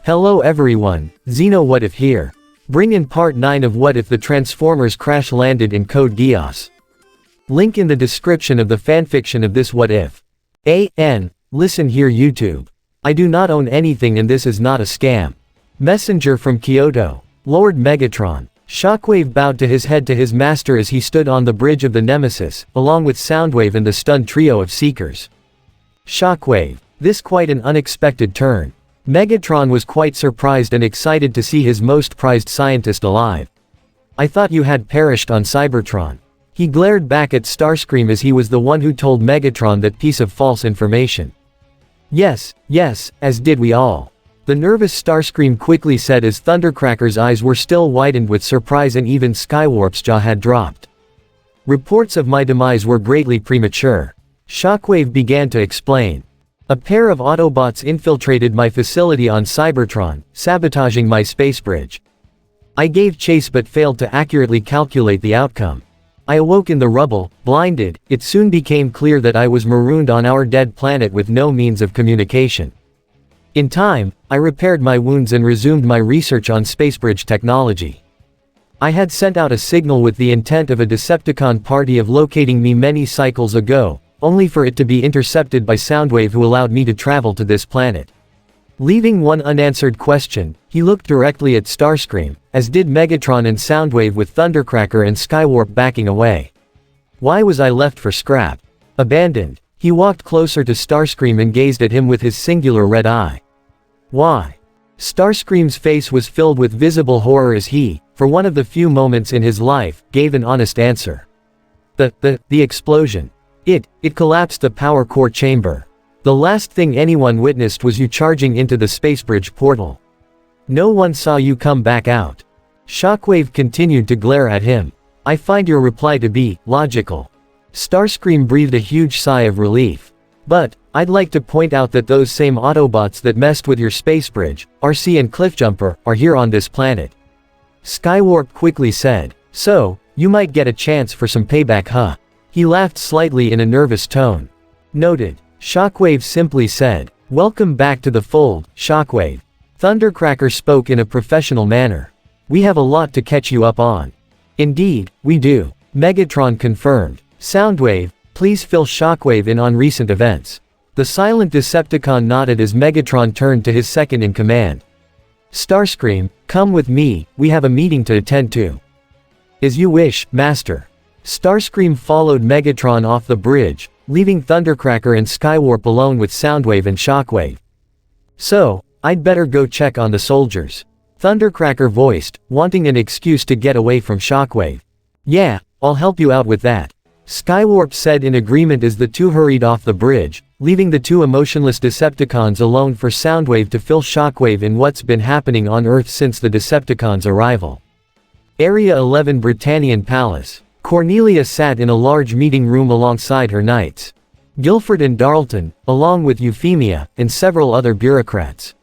Hello everyone, Xeno What If here. Bring in part 9 of What If the Transformers crash landed in Code Geass. Link in the description of the fanfiction of this What If. Listen here YouTube. I do not own anything and this is not a scam. Messenger from Kyoto. Lord Megatron. Shockwave bowed to his head to his master as he stood on the bridge of the Nemesis, along with Soundwave and the stunned trio of Seekers. Shockwave. This quite an unexpected turn. Megatron was quite surprised and excited to see his most prized scientist alive. I thought you had perished on Cybertron. He glared back at Starscream as he was the one who told Megatron that piece of false information. Yes, as did we all. The nervous Starscream quickly said as Thundercracker's eyes were still widened with surprise and even Skywarp's jaw had dropped. Reports of my demise were greatly premature. Shockwave began to explain. A pair of Autobots infiltrated my facility on Cybertron, sabotaging my space bridge. I gave chase but failed to accurately calculate the outcome. I awoke in the rubble, blinded. It soon became clear that I was marooned on our dead planet with no means of communication. In time, I repaired my wounds and resumed my research on spacebridge technology. I had sent out a signal with the intent of a Decepticon party of locating me many cycles ago, only for it to be intercepted by Soundwave who allowed me to travel to this planet. Leaving one unanswered question, he looked directly at Starscream, as did Megatron and Soundwave with Thundercracker and Skywarp backing away. Why was I left for scrap? Abandoned. He walked closer to Starscream and gazed at him with his singular red eye. Why? Starscream's face was filled with visible horror as he, for one of the few moments in his life, gave an honest answer. The explosion. It collapsed the power core chamber. The last thing anyone witnessed was you charging into the spacebridge portal. No one saw you come back out. Shockwave continued to glare at him. I find your reply to be logical. Starscream breathed a huge sigh of relief. But, I'd like to point out that those same Autobots that messed with your spacebridge, RC and Cliffjumper, are here on this planet. Skywarp quickly said. So, you might get a chance for some payback, huh? He laughed slightly in a nervous tone. Noted. Shockwave simply said. Welcome back to the fold, Shockwave. Thundercracker spoke in a professional manner. We have a lot to catch you up on. Indeed, we do. Megatron confirmed. Soundwave, please fill Shockwave in on recent events. The silent Decepticon nodded as Megatron turned to his second-in-command. Starscream, come with me, we have a meeting to attend to. As you wish, Master. Starscream followed Megatron off the bridge, leaving Thundercracker and Skywarp alone with Soundwave and Shockwave. So, I'd better go check on the soldiers. Thundercracker voiced, wanting an excuse to get away from Shockwave. Yeah, I'll help you out with that. Skywarp said in agreement as the two hurried off the bridge, leaving the two emotionless Decepticons alone for Soundwave to fill Shockwave in what's been happening on Earth since the Decepticons' arrival. Area 11 Britannian Palace. Cornelia sat in a large meeting room alongside her knights. Guilford and Darlton, along with Euphemia, and several other bureaucrats.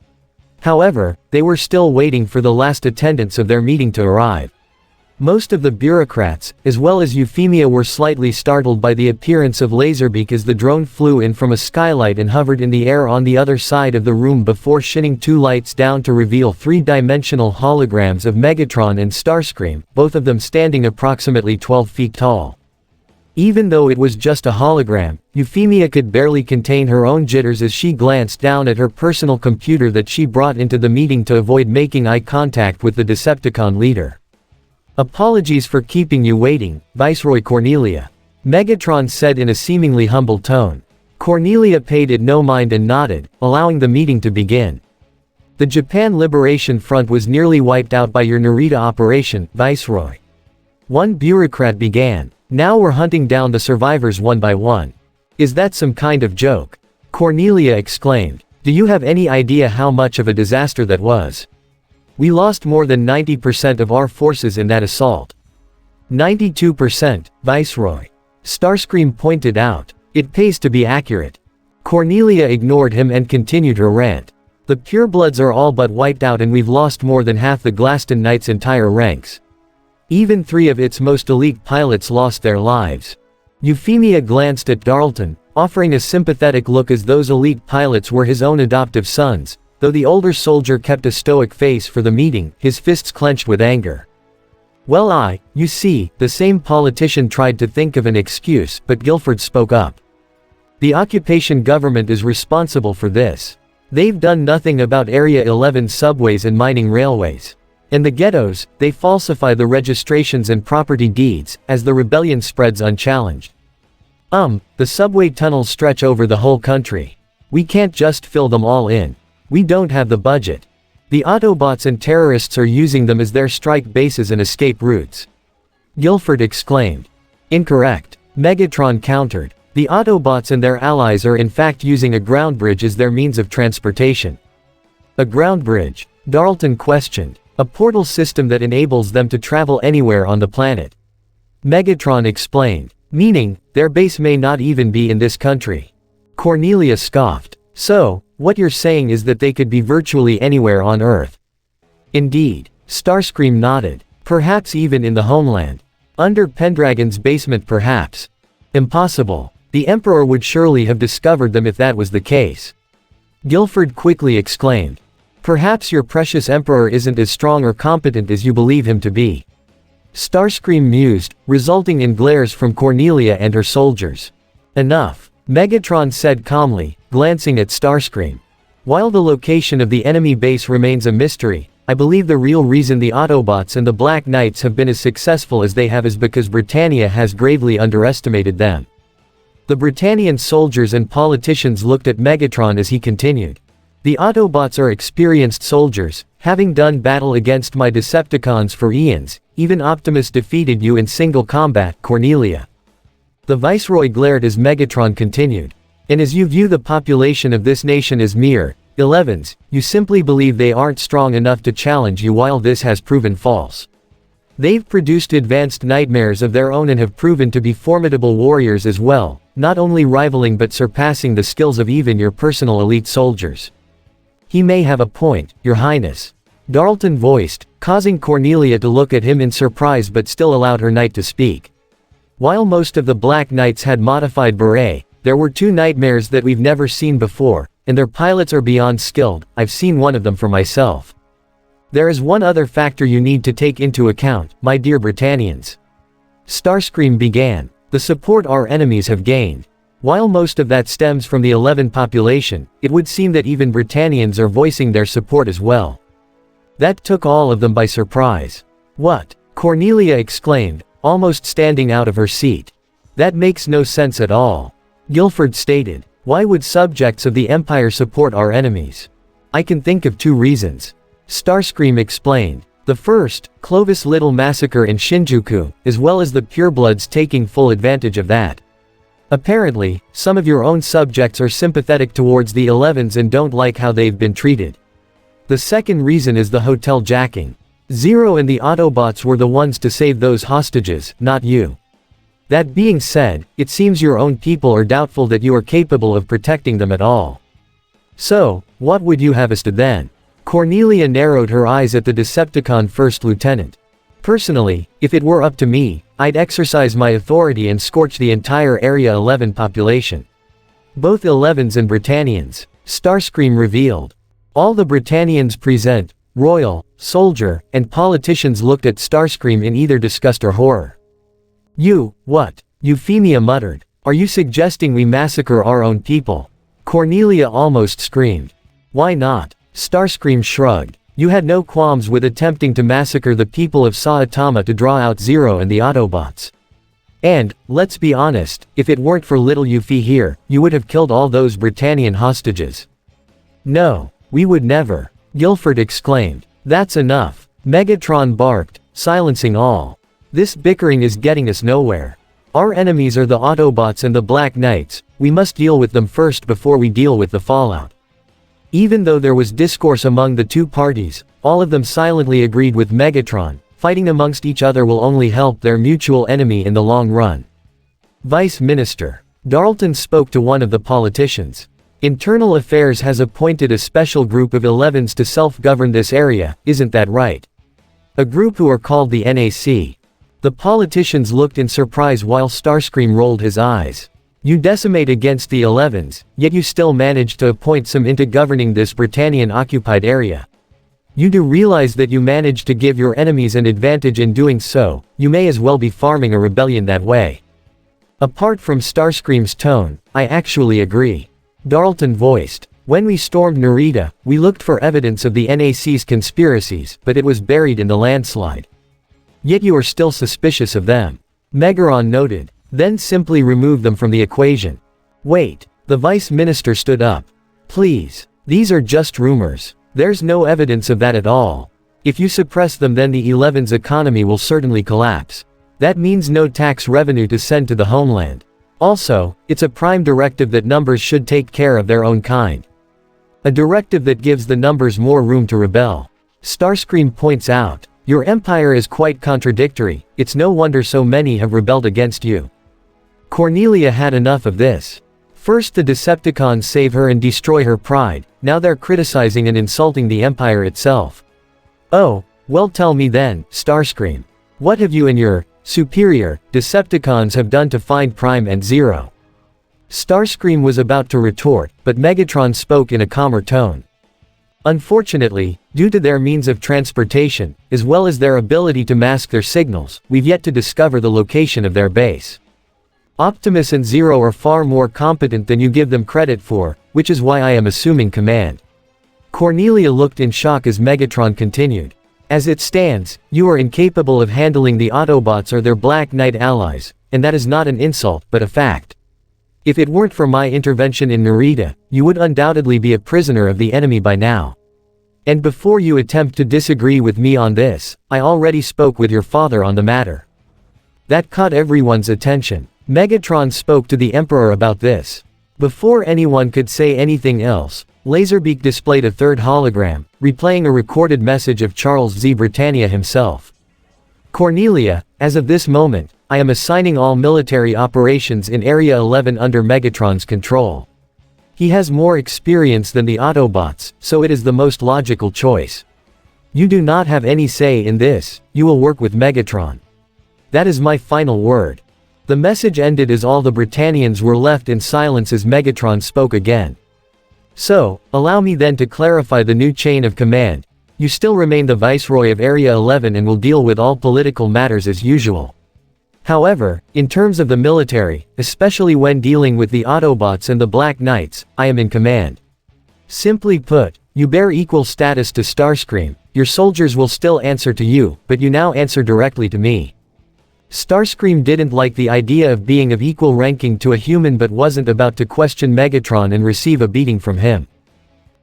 However, they were still waiting for the last attendants of their meeting to arrive. Most of the bureaucrats, as well as Euphemia, were slightly startled by the appearance of Laserbeak as the drone flew in from a skylight and hovered in the air on the other side of the room before shining two lights down to reveal three-dimensional holograms of Megatron and Starscream, both of them standing approximately 12 feet tall. Even though it was just a hologram, Euphemia could barely contain her own jitters as she glanced down at her personal computer that she brought into the meeting to avoid making eye contact with the Decepticon leader. Apologies for keeping you waiting, Viceroy Cornelia. Megatron said in a seemingly humble tone. Cornelia paid it no mind and nodded, allowing the meeting to begin. The Japan Liberation Front was nearly wiped out by your Narita operation, Viceroy. One bureaucrat began. Now we're hunting down the survivors one by one. Is that some kind of joke? Cornelia exclaimed. Do you have any idea how much of a disaster that was? We lost more than 90% of our forces in that assault. 92%, Viceroy. Starscream pointed out. It pays to be accurate. Cornelia ignored him and continued her rant. The purebloods are all but wiped out and we've lost more than half the Glaston Knight's entire ranks. Even 3 of its most elite pilots lost their lives. Euphemia glanced at Darlton, offering a sympathetic look as those elite pilots were his own adoptive sons, though the older soldier kept a stoic face for the meeting, his fists clenched with anger. Well, you see, the same politician tried to think of an excuse, but Guilford spoke up. The occupation government is responsible for this. They've done nothing about Area 11's subways and mining railways. In the ghettos, they falsify the registrations and property deeds, as the rebellion spreads unchallenged. The subway tunnels stretch over the whole country. We can't just fill them all in. We don't have the budget. The Autobots and terrorists are using them as their strike bases and escape routes. Guilford exclaimed. Incorrect. Megatron countered. The Autobots and their allies are in fact using a ground bridge as their means of transportation. A ground bridge? Darlton questioned. A portal system that enables them to travel anywhere on the planet. Megatron explained. Meaning, their base may not even be in this country. Cornelia scoffed. So, what you're saying is that they could be virtually anywhere on Earth. Indeed. Starscream nodded. Perhaps even in the homeland. Under Pendragon's basement perhaps. Impossible. The Emperor would surely have discovered them if that was the case. Guilford quickly exclaimed. Perhaps your precious Emperor isn't as strong or competent as you believe him to be. Starscream mused, resulting in glares from Cornelia and her soldiers. Enough. Megatron said calmly, glancing at Starscream. While the location of the enemy base remains a mystery, I believe the real reason the Autobots and the Black Knights have been as successful as they have is because Britannia has gravely underestimated them. The Britannian soldiers and politicians looked at Megatron as he continued. The Autobots are experienced soldiers, having done battle against my Decepticons for eons. Even Optimus defeated you in single combat, Cornelia. The Viceroy glared as Megatron continued. And as you view the population of this nation as mere 11s, you simply believe they aren't strong enough to challenge you while this has proven false. They've produced advanced nightmares of their own and have proven to be formidable warriors as well, not only rivaling but surpassing the skills of even your personal elite soldiers. He may have a point, Your Highness. Darlton voiced, causing Cornelia to look at him in surprise but still allowed her knight to speak. While most of the Black Knights had modified beret, there were two nightmares that we've never seen before, and their pilots are beyond skilled. I've seen one of them for myself. There is one other factor you need to take into account, my dear Britannians. Starscream began. The support our enemies have gained. While most of that stems from the 11 population, it would seem that even Britannians are voicing their support as well. That took all of them by surprise. What? Cornelia exclaimed, almost standing out of her seat. That makes no sense at all. Guilford stated. Why would subjects of the Empire support our enemies? I can think of two reasons. Starscream explained. The first, Clovis Little massacre in Shinjuku, as well as the purebloods taking full advantage of that. Apparently, some of your own subjects are sympathetic towards the 11s and don't like how they've been treated. The second reason is the hotel jacking. Zero and the Autobots were the ones to save those hostages, not you. That being said, it seems your own people are doubtful that you are capable of protecting them at all. So, what would you have us do then? Cornelia narrowed her eyes at the Decepticon First Lieutenant. Personally, if it were up to me, I'd exercise my authority and scorch the entire Area 11 population. Both 11s and Britannians, Starscream revealed. All the Britannians present, royal, soldier, and politicians looked at Starscream in either disgust or horror. You, what? Euphemia muttered. Are you suggesting we massacre our own people? Cornelia almost screamed. Why not? Starscream shrugged. You had no qualms with attempting to massacre the people of Saitama to draw out Zero and the Autobots. And, let's be honest, if it weren't for little Yuffie here, you would have killed all those Britannian hostages. No, we would never. Guilford exclaimed. That's enough. Megatron barked, silencing all. This bickering is getting us nowhere. Our enemies are the Autobots and the Black Knights. We must deal with them first before we deal with the fallout. Even though there was discourse among the two parties, all of them silently agreed with Megatron. Fighting amongst each other will only help their mutual enemy in the long run. Vice Minister Darlton spoke to one of the politicians. Internal Affairs has appointed a special group of 11s to self-govern this area, isn't that right? A group who are called the NAC. The politicians looked in surprise while Starscream rolled his eyes. You decimate against the 11s, yet you still manage to appoint some into governing this Britannian-occupied area. You do realize that you manage to give your enemies an advantage in doing so, you may as well be farming a rebellion that way. Apart from Starscream's tone, I actually agree. Darlton voiced. When we stormed Narita, we looked for evidence of the NAC's conspiracies, but it was buried in the landslide. Yet you are still suspicious of them. Megaron noted. Then simply remove them from the equation. Wait. The Vice Minister stood up. Please. These are just rumors. There's no evidence of that at all. If you suppress them, then the 11's economy will certainly collapse. That means no tax revenue to send to the homeland. Also, it's a prime directive that numbers should take care of their own kind. A directive that gives the numbers more room to rebel. Starscream points out, your empire is quite contradictory, it's no wonder so many have rebelled against you. Cornelia had enough of this. First the Decepticons save her and destroy her pride, now they're criticizing and insulting the Empire itself. Oh, well tell me then, Starscream. What have you and your superior Decepticons have done to find Prime and Zero? Starscream was about to retort, but Megatron spoke in a calmer tone. Unfortunately, due to their means of transportation, as well as their ability to mask their signals, we've yet to discover the location of their base. Optimus and Zero are far more competent than you give them credit for, which is why I am assuming command. Cornelia looked in shock as Megatron continued. As it stands, you are incapable of handling the Autobots or their Black Knight allies, and that is not an insult, but a fact. If it weren't for my intervention in Narita, you would undoubtedly be a prisoner of the enemy by now. And before you attempt to disagree with me on this, I already spoke with your father on the matter. That caught everyone's attention. Megatron spoke to the Emperor about this. Before anyone could say anything else, Laserbeak displayed a third hologram, replaying a recorded message of Charles Z. Britannia himself. Cornelia, as of this moment, I am assigning all military operations in Area 11 under Megatron's control. He has more experience than the Autobots, so it is the most logical choice. You do not have any say in this, you will work with Megatron. That is my final word. The message ended as all the Britannians were left in silence as Megatron spoke again. So, allow me then to clarify the new chain of command. You still remain the Viceroy of Area 11 and will deal with all political matters as usual. However, in terms of the military, especially when dealing with the Autobots and the Black Knights, I am in command. Simply put, you bear equal status to Starscream, your soldiers will still answer to you, but you now answer directly to me. Starscream didn't like the idea of being of equal ranking to a human but wasn't about to question Megatron and receive a beating from him.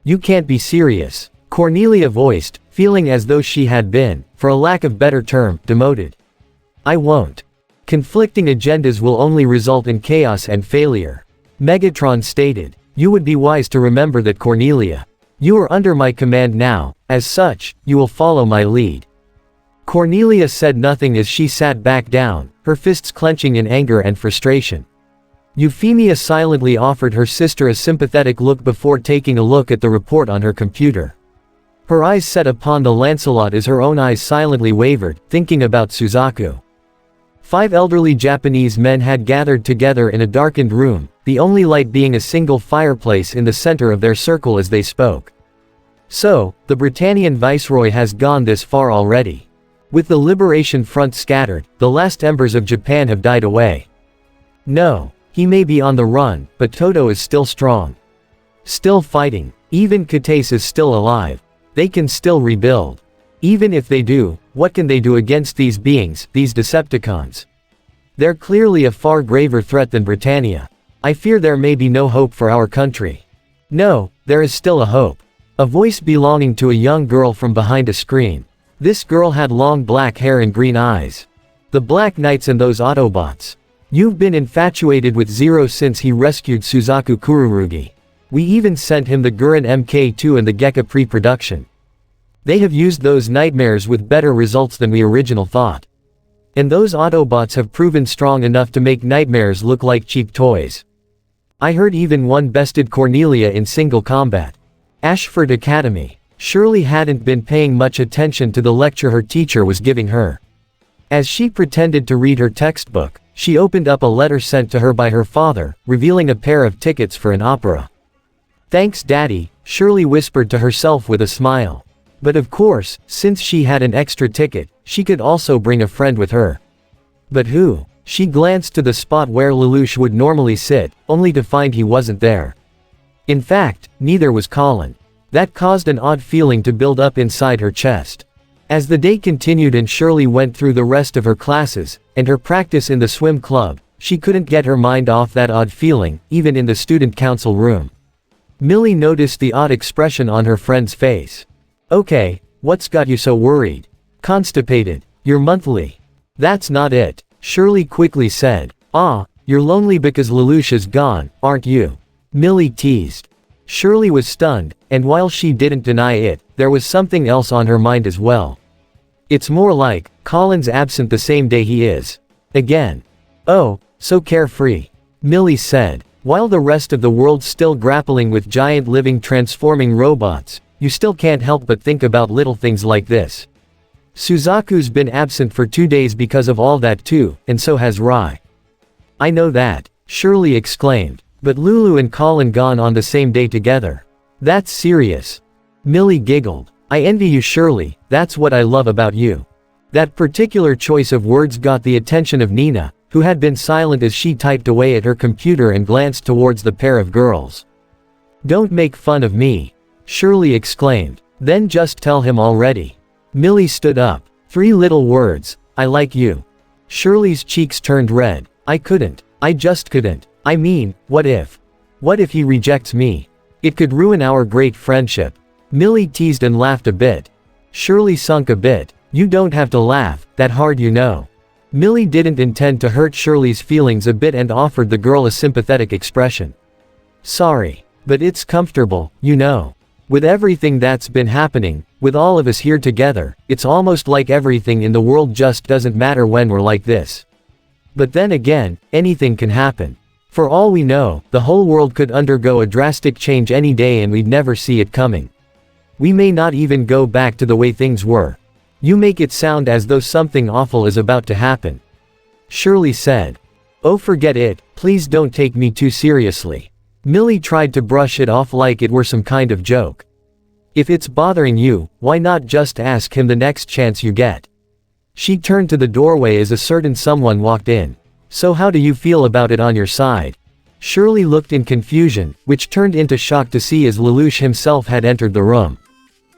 You can't be serious, Cornelia voiced, feeling as though she had been, for a lack of better term, demoted. I won't. Conflicting agendas will only result in chaos and failure. Megatron stated. You would be wise to remember that, Cornelia. You are under my command now, as such, you will follow my lead. Cornelia said nothing as she sat back down, her fists clenching in anger and frustration. Euphemia silently offered her sister a sympathetic look before taking a look at the report on her computer. Her eyes set upon the Lancelot as her own eyes silently wavered, thinking about Suzaku. 5 elderly Japanese men had gathered together in a darkened room, the only light being a single fireplace in the center of their circle as they spoke. So, the Britannian Viceroy has gone this far already. With the Liberation Front scattered, the last embers of Japan have died away. No, he may be on the run, but Toto is still strong. Still fighting. Even Kates is still alive. They can still rebuild. Even if they do, what can they do against these beings, these Decepticons? They're clearly a far graver threat than Britannia. I fear there may be no hope for our country. No, there is still a hope. A voice belonging to a young girl from behind a screen. This girl had long black hair and green eyes. The Black Knights and those Autobots. You've been infatuated with Zero since he rescued Suzaku Kururugi. We even sent him the Gurren Mk2 and the Gekka pre-production. They have used those nightmares with better results than we originally thought. And those Autobots have proven strong enough to make nightmares look like cheap toys. I heard even one bested Cornelia in single combat. Ashford Academy. Shirley hadn't been paying much attention to the lecture her teacher was giving her. As she pretended to read her textbook, she opened up a letter sent to her by her father, revealing a pair of tickets for an opera. "Thanks, Daddy," Shirley whispered to herself with a smile. But of course, since she had an extra ticket, she could also bring a friend with her. But who? She glanced to the spot where Lelouch would normally sit, only to find he wasn't there. In fact, neither was Colin. That caused an odd feeling to build up inside her chest. As the day continued and Shirley went through the rest of her classes, and her practice in the swim club, she couldn't get her mind off that odd feeling, even in the student council room. Millie noticed the odd expression on her friend's face. "Okay, what's got you so worried? Constipated? You're monthly." "That's not it," Shirley quickly said. "Ah, you're lonely because Lelouch is gone, aren't you?" Millie teased. Shirley was stunned, and while she didn't deny it, there was something else on her mind as well. "It's more like, Colin's absent the same day he is. Again." "Oh, so carefree," Millie said. "While the rest of the world's still grappling with giant living transforming robots, you still can't help but think about little things like this. Suzaku's been absent for 2 days because of all that too, and so has Rai." "I know that," Shirley exclaimed. "But Lulu and Colin gone on the same day together. That's serious." Millie giggled. "I envy you, Shirley, that's what I love about you." That particular choice of words got the attention of Nina, who had been silent as she typed away at her computer and glanced towards the pair of girls. "Don't make fun of me," Shirley exclaimed. "Then just tell him already." Millie stood up. 3 little words, "I like you." Shirley's cheeks turned red. "I couldn't. I just couldn't. I mean, what if? What if he rejects me? It could ruin our great friendship." Millie teased and laughed a bit. Shirley sunk a bit. "You don't have to laugh that hard, you know." Millie didn't intend to hurt Shirley's feelings a bit and offered the girl a sympathetic expression. "Sorry. But it's comfortable, you know. With everything that's been happening, with all of us here together, it's almost like everything in the world just doesn't matter when we're like this. But then again, anything can happen. For all we know, the whole world could undergo a drastic change any day and we'd never see it coming. We may not even go back to the way things were. You make it sound as though something awful is about to happen," Shirley said. "Oh, forget it, please don't take me too seriously." Millie tried to brush it off like it were some kind of joke. "If it's bothering you, why not just ask him the next chance you get?" She turned to the doorway as a certain someone walked in. "So how do you feel about it on your side?" Shirley looked in confusion, which turned into shock to see as Lelouch himself had entered the room.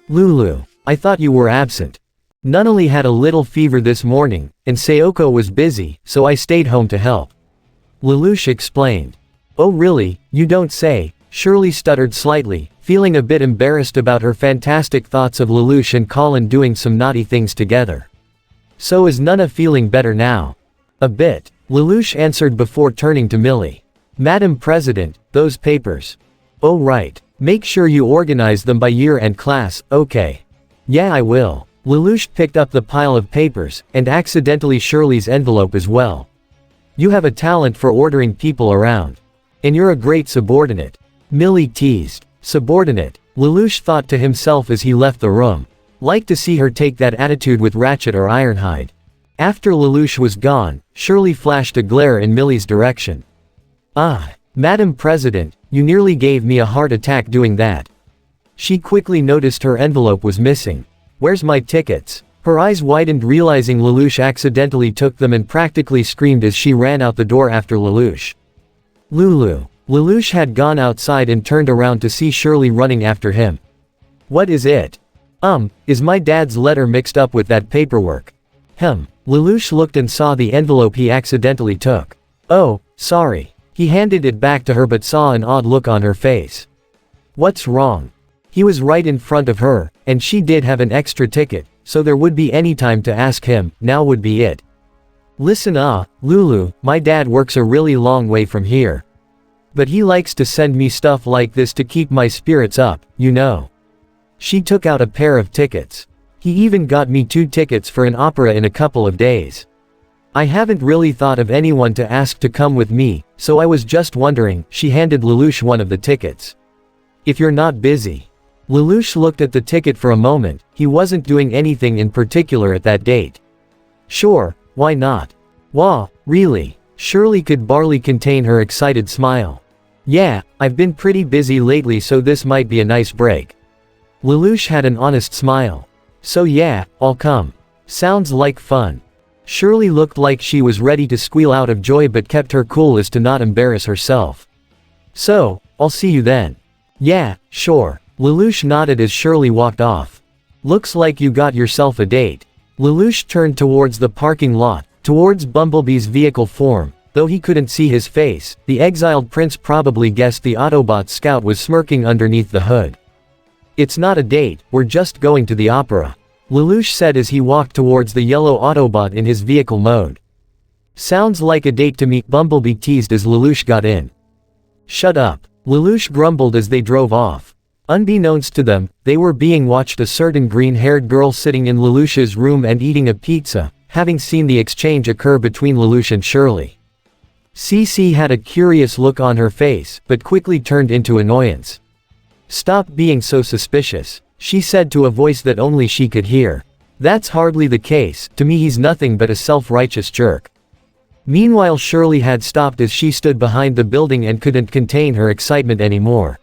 "Lulu, I thought you were absent. Nunnally had a little fever this morning, and Sayoko was busy, so I stayed home to help," Lelouch explained. "Oh really, you don't say," Shirley stuttered slightly, feeling a bit embarrassed about her fantastic thoughts of Lelouch and Colin doing some naughty things together. "So is Nunna feeling better now?" "A bit," Lelouch answered before turning to Millie. "Madam President, those papers." "Oh right. Make sure you organize them by year-end class, okay?" "Yeah, I will." Lelouch picked up the pile of papers, and accidentally Shirley's envelope as well. "You have a talent for ordering people around. And you're a great subordinate," Millie teased. "Subordinate," Lelouch thought to himself as he left the room. Like to see her take that attitude with Ratchet or Ironhide. After Lelouch was gone, Shirley flashed a glare in Millie's direction. "Ah, Madam President, you nearly gave me a heart attack doing that." She quickly noticed her envelope was missing. "Where's my tickets?" Her eyes widened realizing Lelouch accidentally took them and practically screamed as she ran out the door after Lelouch. "Lulu." Lelouch had gone outside and turned around to see Shirley running after him. "What is it?" Is my dad's letter mixed up with that paperwork?" Lelouch looked and saw the envelope he accidentally took. "Oh, sorry." He handed it back to her but saw an odd look on her face. "What's wrong?" He was right in front of her, and she did have an extra ticket, so there would be any time to ask him, now would be it. "Listen Lulu, my dad works a really long way from here. But he likes to send me stuff like this to keep my spirits up, you know." She took out a pair of tickets. "He even got me 2 tickets for an opera in a couple of days. I haven't really thought of anyone to ask to come with me, so I was just wondering." She handed Lelouch one of the tickets. "If you're not busy." Lelouch looked at the ticket for a moment. He wasn't doing anything in particular at that date. "Sure, why not? Wah, really? Surely could barely contain her excited smile. Yeah, I've been pretty busy lately, so this might be a nice break. Lelouch had an honest smile. So yeah, I'll come. Sounds like fun. Shirley looked like she was ready to squeal out of joy but kept her cool as to not embarrass herself. So, I'll see you then. Yeah, sure. Lelouch nodded as Shirley walked off. Looks like you got yourself a date. Lelouch turned towards the parking lot, towards Bumblebee's vehicle form. Though he couldn't see his face, the exiled prince probably guessed the Autobot scout was smirking underneath the hood. It's not a date, we're just going to the opera. Lelouch said as he walked towards the yellow Autobot in his vehicle mode. Sounds like a date to me, Bumblebee teased as Lelouch got in. Shut up. Lelouch grumbled as they drove off. Unbeknownst to them, they were being watched. A certain green-haired girl sitting in Lelouch's room and eating a pizza, having seen the exchange occur between Lelouch and Shirley. Cece had a curious look on her face, but quickly turned into annoyance. Stop being so suspicious, she said to a voice that only she could hear. That's hardly the case, to me he's nothing but a self-righteous jerk. Meanwhile Shirley had stopped as she stood behind the building and couldn't contain her excitement anymore.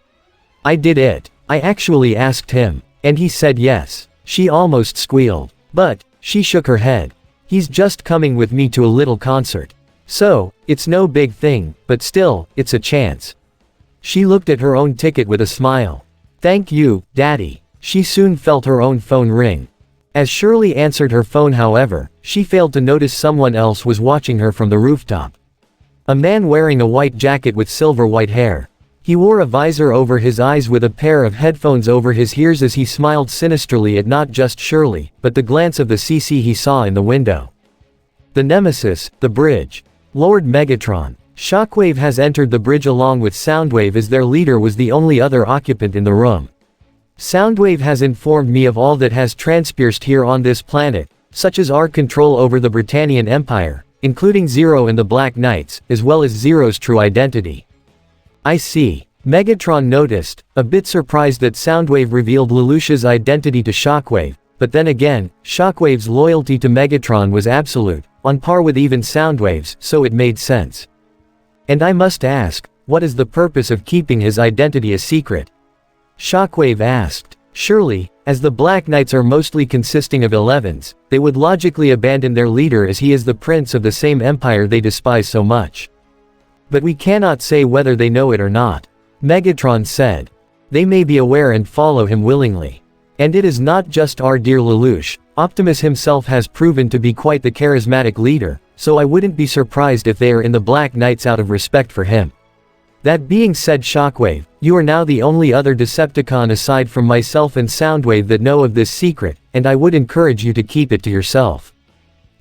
I did it. I actually asked him. And he said yes. She almost squealed. But, she shook her head. He's just coming with me to a little concert. So, it's no big thing, but still, it's a chance. She looked at her own ticket with a smile. Thank you, Daddy. She soon felt her own phone ring. As Shirley answered her phone, however, she failed to notice someone else was watching her from the rooftop. A man wearing a white jacket with silver white hair. He wore a visor over his eyes with a pair of headphones over his ears as he smiled sinisterly at not just Shirley, but the glance of the CC he saw in the window. The Nemesis, the bridge. Lord Megatron. Shockwave has entered the bridge along with Soundwave as their leader was the only other occupant in the room. Soundwave has informed me of all that has transpired here on this planet, such as our control over the Britannian Empire, including Zero and the Black Knights, as well as Zero's true identity. I see. Megatron noticed, a bit surprised that Soundwave revealed Lelouch's identity to Shockwave, but then again, Shockwave's loyalty to Megatron was absolute, on par with even Soundwave's, so it made sense. And I must ask, what is the purpose of keeping his identity a secret? Shockwave asked. Surely, as the Black Knights are mostly consisting of 11s, they would logically abandon their leader as he is the prince of the same empire they despise so much. But we cannot say whether they know it or not. Megatron said. They may be aware and follow him willingly. And it is not just our dear Lelouch. Optimus himself has proven to be quite the charismatic leader, so I wouldn't be surprised if they are in the Black Knights out of respect for him. That being said, Shockwave, you are now the only other Decepticon aside from myself and Soundwave that know of this secret, and I would encourage you to keep it to yourself.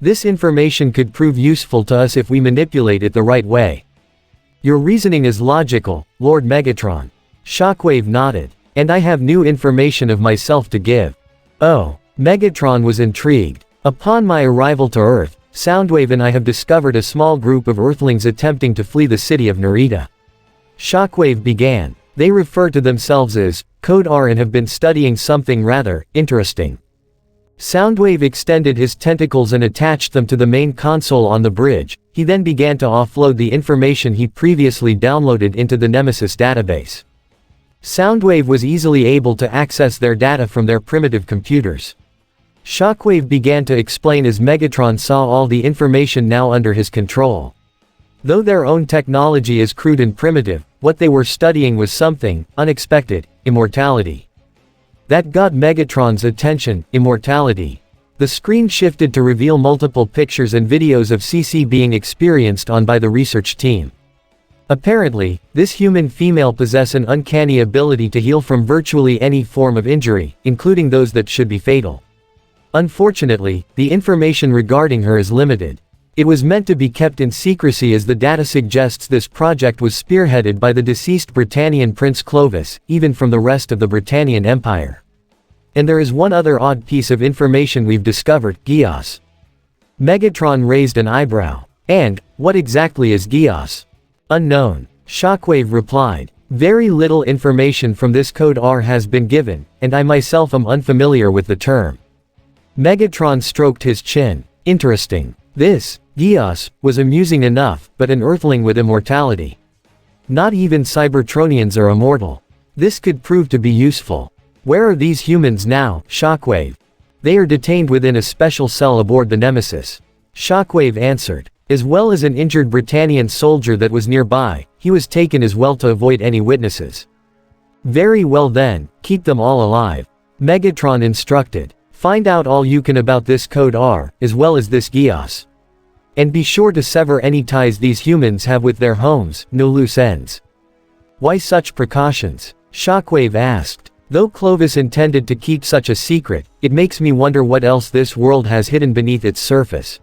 This information could prove useful to us if we manipulate it the right way. Your reasoning is logical, Lord Megatron. Shockwave nodded. And I have new information of myself to give. Oh. Megatron was intrigued. Upon my arrival to Earth, Soundwave and I have discovered a small group of Earthlings attempting to flee the city of Narita. Shockwave began. They refer to themselves as Code R and have been studying something rather interesting. Soundwave extended his tentacles and attached them to the main console on the bridge. He then began to offload the information he previously downloaded into the Nemesis database. Soundwave was easily able to access their data from their primitive computers. Shockwave began to explain as Megatron saw all the information now under his control. Though their own technology is crude and primitive, what they were studying was something unexpected: immortality. That got Megatron's attention. Immortality. The screen shifted to reveal multiple pictures and videos of CC being experienced on by the research team. Apparently, this human female possesses an uncanny ability to heal from virtually any form of injury, including those that should be fatal. Unfortunately, the information regarding her is limited. It was meant to be kept in secrecy as the data suggests this project was spearheaded by the deceased Britannian Prince Clovis, even from the rest of the Britannian Empire. And there is one other odd piece of information we've discovered: Geass. Megatron raised an eyebrow. And, what exactly is Geass? Unknown. Shockwave replied. Very little information from this Code R has been given, and I myself am unfamiliar with the term. Megatron stroked his chin. Interesting. This, Geass, was amusing enough, but an Earthling with immortality. Not even Cybertronians are immortal. This could prove to be useful. Where are these humans now, Shockwave? They are detained within a special cell aboard the Nemesis. Shockwave answered. As well as an injured Britannian soldier that was nearby, he was taken as well to avoid any witnesses. Very well then, keep them all alive. Megatron instructed. Find out all you can about this Code R, as well as this Geass. And be sure to sever any ties these humans have with their homes, no loose ends. Why such precautions? Shockwave asked. Though Clovis intended to keep such a secret, it makes me wonder what else this world has hidden beneath its surface.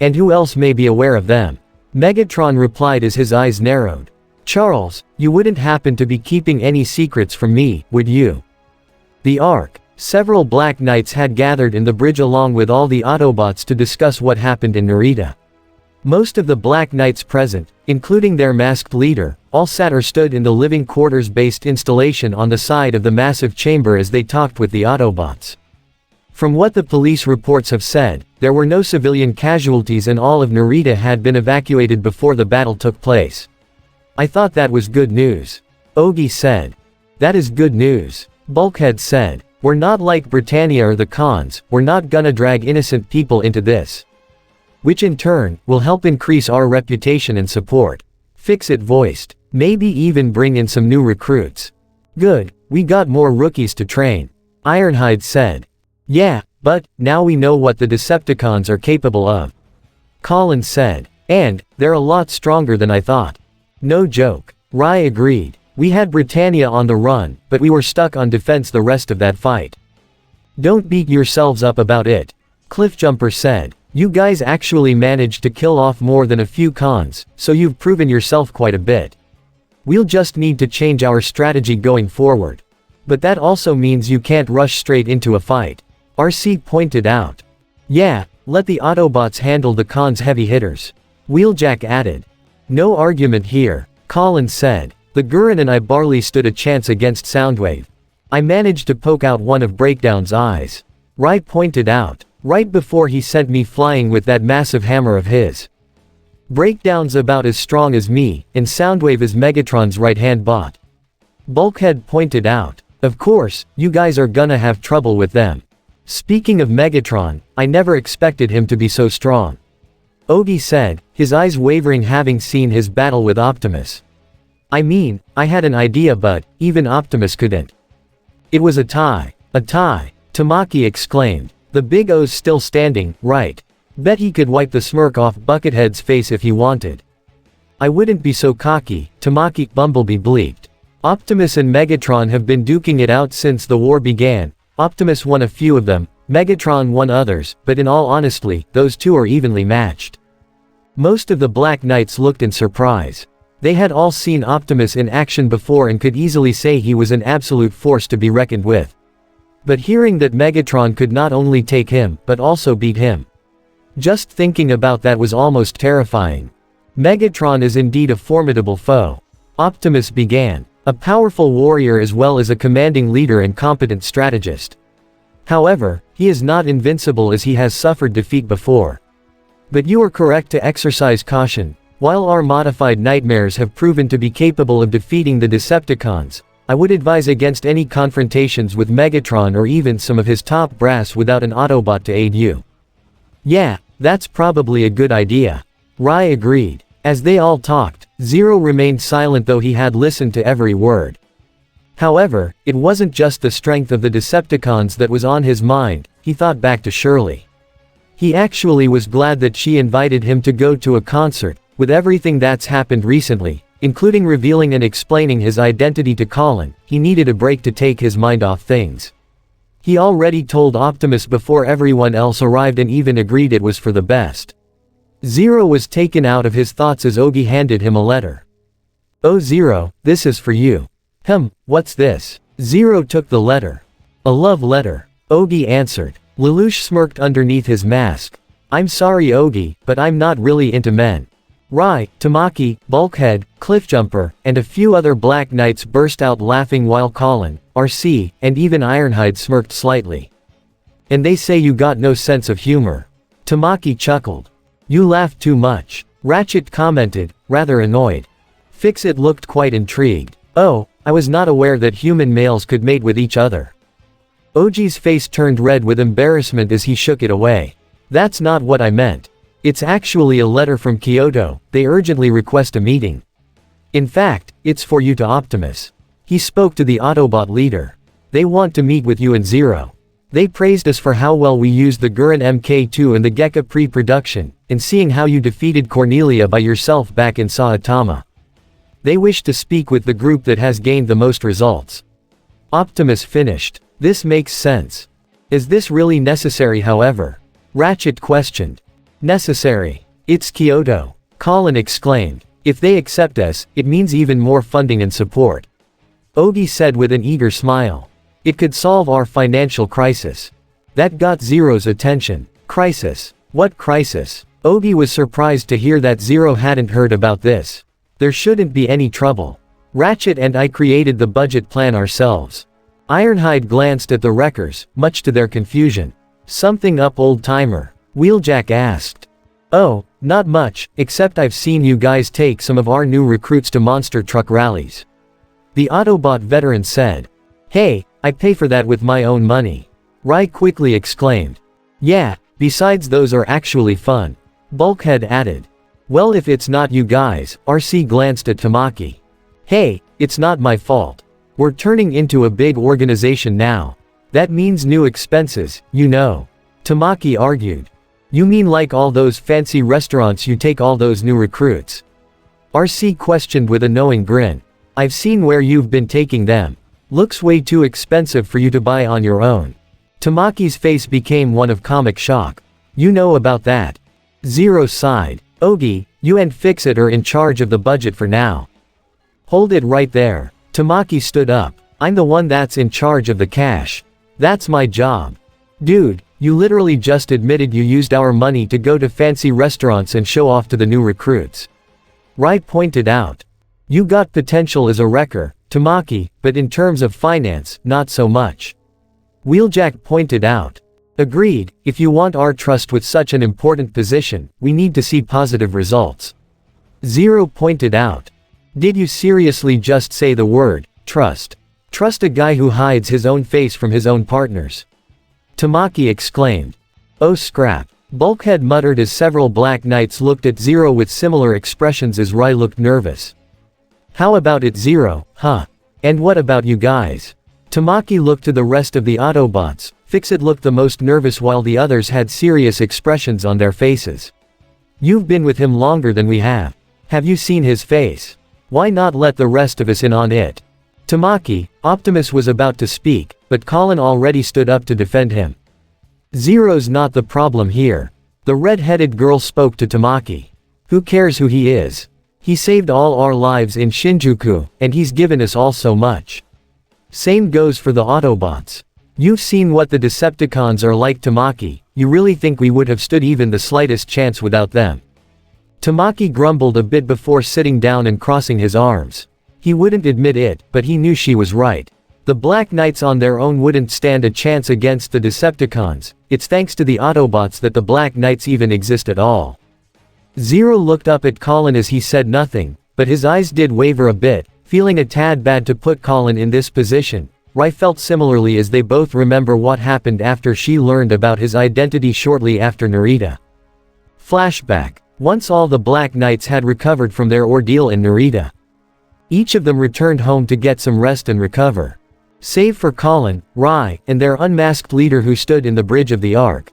And who else may be aware of them? Megatron replied as his eyes narrowed. Charles, you wouldn't happen to be keeping any secrets from me, would you? The Ark. Several Black Knights had gathered in the bridge along with all the Autobots to discuss what happened in Narita. Most of the Black Knights present, including their masked leader, all sat or stood in the living quarters-based installation on the side of the massive chamber as they talked with the Autobots. From what the police reports have said, there were no civilian casualties and all of Narita had been evacuated before the battle took place. I thought that was good news. Ogi said. That is good news. Bulkhead said. We're not like Britannia or the Khans, we're not gonna drag innocent people into this. Which in turn, will help increase our reputation and support. Fix-It voiced. Maybe even bring in some new recruits. Good, we got more rookies to train. Ironhide said. Yeah, but, now we know what the Decepticons are capable of. Colin said. And, they're a lot stronger than I thought. No joke. Rai agreed. We had Britannia on the run, but we were stuck on defense the rest of that fight. Don't beat yourselves up about it. Cliffjumper said. You guys actually managed to kill off more than a few cons, so you've proven yourself quite a bit. We'll just need to change our strategy going forward. But that also means you can't rush straight into a fight. RC pointed out. Yeah, let the Autobots handle the cons' heavy hitters. Wheeljack added. No argument here, Colin said. The Gurren and I barely stood a chance against Soundwave. I managed to poke out one of Breakdown's eyes. Rai pointed out. Right before he sent me flying with that massive hammer of his. Breakdown's about as strong as me, and Soundwave is Megatron's right-hand bot. Bulkhead pointed out. Of course, you guys are gonna have trouble with them. Speaking of Megatron, I never expected him to be so strong. Ogi said, his eyes wavering having seen his battle with Optimus. I mean, I had an idea but, even Optimus couldn't. It was a tie. A tie. Tamaki exclaimed. The Big O's still standing, right? Bet he could wipe the smirk off Buckethead's face if he wanted. I wouldn't be so cocky, Tamaki, Bumblebee bleeped. Optimus and Megatron have been duking it out since the war began. Optimus won a few of them, Megatron won others, but in all honesty, those two are evenly matched. Most of the Black Knights looked in surprise. They had all seen Optimus in action before and could easily say he was an absolute force to be reckoned with. But hearing that Megatron could not only take him, but also beat him. Just thinking about that was almost terrifying. Megatron is indeed a formidable foe. Optimus began. A powerful warrior as well as a commanding leader and competent strategist. However, he is not invincible as he has suffered defeat before. But you are correct to exercise caution. While our modified nightmares have proven to be capable of defeating the Decepticons, I would advise against any confrontations with Megatron or even some of his top brass without an Autobot to aid you. Yeah, that's probably a good idea. Rai agreed. As they all talked, Zero remained silent though he had listened to every word. However, it wasn't just the strength of the Decepticons that was on his mind, he thought back to Shirley. He actually was glad that she invited him to go to a concert, with everything that's happened recently, including revealing and explaining his identity to Colin, he needed a break to take his mind off things. He already told Optimus before everyone else arrived and even agreed it was for the best. Zero was taken out of his thoughts as Ogi handed him a letter. Oh Zero, this is for you. What's this? Zero took the letter. A love letter. Ogi answered. Lelouch smirked underneath his mask. I'm sorry Ogi, but I'm not really into men. Rai, Tamaki, Bulkhead, Cliffjumper, and a few other Black Knights burst out laughing while Colin, RC, and even Ironhide smirked slightly. And they say you got no sense of humor. Tamaki chuckled. You laugh too much, Ratchet commented, rather annoyed. Fix-It looked quite intrigued. Oh, I was not aware that human males could mate with each other. Oji's face turned red with embarrassment as he shook it away. That's not what I meant. It's actually a letter from Kyoto, they urgently request a meeting. In fact, it's for you to Optimus. He spoke to the Autobot leader. They want to meet with you and Zero. They praised us for how well we used the Gurren Mk2 in the Gekka pre-production, and seeing how you defeated Cornelia by yourself back in Saitama. They wish to speak with the group that has gained the most results. Optimus finished. This makes sense. Is this really necessary, however? Ratchet questioned. Necessary. It's Kyoto. Colin exclaimed. If they accept us, it means even more funding and support. Ogi said with an eager smile. It could solve our financial crisis. That got Zero's attention. Crisis? What crisis? Ogi was surprised to hear that Zero hadn't heard about this. There shouldn't be any trouble. Ratchet and I created the budget plan ourselves. Ironhide glanced at the wreckers, much to their confusion. Something up, old-timer? Wheeljack asked. Oh, not much, except I've seen you guys take some of our new recruits to monster truck rallies. The Autobot veteran said. Hey, I pay for that with my own money. Rai quickly exclaimed. Yeah, besides those are actually fun. Bulkhead added. Well, if it's not you guys, RC glanced at Tamaki. Hey, it's not my fault. We're turning into a big organization now. That means new expenses, you know. Tamaki argued. You mean like all those fancy restaurants you take all those new recruits? RC questioned with a knowing grin. I've seen where you've been taking them. Looks way too expensive for you to buy on your own. Tamaki's face became one of comic shock. You know about that. Zero sighed. Ogi, you and Fix-It are in charge of the budget for now. Hold it right there. Tamaki stood up. I'm the one that's in charge of the cash. That's my job. Dude, you literally just admitted you used our money to go to fancy restaurants and show off to the new recruits. Rai pointed out. You got potential as a wrecker, Tamaki, but in terms of finance, not so much. Wheeljack pointed out. Agreed, if you want our trust with such an important position, we need to see positive results. Zero pointed out. Did you seriously just say the word, trust? Trust a guy who hides his own face from his own partners? Tamaki exclaimed. Oh scrap. Bulkhead muttered as several Black Knights looked at Zero with similar expressions as Rai looked nervous. How about it, Zero, huh? And what about you guys? Tamaki looked to the rest of the Autobots. Fix-It looked the most nervous while the others had serious expressions on their faces. You've been with him longer than we have. Have you seen his face? Why not let the rest of us in on it? Tamaki, Optimus was about to speak, but Colin already stood up to defend him. Zero's not the problem here. The red-headed girl spoke to Tamaki. Who cares who he is? He saved all our lives in Shinjuku, and he's given us all so much. Same goes for the Autobots. You've seen what the Decepticons are like, Tamaki. You really think we would have stood even the slightest chance without them? Tamaki grumbled a bit before sitting down and crossing his arms. He wouldn't admit it, but he knew she was right. The Black Knights on their own wouldn't stand a chance against the Decepticons. It's thanks to the Autobots that the Black Knights even exist at all. Zero looked up at Colin as he said nothing, but his eyes did waver a bit, feeling a tad bad to put Colin in this position. Rai felt similarly as they both remember what happened after she learned about his identity shortly after Narita. Flashback. Once all the Black Knights had recovered from their ordeal in Narita. Each of them returned home to get some rest and recover. Save for Colin, Rai, and their unmasked leader who stood in the bridge of the Ark.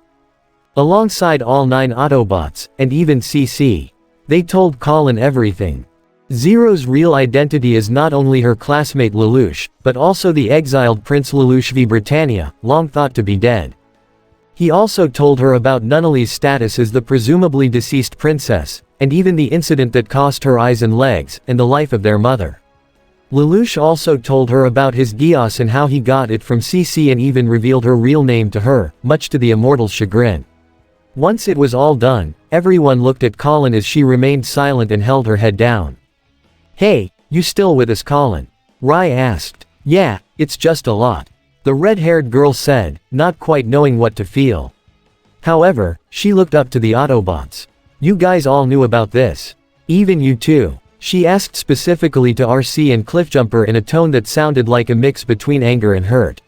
Alongside all 9 Autobots, and even CC. They told Colin everything. Zero's real identity is not only her classmate Lelouch, but also the exiled Prince Lelouch v Britannia, long thought to be dead. He also told her about Nunnally's status as the presumably deceased princess, and even the incident that cost her eyes and legs, and the life of their mother. Lelouch also told her about his Geass and how he got it from CC and even revealed her real name to her, much to the Immortal's chagrin. Once it was all done, everyone looked at Colin as she remained silent and held her head down. Hey, you still with us, Colin? Rai asked. Yeah, it's just a lot. The red-haired girl said, not quite knowing what to feel. However, she looked up to the Autobots. You guys all knew about this. Even you too. She asked specifically to RC and Cliffjumper in a tone that sounded like a mix between anger and hurt.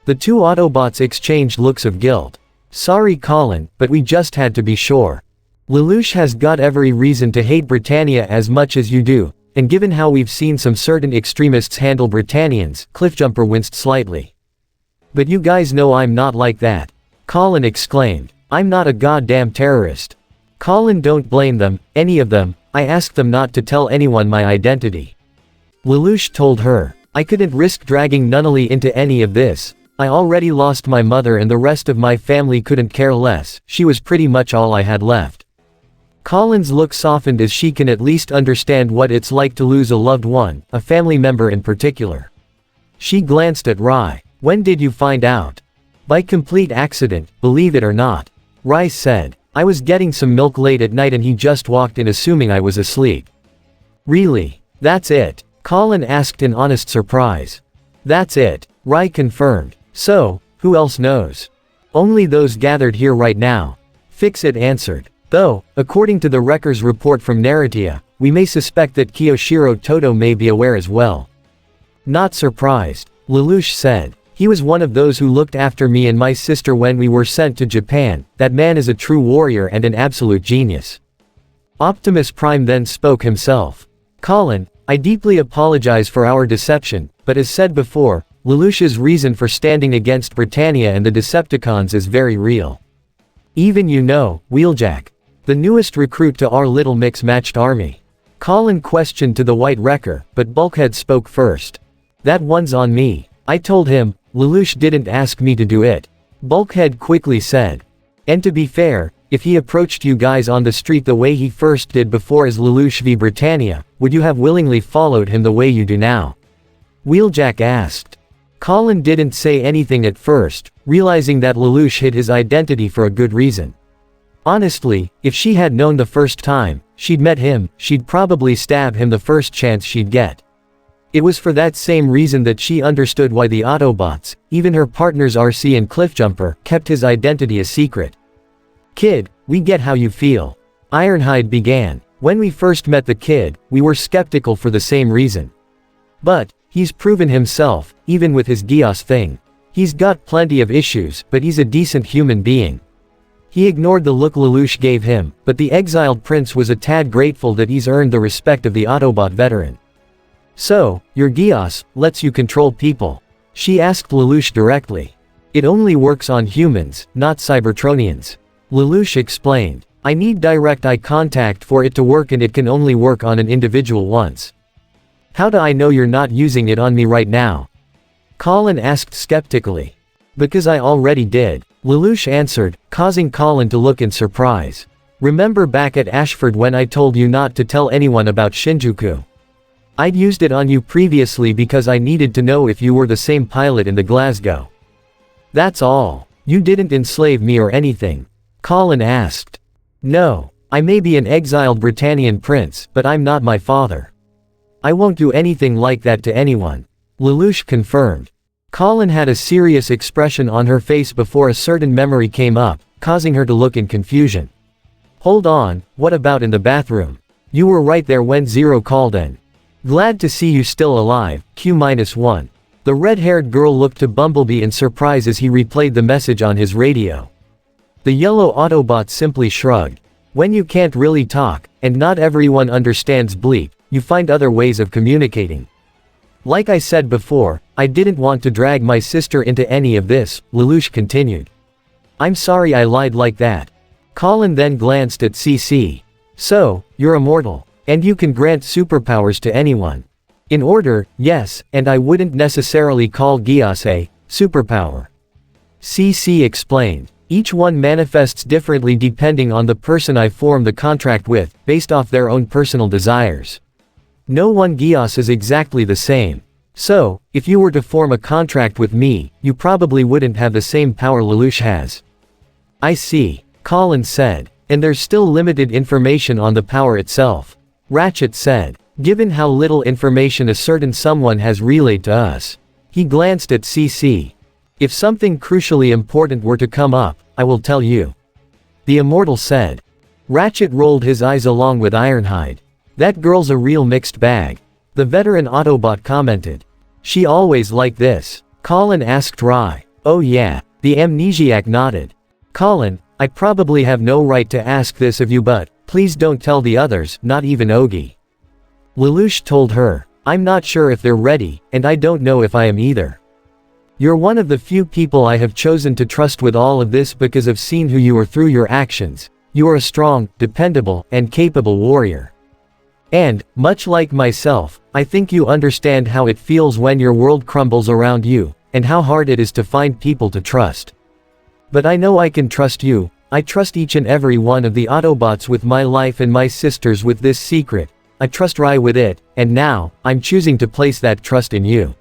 The two Autobots exchanged looks of guilt. Sorry Colin, but we just had to be sure. Lelouch has got every reason to hate Britannia as much as you do, and given how we've seen some certain extremists handle Britannians, Cliffjumper winced slightly. But you guys know I'm not like that. Colin exclaimed. I'm not a goddamn terrorist. Colin, don't blame them, any of them. I asked them not to tell anyone my identity. Lelouch told her. I couldn't risk dragging Nunnally into any of this. I already lost my mother and the rest of my family couldn't care less. She was pretty much all I had left. Colin's look softened as she can at least understand what it's like to lose a loved one, a family member in particular. She glanced at Rai. When did you find out? By complete accident, believe it or not. Rai said. I was getting some milk late at night and he just walked in assuming I was asleep. Really? That's it? Colin asked in honest surprise. That's it, Rai confirmed. So, who else knows? Only those gathered here right now. Fix-It answered. Though, according to the Wrecker's report from Naratia, we may suspect that Kiyoshiro Toto may be aware as well. Not surprised, Lelouch said. He was one of those who looked after me and my sister when we were sent to Japan. That man is a true warrior and an absolute genius. Optimus Prime then spoke himself. Colin, I deeply apologize for our deception, but as said before, Lelouch's reason for standing against Britannia and the Decepticons is very real. Even you know, Wheeljack. The newest recruit to our little mix-matched army. Colin questioned to the White Wrecker, but Bulkhead spoke first. That one's on me. I told him. Lelouch didn't ask me to do it. Bulkhead quickly said. And to be fair, if he approached you guys on the street the way he first did before as Lelouch v Britannia, would you have willingly followed him the way you do now? Wheeljack asked. Colin didn't say anything at first, realizing that Lelouch hid his identity for a good reason. Honestly, if she had known the first time she'd met him, she'd probably stab him the first chance she'd get. It was for that same reason that she understood why the Autobots, even her partners RC and Cliffjumper, kept his identity a secret. Kid, we get how you feel. Ironhide began. When we first met the kid, we were skeptical for the same reason. But, he's proven himself, even with his Geass thing. He's got plenty of issues, but he's a decent human being. He ignored the look Lelouch gave him, but the exiled prince was a tad grateful that he's earned the respect of the Autobot veteran. So, your Geass lets you control people? She asked Lelouch directly. It only works on humans, not Cybertronians. Lelouch explained. I need direct eye contact for it to work and it can only work on an individual once. How do I know you're not using it on me right now? Colin asked skeptically. Because I already did. Lelouch answered, causing Colin to look in surprise. Remember back at Ashford when I told you not to tell anyone about Shinjuku? I'd used it on you previously because I needed to know if you were the same pilot in the Glasgow. That's all. You didn't enslave me or anything. Colin asked. No. I may be an exiled Britannian prince, but I'm not my father. I won't do anything like that to anyone. Lelouch confirmed. Colin had a serious expression on her face before a certain memory came up, causing her to look in confusion. Hold on, what about in the bathroom? You were right there when Zero called in. Glad to see you still alive, Q-1. The red-haired girl looked to Bumblebee in surprise as he replayed the message on his radio. The yellow Autobot simply shrugged. When you can't really talk, and not everyone understands bleep, you find other ways of communicating. Like I said before, I didn't want to drag my sister into any of this, Lelouch continued. I'm sorry I lied like that. Colin then glanced at CC. So, you're immortal. And you can grant superpowers to anyone. In order, yes, and I wouldn't necessarily call Geass a superpower. CC explained. Each one manifests differently depending on the person I form the contract with, based off their own personal desires. No one Geass is exactly the same. So, if you were to form a contract with me, you probably wouldn't have the same power Lelouch has. I see, Colin said. And there's still limited information on the power itself. Ratchet said. Given how little information a certain someone has relayed to us. He glanced at CC. If something crucially important were to come up, I will tell you. The Immortal said. Ratchet rolled his eyes along with Ironhide. That girl's a real mixed bag. The veteran Autobot commented. She always like this. Colin asked Rai. Oh yeah. The amnesiac nodded. Colin, I probably have no right to ask this of you, but please don't tell the others, not even Ogie. Lelouch told her. I'm not sure if they're ready, and I don't know if I am either. You're one of the few people I have chosen to trust with all of this because I've seen who you are through your actions. You are a strong, dependable, and capable warrior. And, much like myself, I think you understand how it feels when your world crumbles around you, and how hard it is to find people to trust. But I know I can trust you. I trust each and every one of the Autobots with my life and my sisters with this secret. I trust Rai with it, and now, I'm choosing to place that trust in you.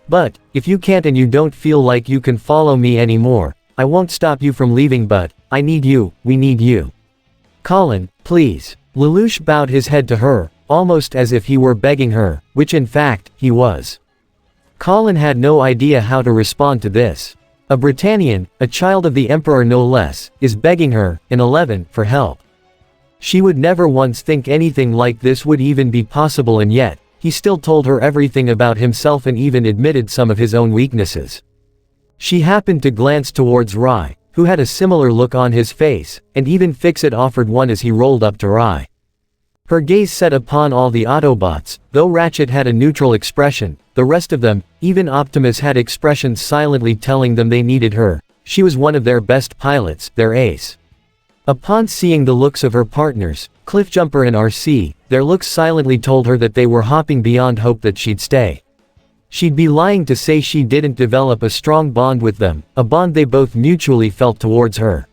But, if you can't and you don't feel like you can follow me anymore, I won't stop you from leaving, but I need you, we need you. Colin, please. Lelouch bowed his head to her, almost as if he were begging her, which in fact, he was. Colin had no idea how to respond to this. A Britannian, a child of the Emperor no less, is begging her, in 11, for help. She would never once think anything like this would even be possible, and yet, he still told her everything about himself and even admitted some of his own weaknesses. She happened to glance towards Rai, who had a similar look on his face, and even Fix-It offered one as he rolled up to Rai. Her gaze set upon all the Autobots. Though Ratchet had a neutral expression, the rest of them, even Optimus, had expressions silently telling them they needed her. She was one of their best pilots, their ace. Upon seeing the looks of her partners, Cliffjumper and RC, their looks silently told her that they were hopping beyond hope that she'd stay. She'd be lying to say she didn't develop a strong bond with them, a bond they both mutually felt towards her.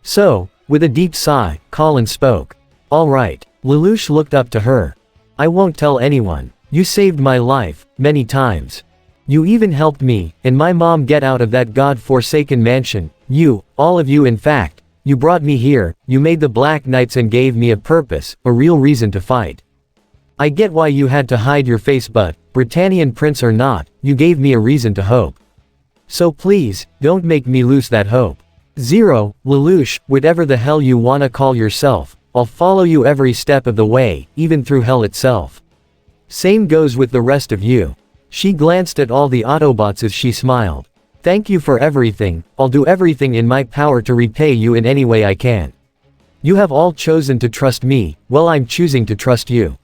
So, with a deep sigh, Colin spoke. All right. Lelouch looked up to her. I won't tell anyone. You saved my life, many times. You even helped me, and my mom get out of that god-forsaken mansion. You, all of you, in fact. You brought me here, you made the Black Knights and gave me a purpose, a real reason to fight. I get why you had to hide your face, but, Britannian prince or not, you gave me a reason to hope. So please, don't make me lose that hope. Zero, Lelouch, whatever the hell you wanna call yourself, I'll follow you every step of the way, even through hell itself. Same goes with the rest of you. She glanced at all the Autobots as she smiled. Thank you for everything, I'll do everything in my power to repay you in any way I can. You have all chosen to trust me, well, I'm choosing to trust you.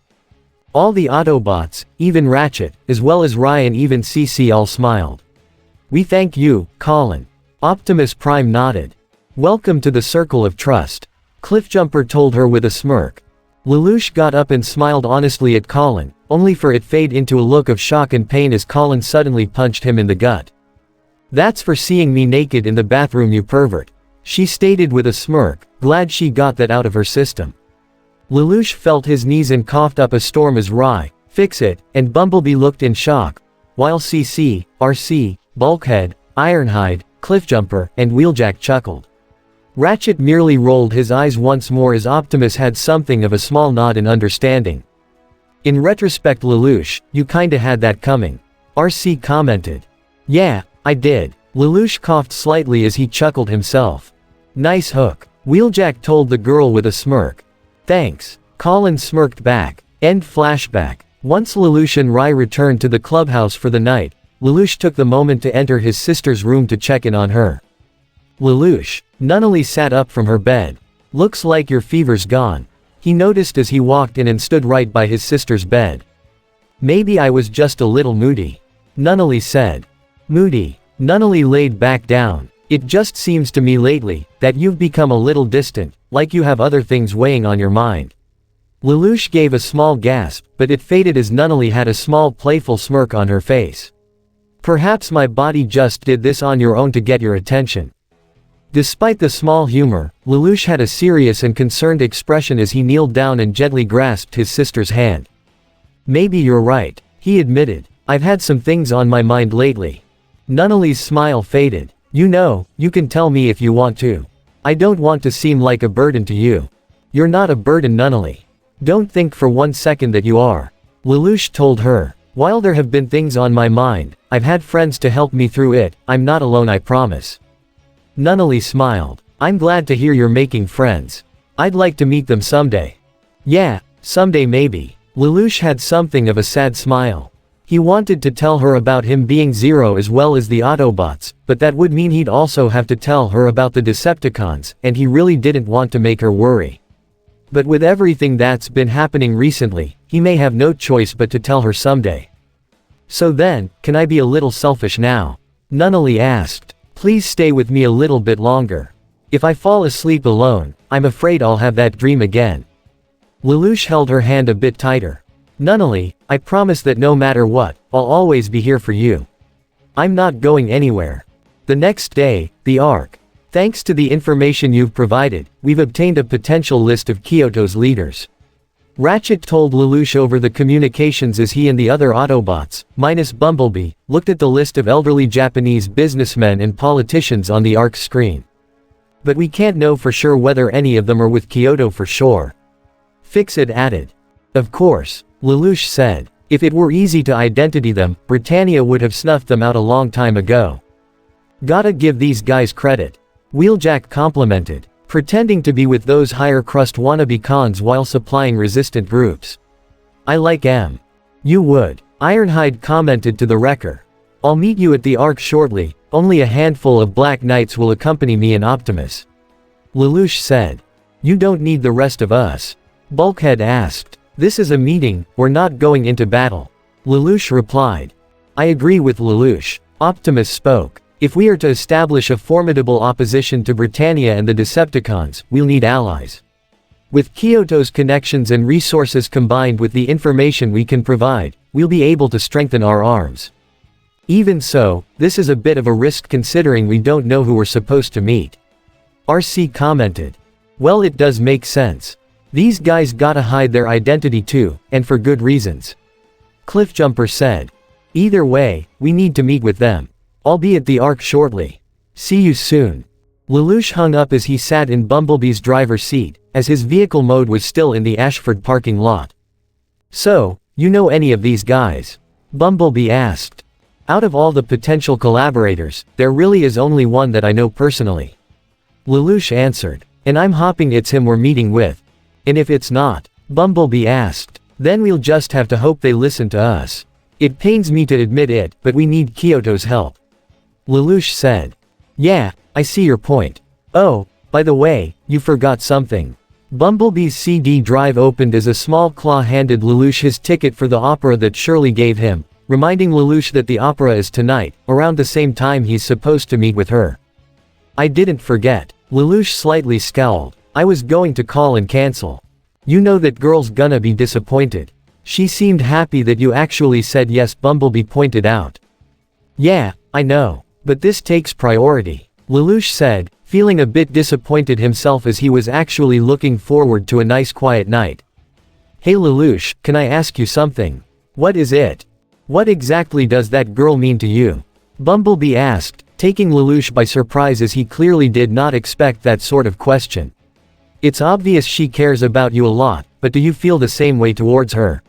All the Autobots, even Ratchet, as well as Rai and even CC all smiled. We thank you, Colin. Optimus Prime nodded. Welcome to the Circle of Trust. Cliffjumper told her with a smirk. Lelouch got up and smiled honestly at Colin, only for it fade into a look of shock and pain as Colin suddenly punched him in the gut. That's for seeing me naked in the bathroom, you pervert. She stated with a smirk, glad she got that out of her system. Lelouch felt his knees and coughed up a storm as Rai, Fix-It, and Bumblebee looked in shock, while CC, RC, Bulkhead, Ironhide, Cliffjumper, and Wheeljack chuckled. Ratchet merely rolled his eyes once more as Optimus had something of a small nod in understanding. In retrospect, Lelouch, you kinda had that coming. RC commented. Yeah, I did. Lelouch coughed slightly as he chuckled himself. Nice hook. Wheeljack told the girl with a smirk. Thanks. Colin smirked back. End flashback. Once Lelouch and Rai returned to the clubhouse for the night, Lelouch took the moment to enter his sister's room to check in on her. Lelouch. Nunnally sat up from her bed. Looks like your fever's gone. He noticed as he walked in and stood right by his sister's bed. Maybe I was just a little moody. Nunnally said. Moody. Nunnally laid back down. It just seems to me lately, that you've become a little distant, like you have other things weighing on your mind. Lelouch gave a small gasp, but it faded as Nunnally had a small playful smirk on her face. Perhaps my body just did this on your own to get your attention. Despite the small humor, Lelouch had a serious and concerned expression as he kneeled down and gently grasped his sister's hand. Maybe you're right, he admitted. I've had some things on my mind lately. Nunnally's smile faded. You know, you can tell me if you want to. I don't want to seem like a burden to you. You're not a burden, Nunnally. Don't think for 1 second that you are. Lelouch told her. While there have been things on my mind, I've had friends to help me through it. I'm not alone, I promise. Nunnally smiled. I'm glad to hear you're making friends. I'd like to meet them someday. Yeah, someday maybe. Lelouch had something of a sad smile. He wanted to tell her about him being Zero as well as the Autobots, but that would mean he'd also have to tell her about the Decepticons, and he really didn't want to make her worry. But with everything that's been happening recently, he may have no choice but to tell her someday. So then, can I be a little selfish now? Nunnally asked. Please stay with me a little bit longer. If I fall asleep alone, I'm afraid I'll have that dream again. Lelouch held her hand a bit tighter. Nunnally, I promise that no matter what, I'll always be here for you. I'm not going anywhere. The next day, the Ark. Thanks to the information you've provided, we've obtained a potential list of Kyoto's leaders. Ratchet told Lelouch over the communications as he and the other Autobots, minus Bumblebee, looked at the list of elderly Japanese businessmen and politicians on the Ark screen. But we can't know for sure whether any of them are with Kyoto for sure. Fixit added. Of course, Lelouch said. If it were easy to identify them, Britannia would have snuffed them out a long time ago. Gotta give these guys credit. Wheeljack complimented, pretending to be with those higher crust wannabe cons while supplying resistant groups. I like M. You would. Ironhide commented to the wrecker. I'll meet you at the Ark shortly, only a handful of Black Knights will accompany me and Optimus. Lelouch said. You don't need the rest of us. Bulkhead asked. This is a meeting, we're not going into battle. Lelouch replied. I agree with Lelouch. Optimus spoke. If we are to establish a formidable opposition to Britannia and the Decepticons, we'll need allies. With Kyoto's connections and resources combined with the information we can provide, we'll be able to strengthen our arms. Even so, this is a bit of a risk considering we don't know who we're supposed to meet. RC commented. Well, it does make sense. These guys gotta hide their identity too, and for good reasons. Cliffjumper said. Either way, we need to meet with them. I'll be at the Ark shortly. See you soon. Lelouch hung up as he sat in Bumblebee's driver's seat, as his vehicle mode was still in the Ashford parking lot. So, you know any of these guys? Bumblebee asked. Out of all the potential collaborators, there really is only one that I know personally. Lelouch answered. And I'm hoping it's him we're meeting with. And if it's not, Bumblebee asked, then we'll just have to hope they listen to us. It pains me to admit it, but we need Kyoto's help. Lelouch said. Yeah, I see your point. Oh, by the way, you forgot something. Bumblebee's CD drive opened as a small claw handed Lelouch his ticket for the opera that Shirley gave him, reminding Lelouch that the opera is tonight, around the same time he's supposed to meet with her. I didn't forget. Lelouch slightly scowled. I was going to call and cancel. You know that girl's gonna be disappointed. She seemed happy that you actually said yes, Bumblebee pointed out. Yeah, I know. But this takes priority. Lelouch said, feeling a bit disappointed himself as he was actually looking forward to a nice quiet night. Hey Lelouch, can I ask you something? What is it? What exactly does that girl mean to you? Bumblebee asked, taking Lelouch by surprise as he clearly did not expect that sort of question. It's obvious she cares about you a lot, but do you feel the same way towards her?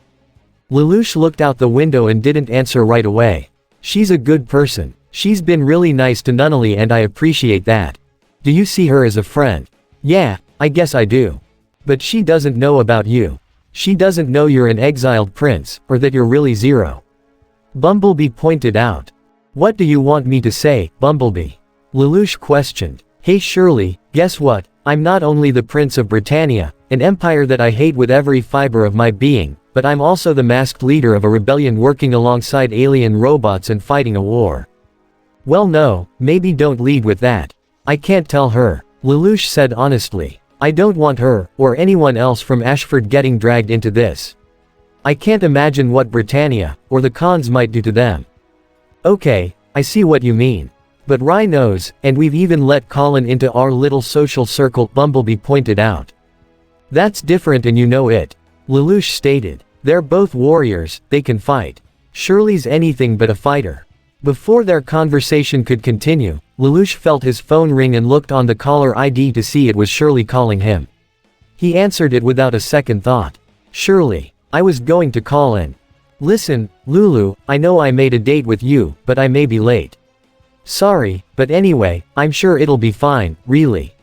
Lelouch looked out the window and didn't answer right away. She's a good person. She's been really nice to Nunnally and I appreciate that. Do you see her as a friend? Yeah, I guess I do. But she doesn't know about you. She doesn't know you're an exiled prince, or that you're really Zero. Bumblebee pointed out. What do you want me to say, Bumblebee? Lelouch questioned. Hey Shirley, guess what? I'm not only the Prince of Britannia, an empire that I hate with every fiber of my being, but I'm also the masked leader of a rebellion working alongside alien robots and fighting a war. Well no, maybe don't lead with that. I can't tell her, Lelouch said honestly. I don't want her, or anyone else from Ashford getting dragged into this. I can't imagine what Britannia, or the cons might do to them. Okay, I see what you mean. But Rye knows, and we've even let Colin into our little social circle, Bumblebee pointed out. That's different and you know it. Lelouch stated. They're both warriors, they can fight. Shirley's anything but a fighter. Before their conversation could continue, Lelouch felt his phone ring and looked on the caller ID to see it was Shirley calling him. He answered it without a second thought. Shirley, I was going to call in. Listen, Lulu, I know I made a date with you, but I may be late. Sorry, but anyway, I'm sure it'll be fine, really.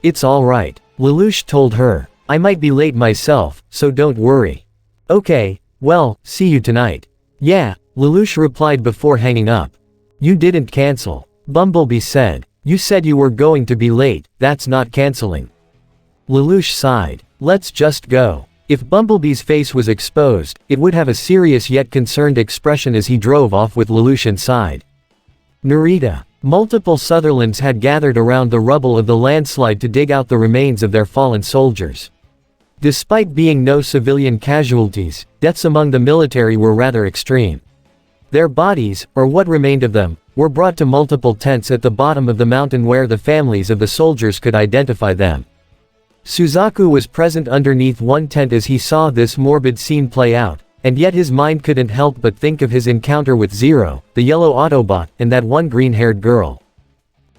It's alright. Lelouch told her. I might be late myself, so don't worry. Okay, well, see you tonight. Yeah, Lelouch replied before hanging up. You didn't cancel. Bumblebee said. You said you were going to be late, that's not canceling. Lelouch sighed. Let's just go. If Bumblebee's face was exposed, it would have a serious yet concerned expression as he drove off with Lelouch inside. Narita. Multiple Sutherlands had gathered around the rubble of the landslide to dig out the remains of their fallen soldiers. Despite being no civilian casualties, deaths among the military were rather extreme. Their bodies, or what remained of them, were brought to multiple tents at the bottom of the mountain where the families of the soldiers could identify them. Suzaku was present underneath one tent as he saw this morbid scene play out, and yet his mind couldn't help but think of his encounter with Zero, the yellow Autobot, and that one green-haired girl.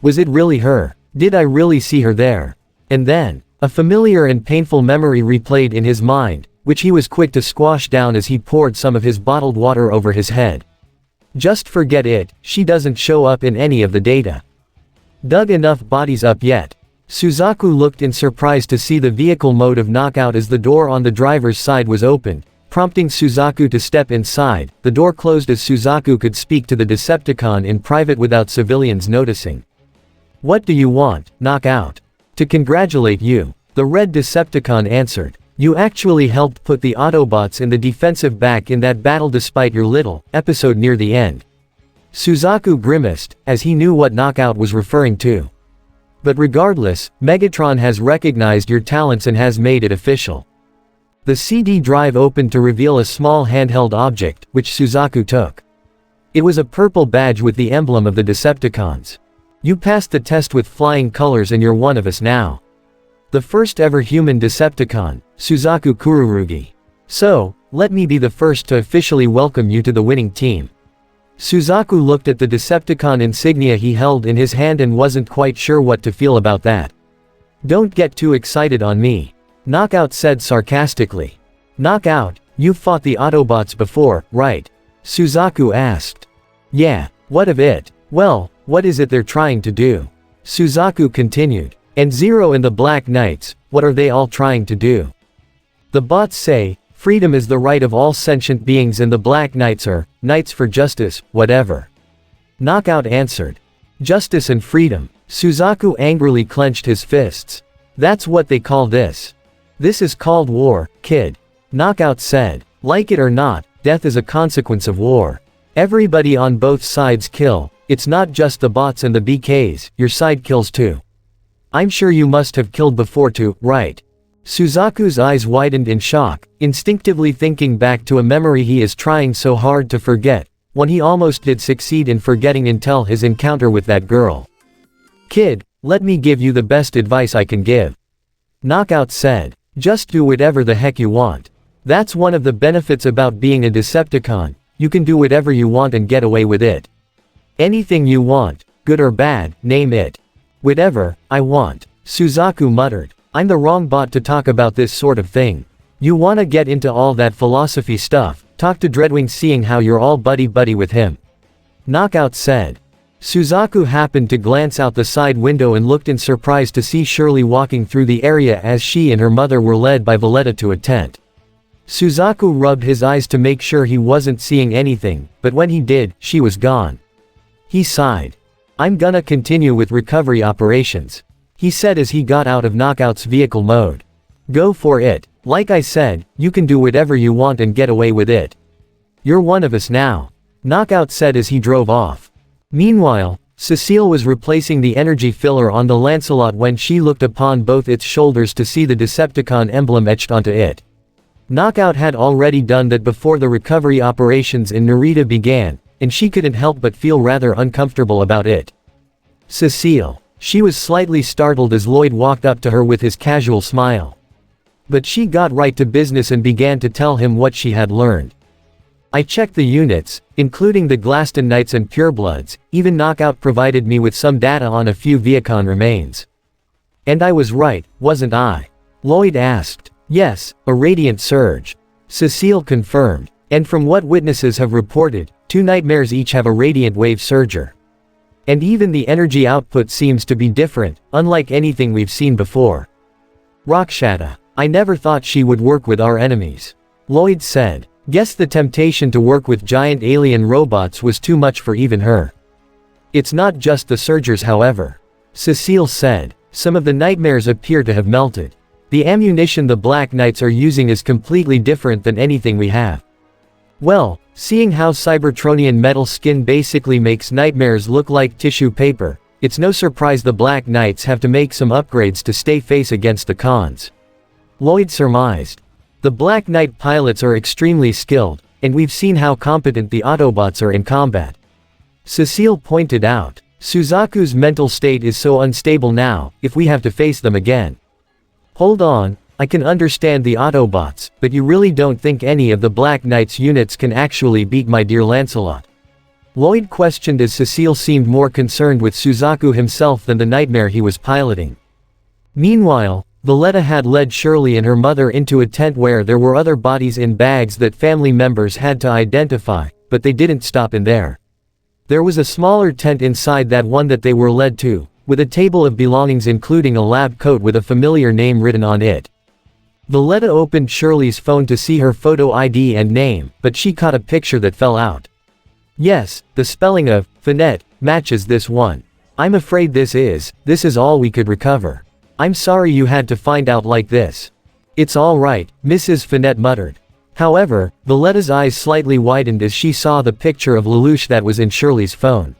Was it really her? Did I really see her there? And then, a familiar and painful memory replayed in his mind, which he was quick to squash down as he poured some of his bottled water over his head. Just forget it, she doesn't show up in any of the data. Dug enough bodies up yet? Suzaku looked in surprise to see the vehicle mode of knockout as the door on the driver's side was opened, prompting Suzaku to step inside. The door closed as Suzaku could speak to the Decepticon in private without civilians noticing. What do you want, Knockout? To congratulate you. The red Decepticon answered. You actually helped put the Autobots in the defensive back in that battle despite your little episode near the end. Suzaku grimaced, as he knew what Knockout was referring to. But regardless, Megatron has recognized your talents and has made it official. The CD drive opened to reveal a small handheld object, which Suzaku took. It was a purple badge with the emblem of the Decepticons. You passed the test with flying colors and you're one of us now. The first ever human Decepticon, Suzaku Kururugi. So, let me be the first to officially welcome you to the winning team. Suzaku looked at the Decepticon insignia he held in his hand and wasn't quite sure what to feel about that. Don't get too excited on me. Knockout said sarcastically. Knockout, you've fought the Autobots before, right? Suzaku asked. Yeah, what of it? Well, what is it they're trying to do? Suzaku continued. And Zero and the Black Knights, what are they all trying to do? The bots say, freedom is the right of all sentient beings and the Black Knights are, knights for justice, whatever. Knockout answered. Justice and freedom. Suzaku angrily clenched his fists. That's what they call this. This is called war, kid. Knockout said. Like it or not, death is a consequence of war. Everybody on both sides kill, it's not just the bots and the BKs, your side kills too. I'm sure you must have killed before too, right? Suzaku's eyes widened in shock, instinctively thinking back to a memory he is trying so hard to forget, one he almost did succeed in forgetting until his encounter with that girl. Kid, let me give you the best advice I can give. Knockout said. Just do whatever the heck you want. That's one of the benefits about being a Decepticon, you can do whatever you want and get away with it. Anything you want, good or bad, name it. Whatever, I want. Suzaku muttered. I'm the wrong bot to talk about this sort of thing. You wanna get into all that philosophy stuff, talk to Dreadwing seeing how you're all buddy-buddy with him. Knockout said. Suzaku happened to glance out the side window and looked in surprise to see Shirley walking through the area as she and her mother were led by Valletta to a tent. Suzaku rubbed his eyes to make sure he wasn't seeing anything, but when he did, she was gone. He sighed. I'm gonna continue with recovery operations, he said as he got out of Knockout's vehicle mode. Go for it. Like I said, you can do whatever you want and get away with it. You're one of us now, Knockout said as he drove off. Meanwhile, Cecile was replacing the energy filler on the Lancelot when she looked upon both its shoulders to see the Decepticon emblem etched onto it. Knockout had already done that before the recovery operations in Narita began, and she couldn't help but feel rather uncomfortable about it. Cecile. She was slightly startled as Lloyd walked up to her with his casual smile. But she got right to business and began to tell him what she had learned. I checked the units, including the Glaston Knights and Purebloods, even Knockout provided me with some data on a few Viacon remains. And I was right, wasn't I? Lloyd asked. Yes, a radiant surge. Cecile confirmed. And from what witnesses have reported, 2 nightmares each have a radiant wave surger. And even the energy output seems to be different, unlike anything we've seen before. Rakshata. I never thought she would work with our enemies. Lloyd said. Guess the temptation to work with giant alien robots was too much for even her. It's not just the surgers, however. Cecile said. Some of the nightmares appear to have melted. The ammunition the Black Knights are using is completely different than anything we have. Well, seeing how Cybertronian metal skin basically makes nightmares look like tissue paper, it's no surprise the Black Knights have to make some upgrades to stay face against the cons. Lloyd surmised. The Black Knight pilots are extremely skilled, and we've seen how competent the Autobots are in combat. Cecile pointed out. Suzaku's mental state is so unstable now, if we have to face them again. Hold on, I can understand the Autobots, but you really don't think any of the Black Knight's units can actually beat my dear Lancelot? Lloyd questioned as Cecile seemed more concerned with Suzaku himself than the nightmare he was piloting. Meanwhile, Valletta had led Shirley and her mother into a tent where there were other bodies in bags that family members had to identify, but they didn't stop in there. There was a smaller tent inside that one that they were led to, with a table of belongings including a lab coat with a familiar name written on it. Valletta opened Shirley's phone to see her photo ID and name, but she caught a picture that fell out. Yes, the spelling of Finette matches this one. I'm afraid this is all we could recover. I'm sorry you had to find out like this. It's all right, Mrs. Finette muttered. However, Valletta's eyes slightly widened as she saw the picture of Lelouch that was in Shirley's phone.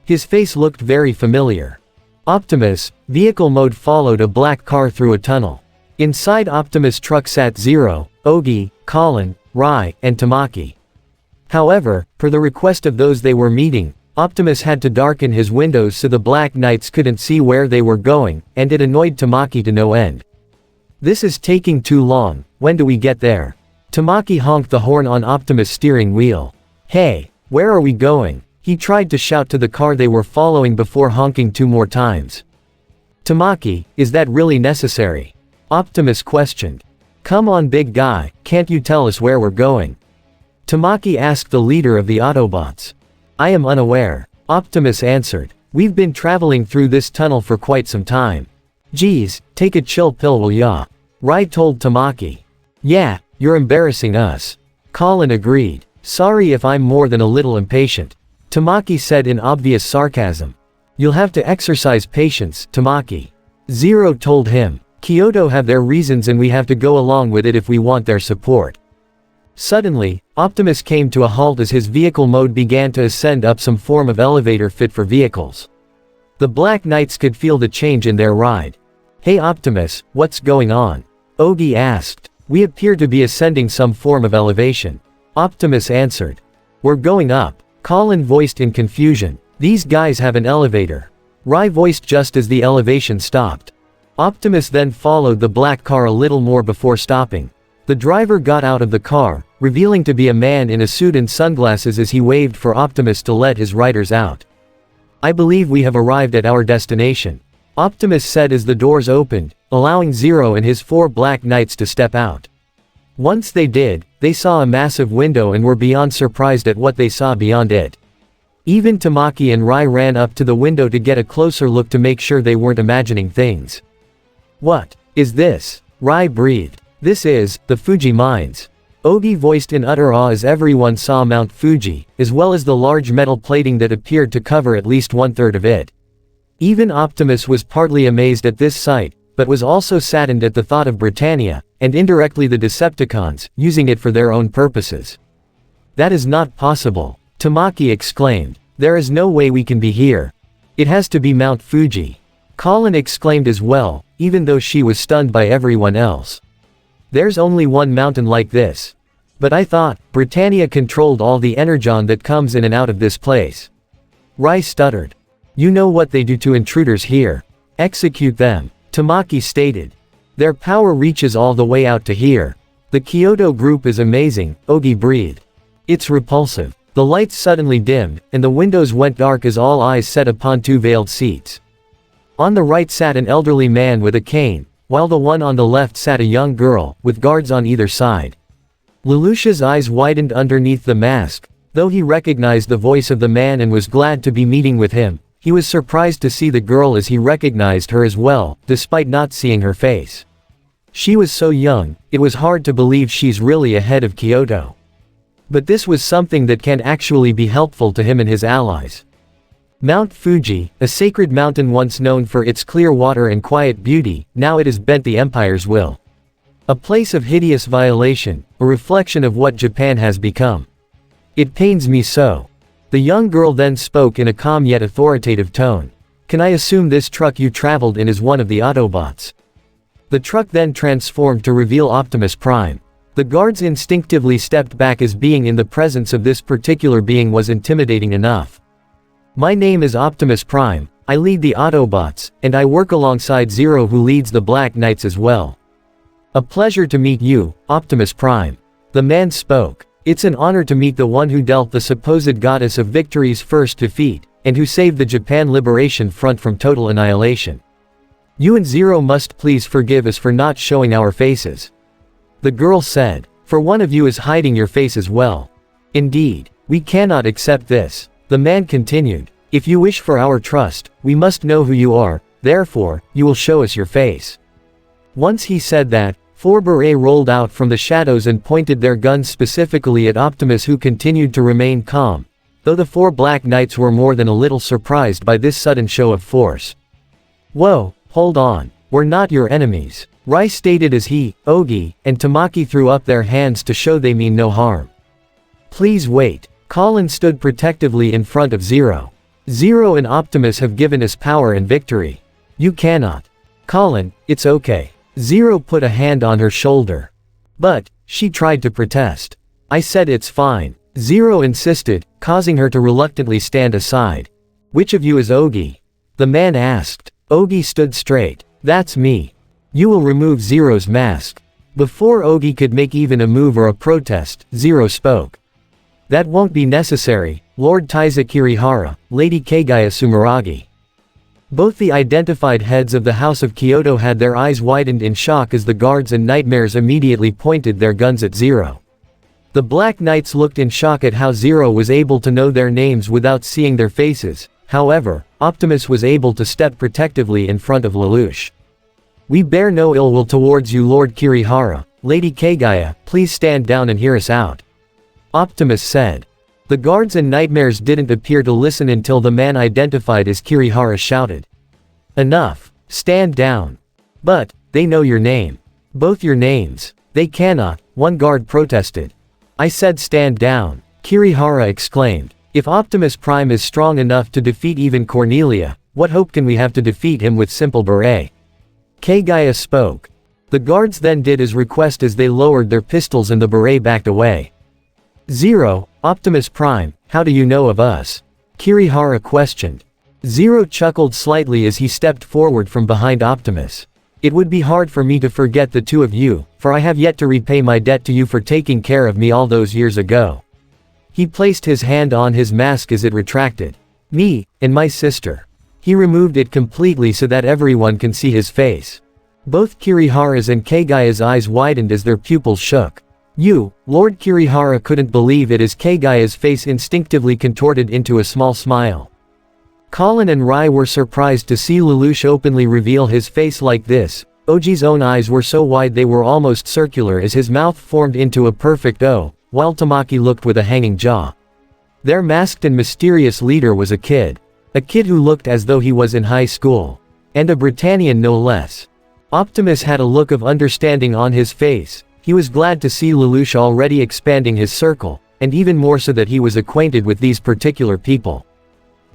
His face looked very familiar. Optimus, vehicle mode followed a black car through a tunnel. Inside Optimus' truck sat Zero, Ogi, Colin, Rai, and Tamaki. However, per the request of those they were meeting, Optimus had to darken his windows so the Black Knights couldn't see where they were going, and it annoyed Tamaki to no end. This is taking too long, when do we get there? Tamaki honked the horn on Optimus' steering wheel. Hey, where are we going? He tried to shout to the car they were following before honking 2 more times. Tamaki, is that really necessary? Optimus questioned. Come on big guy, can't you tell us where we're going? Tamaki asked the leader of the Autobots. I am unaware. Optimus answered. We've been traveling through this tunnel for quite some time. Geez, take a chill pill will ya? Rai told Tamaki. Yeah, you're embarrassing us. Colin agreed. Sorry if I'm more than a little impatient. Tamaki said in obvious sarcasm. You'll have to exercise patience, Tamaki. Zero told him. Kyoto have their reasons and we have to go along with it if we want their support. Suddenly, Optimus came to a halt as his vehicle mode began to ascend up some form of elevator fit for vehicles. The Black Knights could feel the change in their ride. Hey Optimus, what's going on? Ogi asked. We appear to be ascending some form of elevation. Optimus answered. We're going up. Colin voiced in confusion. These guys have an elevator. Rai voiced just as the elevation stopped. Optimus then followed the black car a little more before stopping. The driver got out of the car, revealing to be a man in a suit and sunglasses as he waved for Optimus to let his riders out. I believe we have arrived at our destination. Optimus said as the doors opened, allowing Zero and his 4 Black Knights to step out. Once they did, they saw a massive window and were beyond surprised at what they saw beyond it. Even Tamaki and Rai ran up to the window to get a closer look to make sure they weren't imagining things. What is this? Rai breathed. This is the Fuji Mines. Ogi voiced in utter awe as everyone saw Mount Fuji, as well as the large metal plating that appeared to cover at least 1/3 of it. Even Optimus was partly amazed at this sight, but was also saddened at the thought of Britannia, and indirectly the Decepticons, using it for their own purposes. That is not possible, Tamaki exclaimed. There is no way we can be here. It has to be Mount Fuji. Colin exclaimed as well, even though she was stunned by everyone else. There's only one mountain like this. But I thought, Britannia controlled all the energon that comes in and out of this place. Rai stuttered. You know what they do to intruders here. Execute them, Tamaki stated. Their power reaches all the way out to here. The Kyoto group is amazing, Ogi breathed. It's repulsive. The lights suddenly dimmed, and the windows went dark as all eyes set upon 2 veiled seats. On the right sat an elderly man with a cane, while the one on the left sat a young girl, with guards on either side. Lelouch's eyes widened underneath the mask. Though he recognized the voice of the man and was glad to be meeting with him, he was surprised to see the girl as he recognized her as well, despite not seeing her face. She was so young, it was hard to believe she's really ahead of Kyoto. But this was something that can actually be helpful to him and his allies. Mount Fuji, a sacred mountain once known for its clear water and quiet beauty, now it has bent the empire's will. A place of hideous violation, a reflection of what Japan has become. It pains me so. The young girl then spoke in a calm yet authoritative tone. Can I assume this truck you traveled in is one of the Autobots? The truck then transformed to reveal Optimus Prime. The guards instinctively stepped back as being in the presence of this particular being was intimidating enough. My name is Optimus Prime, I lead the Autobots, and I work alongside Zero who leads the Black Knights as well. A pleasure to meet you, Optimus Prime. The man spoke. It's an honor to meet the one who dealt the supposed goddess of victory's first defeat, and who saved the Japan Liberation Front from total annihilation. You and Zero must please forgive us for not showing our faces. The girl said. For one of you is hiding your face as well. Indeed, we cannot accept this. The man continued. If you wish for our trust, we must know who you are, therefore, you will show us your face. Once he said that, 4 berets rolled out from the shadows and pointed their guns specifically at Optimus, who continued to remain calm, though the 4 Black Knights were more than a little surprised by this sudden show of force. Whoa, hold on, we're not your enemies, Rai stated as he, Ogi, and Tamaki threw up their hands to show they mean no harm. Please wait. Colin stood protectively in front of Zero. Zero and Optimus have given us power and victory. You cannot. Colin, it's okay. Zero put a hand on her shoulder. But, she tried to protest. I said it's fine. Zero insisted, causing her to reluctantly stand aside. Which of you is Ogi? The man asked. Ogi stood straight. That's me. You will remove Zero's mask. Before Ogi could make even a move or a protest, Zero spoke. That won't be necessary, Lord Taiza Kirihara, Lady Kagaya Sumeragi. Both the identified heads of the House of Kyoto had their eyes widened in shock as the guards and nightmares immediately pointed their guns at Zero. The Black Knights looked in shock at how Zero was able to know their names without seeing their faces. However, Optimus was able to step protectively in front of Lelouch. We bear no ill will towards you, Lord Kirihara. Lady Kagaya, please stand down and hear us out. Optimus said. The guards and nightmares didn't appear to listen until the man identified as Kirihara shouted. Enough. Stand down. But, they know your name. Both your names. They cannot, one guard protested. I said stand down, Kirihara exclaimed. If Optimus Prime is strong enough to defeat even Cornelia, what hope can we have to defeat him with simple beret? Kagaya spoke. The guards then did as requested as they lowered their pistols and the beret backed away. Zero, Optimus Prime, how do you know of us? Kirihara questioned. Zero chuckled slightly as he stepped forward from behind Optimus. It would be hard for me to forget the two of you, for I have yet to repay my debt to you for taking care of me all those years ago. He placed his hand on his mask as it retracted. Me, and my sister. He removed it completely so that everyone can see his face. Both Kirihara's and Kagaya's eyes widened as their pupils shook. You, Lord Kirihara couldn't believe it as Kagaya's face instinctively contorted into a small smile. Colin and Rai were surprised to see Lelouch openly reveal his face like this. Ogi's own eyes were so wide they were almost circular as his mouth formed into a perfect O, while Tamaki looked with a hanging jaw. Their masked and mysterious leader was a kid. A kid who looked as though he was in high school. And a Britannian no less. Optimus had a look of understanding on his face. He was glad to see Lelouch already expanding his circle, and even more so that he was acquainted with these particular people.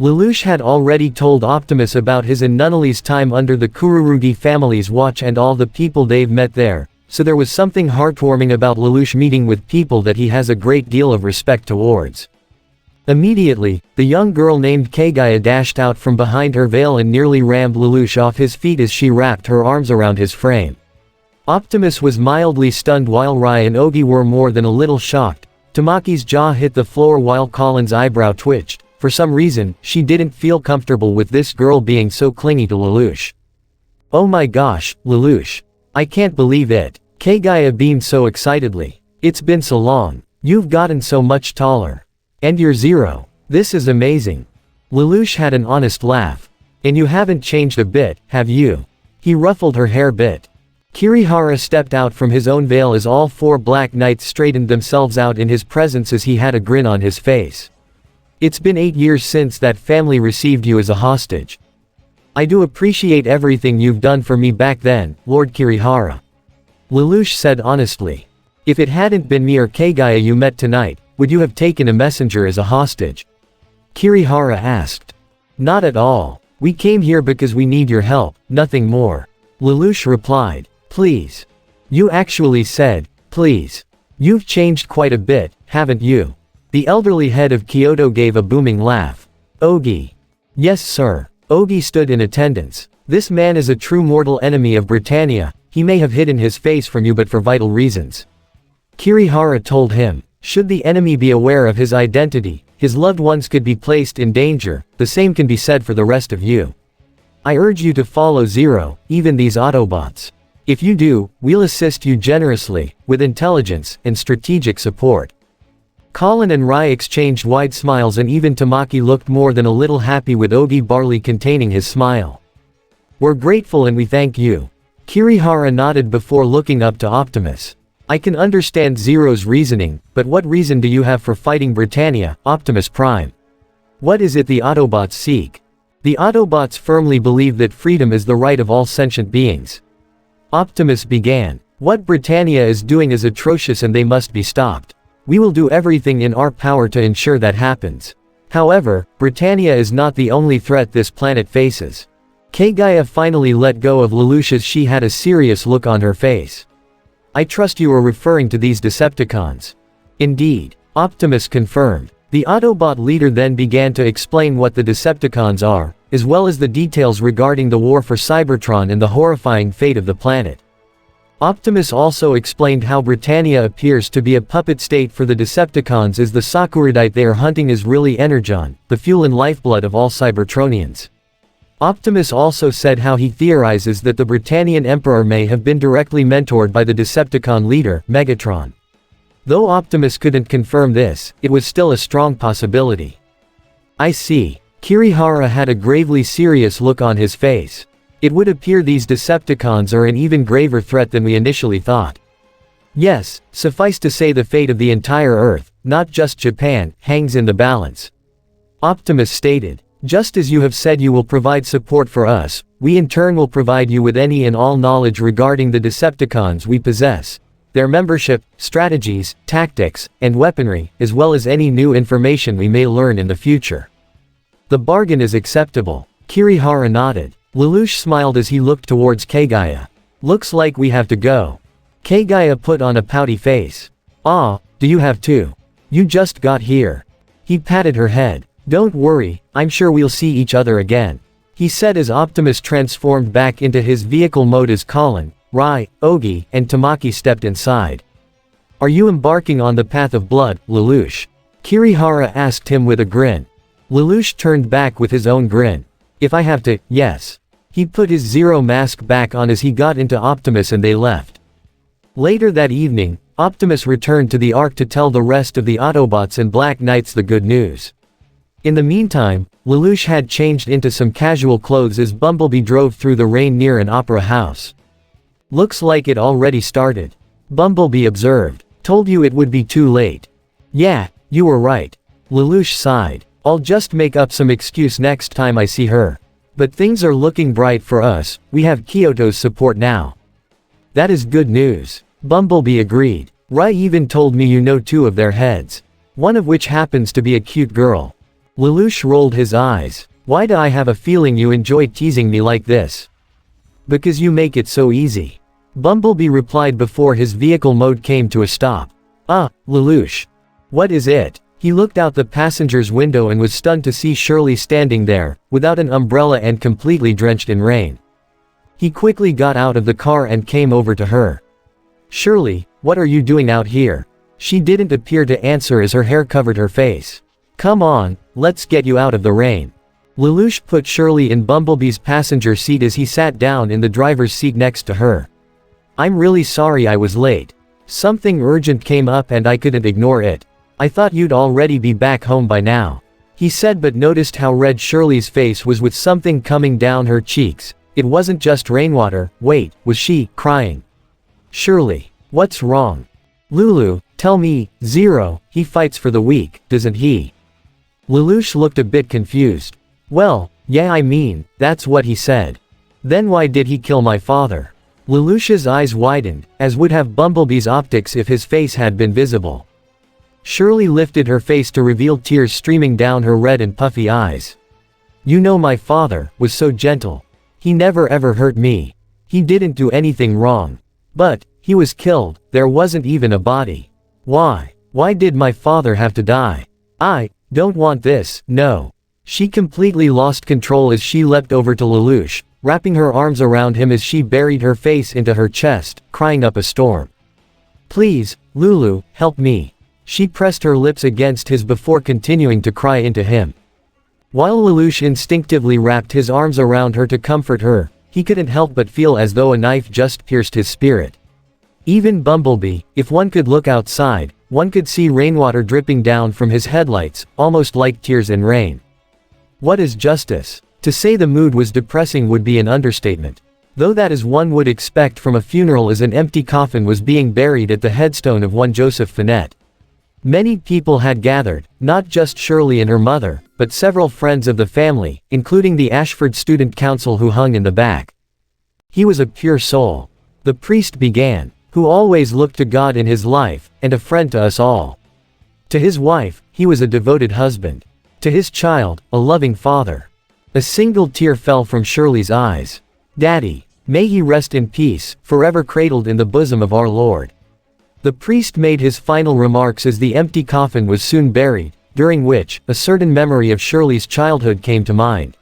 Lelouch had already told Optimus about his and Nunnally's time under the Kururugi family's watch and all the people they've met there, so there was something heartwarming about Lelouch meeting with people that he has a great deal of respect towards. Immediately, the young girl named Kagaya dashed out from behind her veil and nearly rammed Lelouch off his feet as she wrapped her arms around his frame. Optimus was mildly stunned while Rai and Ogi were more than a little shocked. Tamaki's jaw hit the floor while Colin's eyebrow twitched. For some reason, she didn't feel comfortable with this girl being so clingy to Lelouch. Oh my gosh, Lelouch. I can't believe it. Kagaya beamed so excitedly. It's been so long. You've gotten so much taller. And you're Zero. This is amazing. Lelouch had an honest laugh. And you haven't changed a bit, have you? He ruffled her hair bit. Kirihara stepped out from his own veil as all 4 black knights straightened themselves out in his presence as he had a grin on his face. It's been 8 years since that family received you as a hostage. I do appreciate everything you've done for me back then, Lord Kirihara. Lelouch said honestly. If it hadn't been me or Kagaya you met tonight, would you have taken a messenger as a hostage? Kirihara asked. Not at all. We came here because we need your help, nothing more. Lelouch replied. Please. You actually said, please. You've changed quite a bit, haven't you? The elderly head of Kyoto gave a booming laugh. Ogi. Yes sir. Ogi stood in attendance. This man is a true mortal enemy of Britannia, he may have hidden his face from you but for vital reasons. Kirihara told him, should the enemy be aware of his identity, his loved ones could be placed in danger, the same can be said for the rest of you. I urge you to follow Zero, even these Autobots. If you do, we'll assist you generously, with intelligence and strategic support. Colin and Rai exchanged wide smiles and even Tamaki looked more than a little happy with Ogi Barley containing his smile. We're grateful and we thank you. Kirihara nodded before looking up to Optimus. I can understand Zero's reasoning, but what reason do you have for fighting Britannia, Optimus Prime? What is it the Autobots seek? The Autobots firmly believe that freedom is the right of all sentient beings. Optimus began. What Britannia is doing is atrocious and they must be stopped. We will do everything in our power to ensure that happens. However, Britannia is not the only threat this planet faces. Kagaya finally let go of Lelouch as she had a serious look on her face. I trust you are referring to these Decepticons. Indeed. Optimus confirmed. The Autobot leader then began to explain what the Decepticons are, as well as the details regarding the war for Cybertron and the horrifying fate of the planet. Optimus also explained how Britannia appears to be a puppet state for the Decepticons as the Sakuradite they are hunting is really Energon, the fuel and lifeblood of all Cybertronians. Optimus also said how he theorizes that the Britannian Emperor may have been directly mentored by the Decepticon leader, Megatron. Though Optimus couldn't confirm this, it was still a strong possibility. I see. Kirihara had a gravely serious look on his face. It would appear these Decepticons are an even graver threat than we initially thought. Yes, suffice to say the fate of the entire Earth, not just Japan, hangs in the balance. Optimus stated. Just as you have said you will provide support for us, we in turn will provide you with any and all knowledge regarding the Decepticons we possess, their membership, strategies, tactics, and weaponry, as well as any new information we may learn in the future. The bargain is acceptable. Kirihara nodded. Lelouch smiled as he looked towards Kagaya. Looks like we have to go. Kagaya put on a pouty face. Ah, do you have to? You just got here. He patted her head. Don't worry, I'm sure we'll see each other again. He said as Optimus transformed back into his vehicle mode as Colin, Rai, Ogi, and Tamaki stepped inside. Are you embarking on the path of blood, Lelouch? Kirihara asked him with a grin. Lelouch turned back with his own grin. If I have to, yes. He put his Zero mask back on as he got into Optimus and they left. Later that evening, Optimus returned to the Ark to tell the rest of the Autobots and Black Knights the good news. In the meantime, Lelouch had changed into some casual clothes as Bumblebee drove through the rain near an opera house. Looks like it already started. Bumblebee observed. Told you it would be too late. Yeah, you were right. Lelouch sighed. I'll just make up some excuse next time I see her. But things are looking bright for us, we have Kyoto's support now. That is good news. Bumblebee agreed. Rai even told me you know 2 of their heads. One of which happens to be a cute girl. Lelouch rolled his eyes. Why do I have a feeling you enjoy teasing me like this? Because you make it so easy. Bumblebee replied before his vehicle mode came to a stop. Ah, Lelouch. What is it? He looked out the passenger's window and was stunned to see Shirley standing there, without an umbrella and completely drenched in rain. He quickly got out of the car and came over to her. Shirley, what are you doing out here? She didn't appear to answer as her hair covered her face. Come on, let's get you out of the rain. Lelouch put Shirley in Bumblebee's passenger seat as he sat down in the driver's seat next to her. I'm really sorry I was late. Something urgent came up and I couldn't ignore it. I thought you'd already be back home by now. He said but noticed how red Shirley's face was with something coming down her cheeks, It wasn't just rainwater, wait, was she crying? Surely. What's wrong? Lulu, tell me, Zero, he fights for the weak, doesn't he? Lelouch looked a bit confused. Well, yeah, I mean, that's what he said. Then why did he kill my father? Lelouch's eyes widened, as would have Bumblebee's optics if his face had been visible. Shirley lifted her face to reveal tears streaming down her red and puffy eyes. You know, my father was so gentle. He never ever hurt me. He didn't do anything wrong. But he was killed, there wasn't even a body. Why? Why did my father have to die? I don't want this, no. She completely lost control as she leapt over to Lelouch, wrapping her arms around him as she buried her face into her chest, crying up a storm. Please, Lulu, help me. She pressed her lips against his before continuing to cry into him. While Lelouch instinctively wrapped his arms around her to comfort her, he couldn't help but feel as though a knife just pierced his spirit. Even Bumblebee, if one could look outside, one could see rainwater dripping down from his headlights, almost like tears in rain. What is justice? To say the mood was depressing would be an understatement. Though that is one would expect from a funeral as an empty coffin was being buried at the headstone of one Joseph Finette. Many people had gathered, not just Shirley and her mother, but several friends of the family, including the Ashford Student Council who hung in the back. He was a pure soul. The priest began, who always looked to God in his life, and a friend to us all. To his wife, he was a devoted husband. To his child, a loving father. A single tear fell from Shirley's eyes. Daddy, may he rest in peace, forever cradled in the bosom of our Lord. The priest made his final remarks as the empty coffin was soon buried, during which, a certain memory of Shirley's childhood came to mind.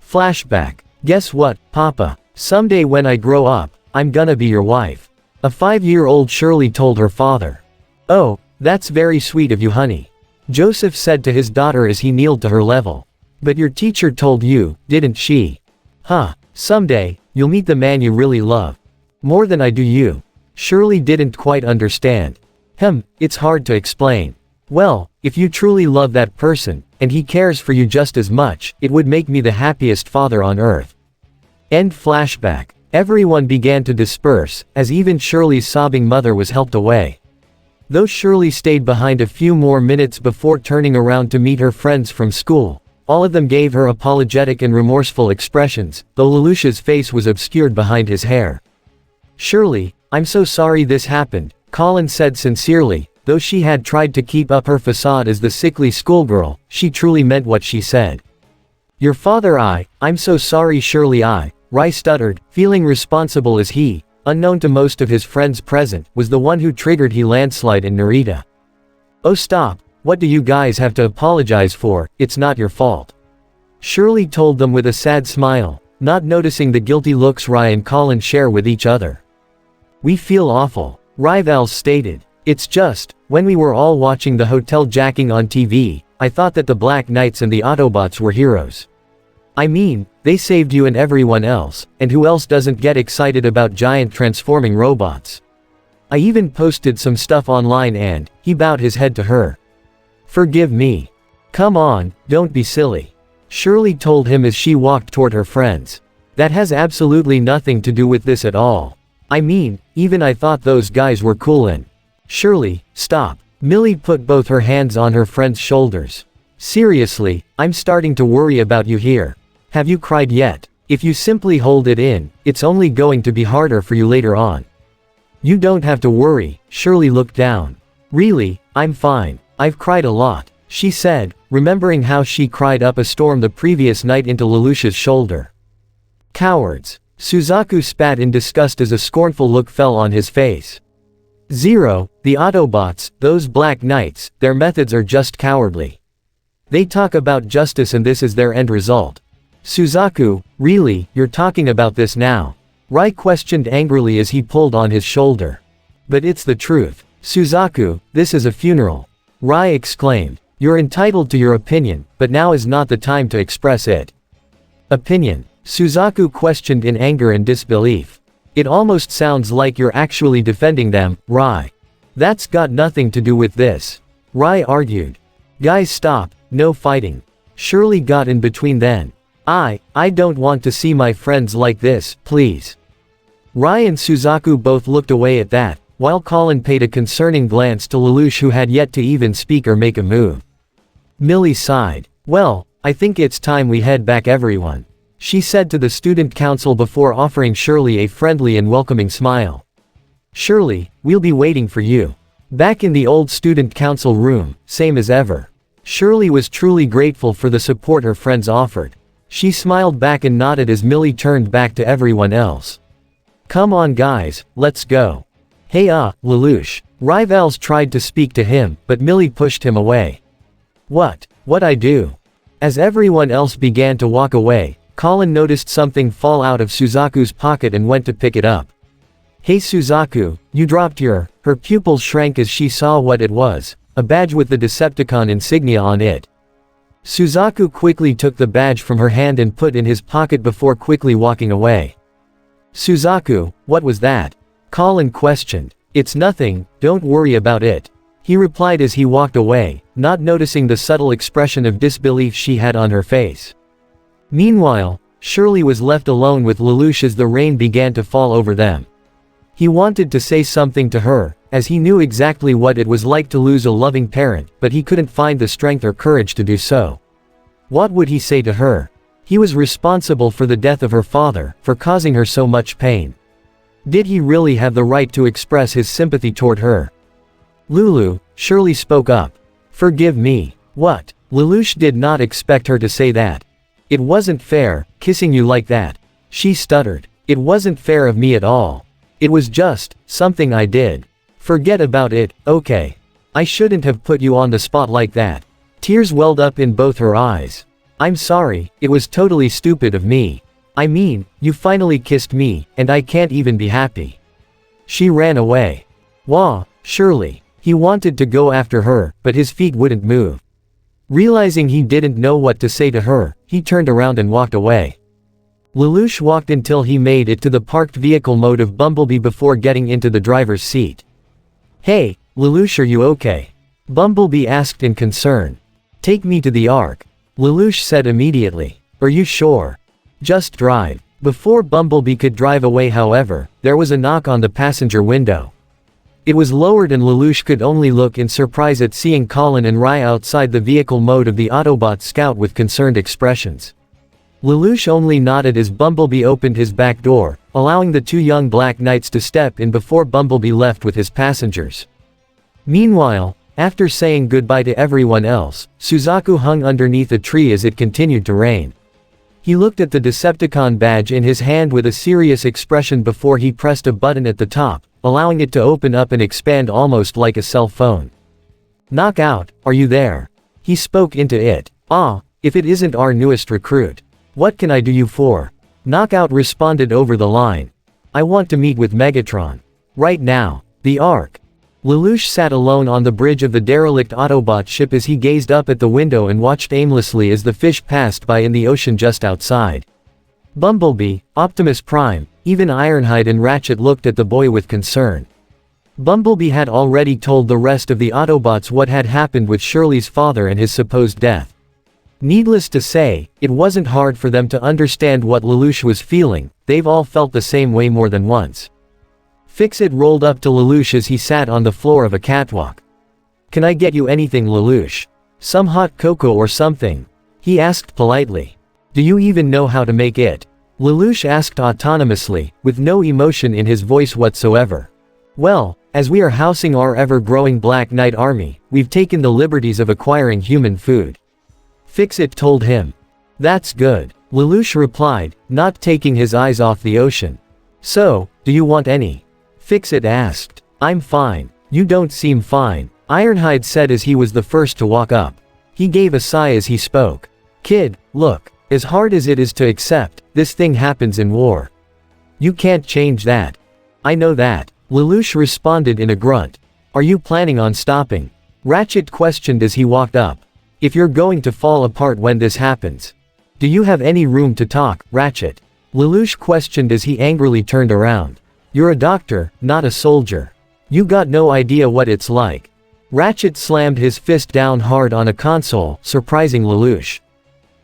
Flashback. Guess what, Papa? Someday when I grow up, I'm gonna be your wife. A 5-year-old Shirley told her father. Oh, that's very sweet of you, honey. Joseph said to his daughter as he kneeled to her level. But your teacher told you, didn't she? Huh, someday, you'll meet the man you really love. More than I do you. Shirley didn't quite understand. It's hard to explain. Well, if you truly love that person, and he cares for you just as much, it would make me the happiest father on earth. End flashback. Everyone began to disperse, as even Shirley's sobbing mother was helped away. Though Shirley stayed behind a few more minutes before turning around to meet her friends from school, all of them gave her apologetic and remorseful expressions, though Lelouch's face was obscured behind his hair. Shirley, I'm so sorry this happened, Colin said sincerely, though she had tried to keep up her facade as the sickly schoolgirl, she truly meant what she said. Your father I'm so sorry Shirley Rai stuttered, feeling responsible as he, unknown to most of his friends present, was the one who triggered the landslide in Narita. Oh stop, what do you guys have to apologize for, it's not your fault. Shirley told them with a sad smile, not noticing the guilty looks Rai and Colin share with each other. We feel awful, Rival stated. It's just, when we were all watching the hotel jacking on TV, I thought that the Black Knights and the Autobots were heroes. I mean, they saved you and everyone else, and who else doesn't get excited about giant transforming robots? I even posted some stuff online and, he bowed his head to her. Forgive me. Come on, don't be silly. Shirley told him as she walked toward her friends. That has absolutely nothing to do with this at all. I mean, even I thought those guys were cool and… Shirley, stop. Millie put both her hands on her friend's shoulders. Seriously, I'm starting to worry about you here. Have you cried yet? If you simply hold it in, it's only going to be harder for you later on. You don't have to worry, Shirley looked down. Really, I'm fine. I've cried a lot, she said, remembering how she cried up a storm the previous night into Lelouch's shoulder. Cowards. Suzaku spat in disgust as a scornful look fell on his face. Zero, the Autobots, those Black Knights, their methods are just cowardly. They talk about justice and this is their end result. Suzaku, really, you're talking about this now? Rai questioned angrily as he pulled on his shoulder. But it's the truth. Suzaku, this is a funeral. Rai exclaimed. You're entitled to your opinion, but now is not the time to express it. Opinion? Suzaku questioned in anger and disbelief. It almost sounds like you're actually defending them, Rai. That's got nothing to do with this. Rai argued. Guys stop, no fighting. Shirley got in between then. I don't want to see my friends like this, please. Rai and Suzaku both looked away at that, while Colin paid a concerning glance to Lelouch, who had yet to even speak or make a move. Millie sighed. Well, I think it's time we head back, everyone, she said to the student council before offering Shirley a friendly and welcoming smile. Shirley, we'll be waiting for you. Back in the old student council room, same as ever. Shirley was truly grateful for the support her friends offered. She smiled back and nodded as Millie turned back to everyone else. Come on guys, let's go. Hey Lelouch. Rivals tried to speak to him, but Millie pushed him away. What I do? As everyone else began to walk away, Colin noticed something fall out of Suzaku's pocket and went to pick it up. Hey Suzaku, you dropped your… Her pupils shrank as she saw what it was, a badge with the Decepticon insignia on it. Suzaku quickly took the badge from her hand and put in his pocket before quickly walking away. Suzaku, what was that? Colin questioned. It's nothing, don't worry about it, he replied as he walked away, not noticing the subtle expression of disbelief she had on her face. Meanwhile, Shirley was left alone with Lelouch as the rain began to fall over them. He wanted to say something to her, as he knew exactly what it was like to lose a loving parent, but he couldn't find the strength or courage to do so. What would he say to her? He was responsible for the death of her father, for causing her so much pain. Did he really have the right to express his sympathy toward her? Lulu, Shirley spoke up. Forgive me. What? Lelouch did not expect her to say that. It wasn't fair, kissing you like that. She stuttered. It wasn't fair of me at all. It was just something I did. Forget about it, okay? I shouldn't have put you on the spot like that. Tears welled up in both her eyes. I'm sorry, it was totally stupid of me. I mean, you finally kissed me, and I can't even be happy. She ran away. Wah, Shirley. He wanted to go after her, but his feet wouldn't move. Realizing he didn't know what to say to her, he turned around and walked away. Lelouch walked until he made it to the parked vehicle mode of Bumblebee before getting into the driver's seat. Hey, Lelouch, are you okay? Bumblebee asked in concern. Take me to the Ark, Lelouch said immediately. Are you sure? Just drive. Before Bumblebee could drive away, however, there was a knock on the passenger window. It was lowered and Lelouch could only look in surprise at seeing Colin and Rai outside the vehicle mode of the Autobot Scout with concerned expressions. Lelouch only nodded as Bumblebee opened his back door, allowing the two young Black Knights to step in before Bumblebee left with his passengers. Meanwhile, after saying goodbye to everyone else, Suzaku hung underneath a tree as it continued to rain. He looked at the Decepticon badge in his hand with a serious expression before he pressed a button at the top, allowing it to open up and expand almost like a cell phone. Knockout, are you there? He spoke into it. If it isn't our newest recruit. What can I do you for? Knockout responded over the line. I want to meet with Megatron. Right now. The Ark. Lelouch sat alone on the bridge of the derelict Autobot ship as he gazed up at the window and watched aimlessly as the fish passed by in the ocean just outside. Bumblebee, Optimus Prime, even Ironhide and Ratchet looked at the boy with concern. Bumblebee had already told the rest of the Autobots what had happened with Shirley's father and his supposed death. Needless to say, it wasn't hard for them to understand what Lelouch was feeling. They've all felt the same way more than once. Fix-It rolled up to Lelouch as he sat on the floor of a catwalk. Can I get you anything, Lelouch? Some hot cocoa or something? He asked politely. Do you even know how to make it? Lelouch asked autonomously, with no emotion in his voice whatsoever. Well, as we are housing our ever-growing Black Knight army, we've taken the liberties of acquiring human food. Fix-It told him. That's good, Lelouch replied, not taking his eyes off the ocean. So, do you want any? Fix-It asked. I'm fine. You don't seem fine, Ironhide said as he was the first to walk up. He gave a sigh as he spoke. Kid, look, as hard as it is to accept, this thing happens in war. You can't change that. I know that, Lelouch responded in a grunt. Are you planning on stopping? Ratchet questioned as he walked up. If you're going to fall apart when this happens. Do you have any room to talk, Ratchet? Lelouch questioned as he angrily turned around. You're a doctor, not a soldier. You got no idea what it's like. Ratchet slammed his fist down hard on a console, surprising Lelouch.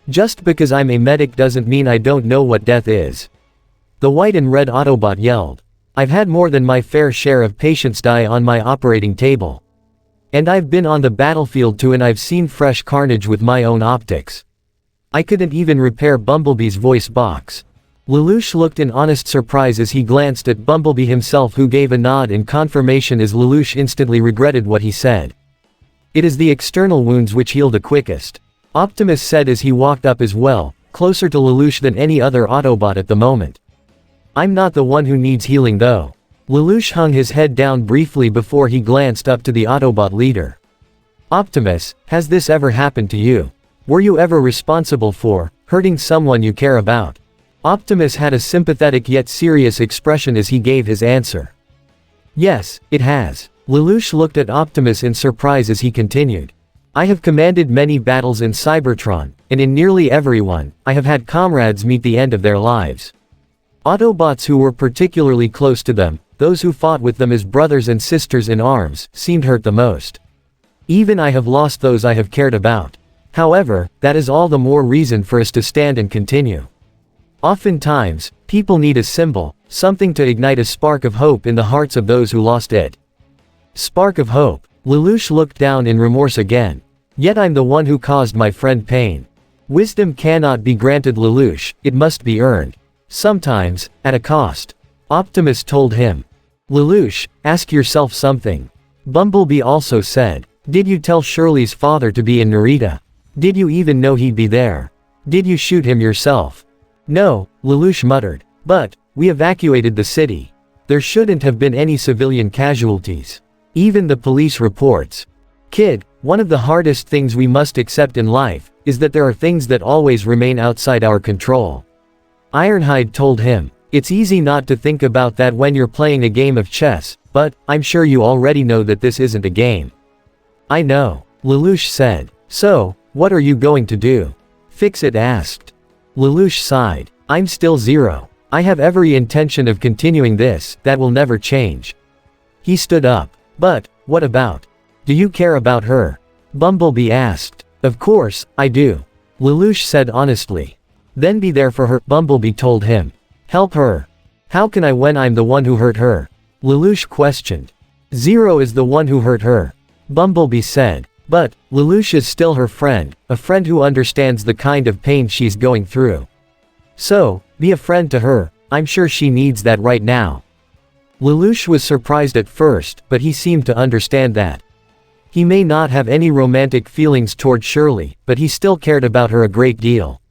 Just because I'm a medic doesn't mean I don't know what death is. The white and red Autobot yelled. I've had more than my fair share of patients die on my operating table. And I've been on the battlefield too, and I've seen fresh carnage with my own optics. I couldn't even repair Bumblebee's voice box. Lelouch looked in honest surprise as he glanced at Bumblebee himself, who gave a nod in confirmation as Lelouch instantly regretted what he said. It is the external wounds which heal the quickest, Optimus said as he walked up as well, closer to Lelouch than any other Autobot at the moment. I'm not the one who needs healing though. Lelouch hung his head down briefly before he glanced up to the Autobot leader. Optimus, has this ever happened to you? Were you ever responsible for hurting someone you care about? Optimus had a sympathetic yet serious expression as he gave his answer. Yes, it has. Lelouch looked at Optimus in surprise as he continued. I have commanded many battles in Cybertron, and in nearly every one, I have had comrades meet the end of their lives. Autobots who were particularly close to them, those who fought with them as brothers and sisters in arms, seemed hurt the most. Even I have lost those I have cared about. However, that is all the more reason for us to stand and continue. Oftentimes, people need a symbol, something to ignite a spark of hope in the hearts of those who lost it. Spark of hope. Lelouch looked down in remorse again. Yet I'm the one who caused my friend pain. Wisdom cannot be granted Lelouch, it must be earned. Sometimes, at a cost. Optimus told him. Lelouch, ask yourself something. Bumblebee also said. Did you tell Shirley's father to be in Narita? Did you even know he'd be there? Did you shoot him yourself? No, Lelouch muttered. But, we evacuated the city. There shouldn't have been any civilian casualties. Even the police reports. Kid, one of the hardest things we must accept in life, is that there are things that always remain outside our control. Ironhide told him. It's easy not to think about that when you're playing a game of chess, but, I'm sure you already know that this isn't a game. I know, Lelouch said. So, what are you going to do? Fix-It asked. Lelouch sighed. I'm still Zero. I have every intention of continuing this, that will never change. He stood up. But, what about? Do you care about her? Bumblebee asked. Of course, I do. Lelouch said honestly. Then be there for her, Bumblebee told him. Help her. How can I when I'm the one who hurt her? Lelouch questioned. Zero is the one who hurt her. Bumblebee said. But, Lelouch is still her friend, a friend who understands the kind of pain she's going through. So, be a friend to her, I'm sure she needs that right now. Lelouch was surprised at first, but he seemed to understand that. He may not have any romantic feelings toward Shirley, but he still cared about her a great deal.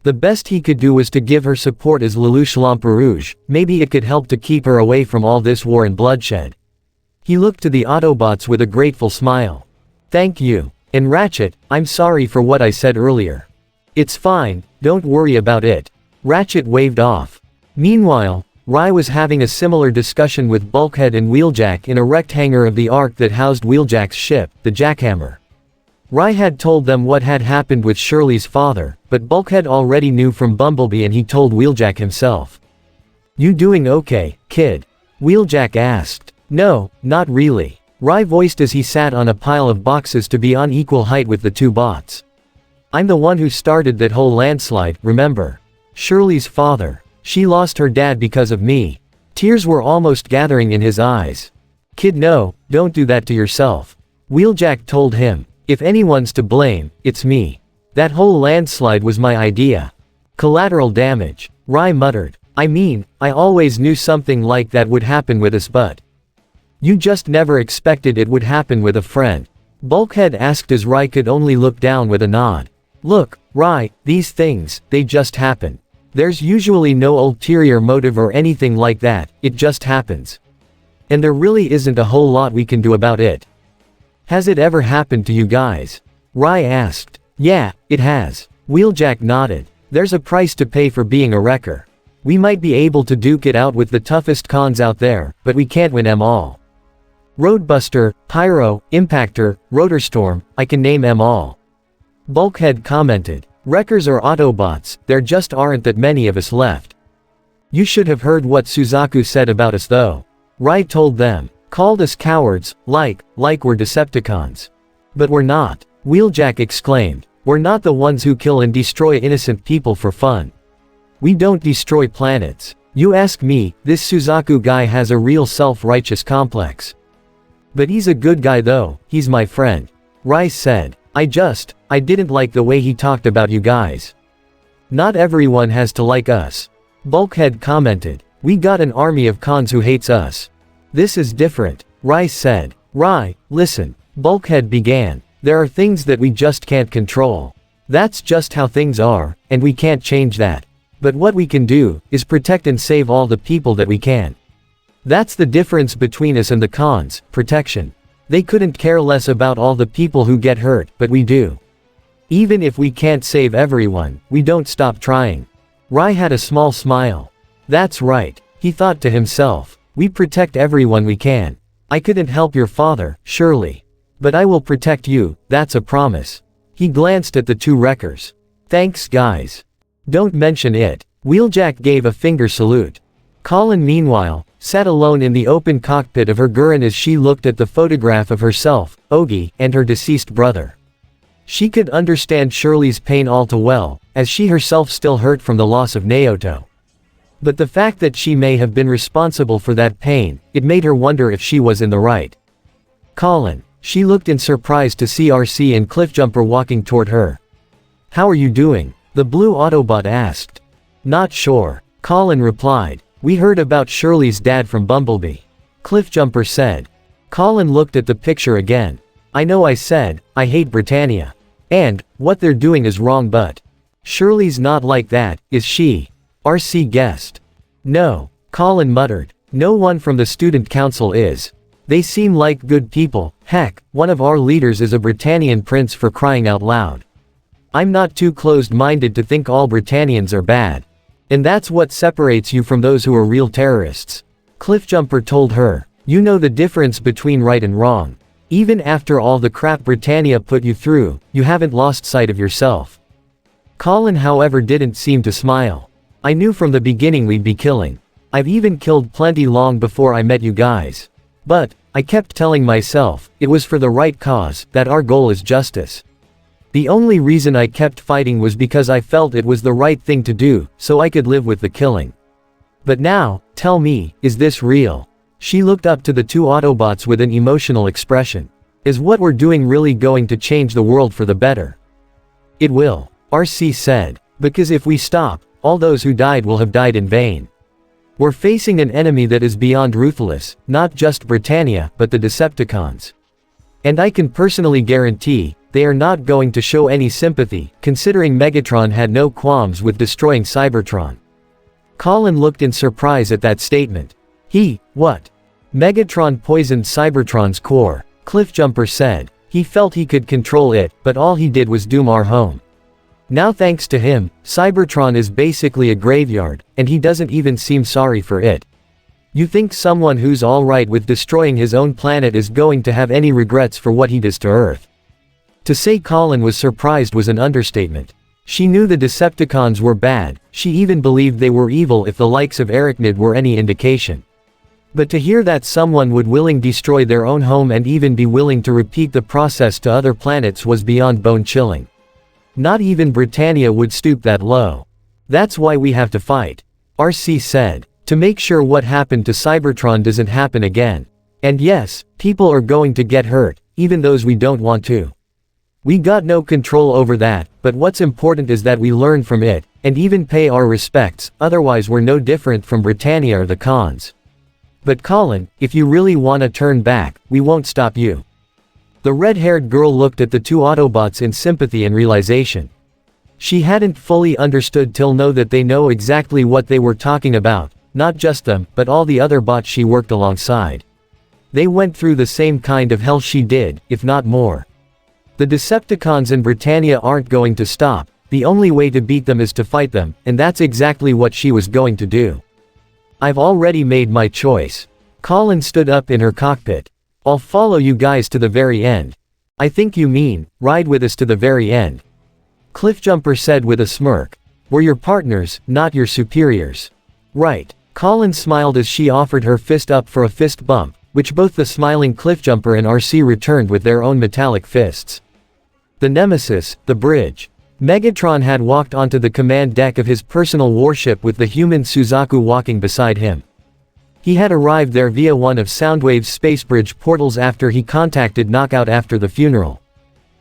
The best he could do was to give her support as Lelouch Lamperouge, maybe it could help to keep her away from all this war and bloodshed. He looked to the Autobots with a grateful smile. Thank you. And Ratchet, I'm sorry for what I said earlier. It's fine, don't worry about it. Ratchet waved off. Meanwhile, Rai was having a similar discussion with Bulkhead and Wheeljack in a wrecked hangar of the Ark that housed Wheeljack's ship, the Jackhammer. Rai had told them what had happened with Shirley's father, but Bulkhead already knew from Bumblebee and he told Wheeljack himself. You doing okay, kid? Wheeljack asked. No, not really. Rai voiced as he sat on a pile of boxes to be on equal height with the two bots. I'm the one who started that whole landslide, remember? Shirley's father. She lost her dad because of me. Tears were almost gathering in his eyes. Kid, no, don't do that to yourself. Wheeljack told him. If anyone's to blame, it's me. That whole landslide was my idea. Collateral damage. Rai muttered. I mean, I always knew something like that would happen with us, but you just never expected it would happen with a friend. Bulkhead asked as Rai could only look down with a nod. Look, Rai, these things, they just happen. There's usually no ulterior motive or anything like that, it just happens. And there really isn't a whole lot we can do about it. Has it ever happened to you guys? Rai asked. Yeah, it has. Wheeljack nodded. There's a price to pay for being a wrecker. We might be able to duke it out with the toughest cons out there, but we can't win 'em all. Roadbuster, Pyro, Impactor, Rotorstorm, I can name 'em all. Bulkhead commented. Wreckers or Autobots, there just aren't that many of us left. You should have heard what Suzaku said about us though. Rai told them. Called us cowards, like we're Decepticons. But we're not. Wheeljack exclaimed. We're not the ones who kill and destroy innocent people for fun. We don't destroy planets. You ask me, this Suzaku guy has a real self-righteous complex. But he's a good guy though, he's my friend. Rai said. I didn't like the way he talked about you guys. Not everyone has to like us. Bulkhead commented. We got an army of cons who hates us. This is different, Rai said. Rai, listen. Bulkhead began. There are things that we just can't control. That's just how things are, and we can't change that. But what we can do, is protect and save all the people that we can. That's the difference between us and the cons, protection. They couldn't care less about all the people who get hurt, but we do. Even if we can't save everyone, we don't stop trying. Rai had a small smile. That's right, he thought to himself. We protect everyone we can. I couldn't help your father, surely. But I will protect you, that's a promise. He glanced at the two wreckers. Thanks guys. Don't mention it. Wheeljack gave a finger salute. Colin meanwhile, sat alone in the open cockpit of her Gurren as she looked at the photograph of herself, Ogi, and her deceased brother. She could understand Shirley's pain all too well, as she herself still hurt from the loss of Naoto. But the fact that she may have been responsible for that pain, it made her wonder if she was in the right. Colin. She looked in surprise to see RC and Cliffjumper walking toward her. How are you doing? The blue Autobot asked. Not sure. Colin replied. We heard about Shirley's dad from Bumblebee. Cliffjumper said. Colin looked at the picture again. I know I said, I hate Britannia. And, what they're doing is wrong but. Shirley's not like that, is she? RC guessed. No. Colin muttered. No one from the student council is. They seem like good people, heck, one of our leaders is a Britannian prince for crying out loud. I'm not too closed-minded to think all Britannians are bad. And that's what separates you from those who are real terrorists. Cliffjumper told her. You know the difference between right and wrong. Even after all the crap Britannia put you through, you haven't lost sight of yourself. Colin however didn't seem to smile. I knew from the beginning we'd be killing. I've even killed plenty long before I met you guys. But, I kept telling myself, it was for the right cause, that our goal is justice. The only reason I kept fighting was because I felt it was the right thing to do, so I could live with the killing. But now, tell me, is this real? She looked up to the two Autobots with an emotional expression. Is what we're doing really going to change the world for the better? It will, RC said. Because if we stop, all those who died will have died in vain. We're facing an enemy that is beyond ruthless, not just Britannia, but the Decepticons. And I can personally guarantee, they are not going to show any sympathy, considering Megatron had no qualms with destroying Cybertron. Colin looked in surprise at that statement. What? Megatron poisoned Cybertron's core, Cliffjumper said. He felt he could control it, but all he did was doom our home. Now thanks to him, Cybertron is basically a graveyard, and he doesn't even seem sorry for it. You think someone who's alright with destroying his own planet is going to have any regrets for what he does to Earth? To say Colin was surprised was an understatement. She knew the Decepticons were bad, she even believed they were evil if the likes of Arachnid were any indication. But to hear that someone would willing destroy their own home and even be willing to repeat the process to other planets was beyond bone-chilling. Not even Britannia would stoop that low. That's why we have to fight. RC said. To make sure what happened to Cybertron doesn't happen again. And yes, people are going to get hurt, even those we don't want to. We got no control over that, but what's important is that we learn from it, and even pay our respects, otherwise we're no different from Britannia or the cons. But Colin, if you really want to turn back, we won't stop you. The red-haired girl looked at the two Autobots in sympathy and realization. She hadn't fully understood till now that they know exactly what they were talking about, not just them, but all the other bots she worked alongside. They went through the same kind of hell she did, if not more. The Decepticons and Britannia aren't going to stop, the only way to beat them is to fight them, and that's exactly what she was going to do. I've already made my choice. Colin stood up in her cockpit. I'll follow you guys to the very end. I think you mean, ride with us to the very end. Cliffjumper said with a smirk. We're your partners, not your superiors. Right. Colin smiled as she offered her fist up for a fist bump, which both the smiling Cliffjumper and RC returned with their own metallic fists. The Nemesis, the bridge. Megatron had walked onto the command deck of his personal warship with the human Suzaku walking beside him. He had arrived there via one of Soundwave's spacebridge portals after he contacted Knockout after the funeral.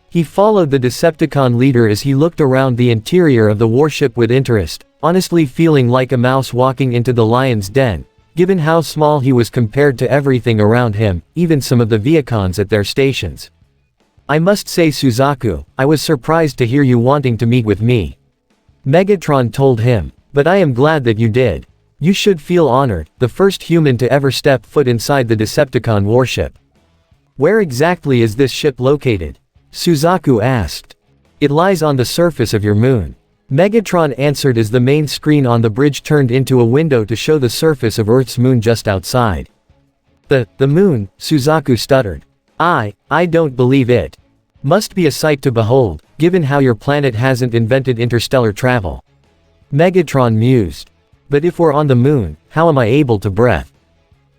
He followed the Decepticon leader as he looked around the interior of the warship with interest, honestly feeling like a mouse walking into the lion's den, given how small he was compared to everything around him, even some of the Viacons at their stations. I must say Suzaku, I was surprised to hear you wanting to meet with me. Megatron told him, but I am glad that you did. You should feel honored, the first human to ever step foot inside the Decepticon warship. Where exactly is this ship located? Suzaku asked. It lies on the surface of your moon. Megatron answered as the main screen on the bridge turned into a window to show the surface of Earth's moon just outside. The moon, Suzaku stuttered. I don't believe it. Must be a sight to behold, given how your planet hasn't invented interstellar travel. Megatron mused. But if we're on the moon, how am I able to breathe?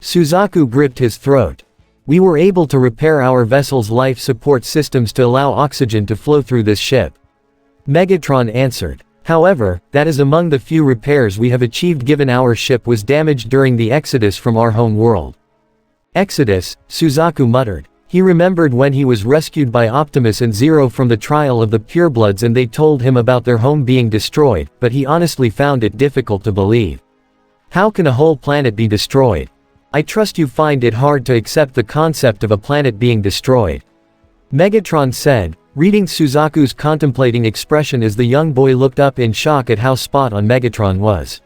Suzaku gripped his throat. We were able to repair our vessel's life support systems to allow oxygen to flow through this ship. Megatron answered. However, that is among the few repairs we have achieved given our ship was damaged during the exodus from our home world. Exodus, Suzaku muttered. He remembered when he was rescued by Optimus and Zero from the trial of the purebloods and they told him about their home being destroyed, but he honestly found it difficult to believe. How can a whole planet be destroyed? I trust you find it hard to accept the concept of a planet being destroyed. Megatron said, reading Suzaku's contemplating expression as the young boy looked up in shock at how spot on Megatron was.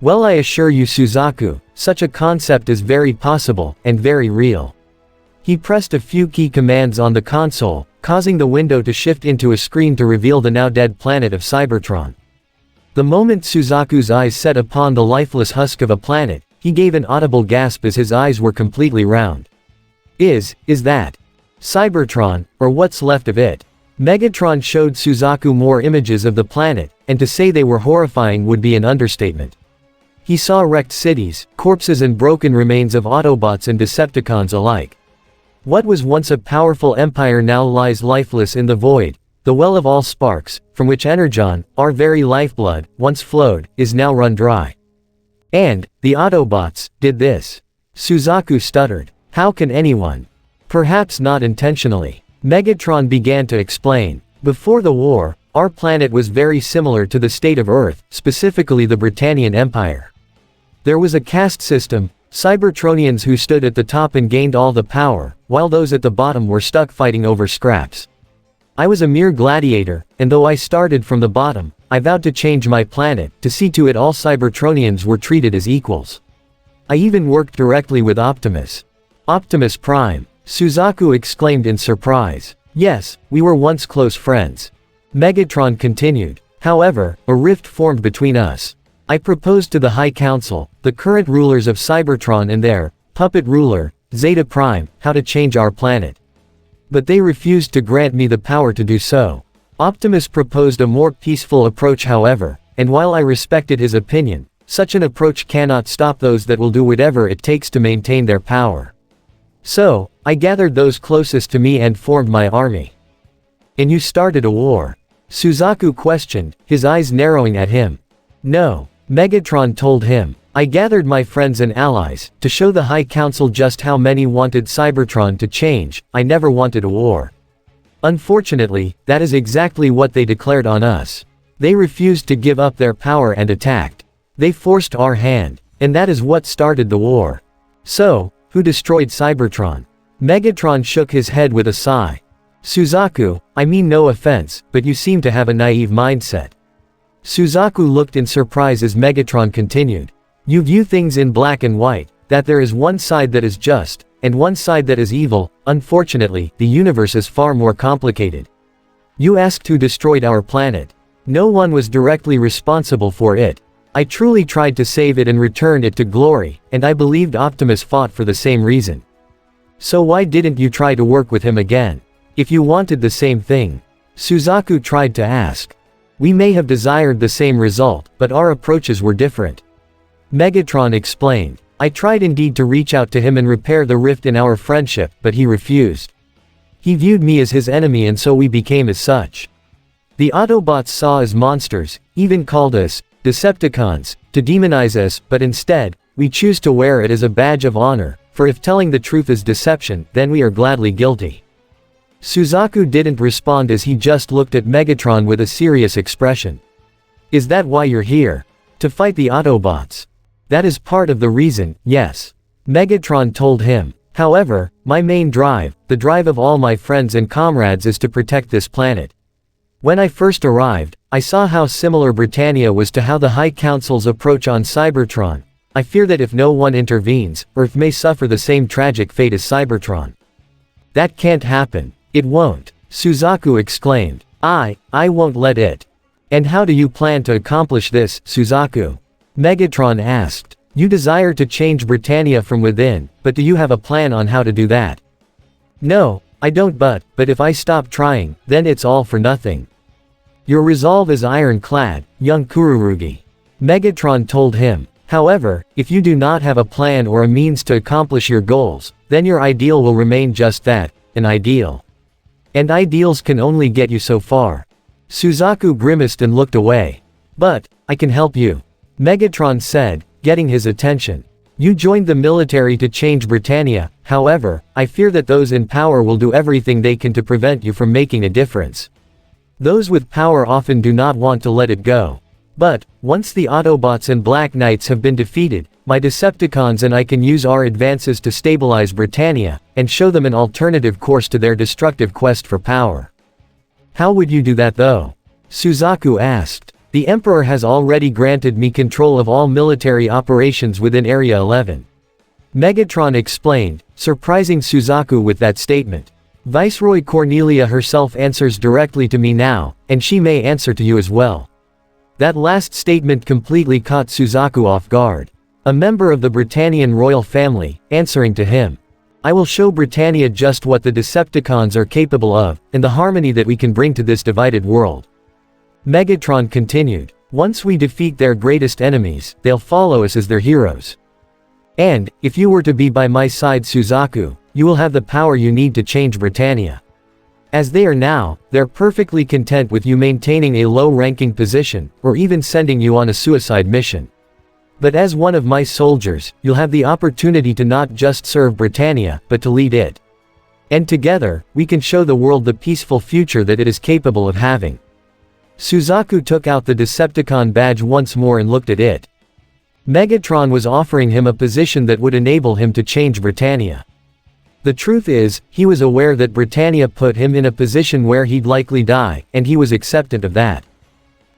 Well, I assure you Suzaku, such a concept is very possible, and very real. He pressed a few key commands on the console, causing the window to shift into a screen to reveal the now dead planet of Cybertron. The moment Suzaku's eyes set upon the lifeless husk of a planet, he gave an audible gasp as his eyes were completely round. Is that Cybertron, or what's left of it? Megatron showed Suzaku more images of the planet, and to say they were horrifying would be an understatement. He saw wrecked cities, corpses and broken remains of Autobots and Decepticons alike. What was once a powerful empire now lies lifeless in the void, the well of all sparks, from which Energon, our very lifeblood, once flowed, is now run dry. And, the Autobots, did this. Suzaku stuttered. How can anyone? Perhaps not intentionally. Megatron began to explain. Before the war, our planet was very similar to the state of Earth, specifically the Britannian Empire. There was a caste system, Cybertronians who stood at the top and gained all the power, while those at the bottom were stuck fighting over scraps. I was a mere gladiator, and though I started from the bottom, I vowed to change my planet, to see to it all Cybertronians were treated as equals. I even worked directly with Optimus. Optimus Prime. Suzaku exclaimed in surprise. Yes, we were once close friends. Megatron continued. However, a rift formed between us. I proposed to the High Council, the current rulers of Cybertron and their puppet ruler, Zeta Prime, how to change our planet. But they refused to grant me the power to do so. Optimus proposed a more peaceful approach however, and while I respected his opinion, such an approach cannot stop those that will do whatever it takes to maintain their power. So, I gathered those closest to me and formed my army. And you started a war? Suzaku questioned, his eyes narrowing at him. No. Megatron told him. I gathered my friends and allies, to show the High Council just how many wanted Cybertron to change. I never wanted a war. Unfortunately, that is exactly what they declared on us. They refused to give up their power and attacked. They forced our hand, and that is what started the war. So, who destroyed Cybertron? Megatron shook his head with a sigh. Suzaku, I mean no offense, but you seem to have a naive mindset. Suzaku looked in surprise as Megatron continued. You view things in black and white, that there is one side that is just, and one side that is evil. Unfortunately, the universe is far more complicated. You asked who destroyed our planet. No one was directly responsible for it. I truly tried to save it and return it to glory, and I believed Optimus fought for the same reason. So why didn't you try to work with him again? If you wanted the same thing. Suzaku tried to ask. We may have desired the same result, but our approaches were different. Megatron explained. I tried indeed to reach out to him and repair the rift in our friendship, but he refused. He viewed me as his enemy and so we became as such. The Autobots saw as monsters, even called us Decepticons, to demonize us, but instead, we choose to wear it as a badge of honor, for if telling the truth is deception, then we are gladly guilty. Suzaku didn't respond as he just looked at Megatron with a serious expression. Is that why you're here? To fight the Autobots? That is part of the reason, yes. Megatron told him. However, my main drive, the drive of all my friends and comrades is to protect this planet. When I first arrived, I saw how similar Britannia was to how the High Council's approach on Cybertron. I fear that if no one intervenes, Earth may suffer the same tragic fate as Cybertron. That can't happen. It won't, Suzaku exclaimed. I won't let it. And how do you plan to accomplish this, Suzaku? Megatron asked. You desire to change Britannia from within, but do you have a plan on how to do that? No, I don't but if I stop trying, then it's all for nothing. Your resolve is ironclad, young Kururugi. Megatron told him. However, if you do not have a plan or a means to accomplish your goals, then your ideal will remain just that, an ideal. And ideals can only get you so far. Suzaku grimaced and looked away. But, I can help you. Megatron said, getting his attention. You joined the military to change Britannia, however, I fear that those in power will do everything they can to prevent you from making a difference. Those with power often do not want to let it go. But, once the Autobots and Black Knights have been defeated, my Decepticons and I can use our advances to stabilize Britannia, and show them an alternative course to their destructive quest for power. How would you do that though? Suzaku asked. The Emperor has already granted me control of all military operations within Area 11. Megatron explained, surprising Suzaku with that statement. Viceroy Cornelia herself answers directly to me now, and she may answer to you as well. That last statement completely caught Suzaku off guard. A member of the Britannian royal family, answering to him. I will show Britannia just what the Decepticons are capable of, and the harmony that we can bring to this divided world. Megatron continued. Once we defeat their greatest enemies, they'll follow us as their heroes. And, if you were to be by my side Suzaku, you will have the power you need to change Britannia. As they are now, they're perfectly content with you maintaining a low-ranking position, or even sending you on a suicide mission. But as one of my soldiers, you'll have the opportunity to not just serve Britannia, but to lead it. And together, we can show the world the peaceful future that it is capable of having. Suzaku took out the Decepticon badge once more and looked at it. Megatron was offering him a position that would enable him to change Britannia. The truth is, he was aware that Britannia put him in a position where he'd likely die, and he was acceptant of that.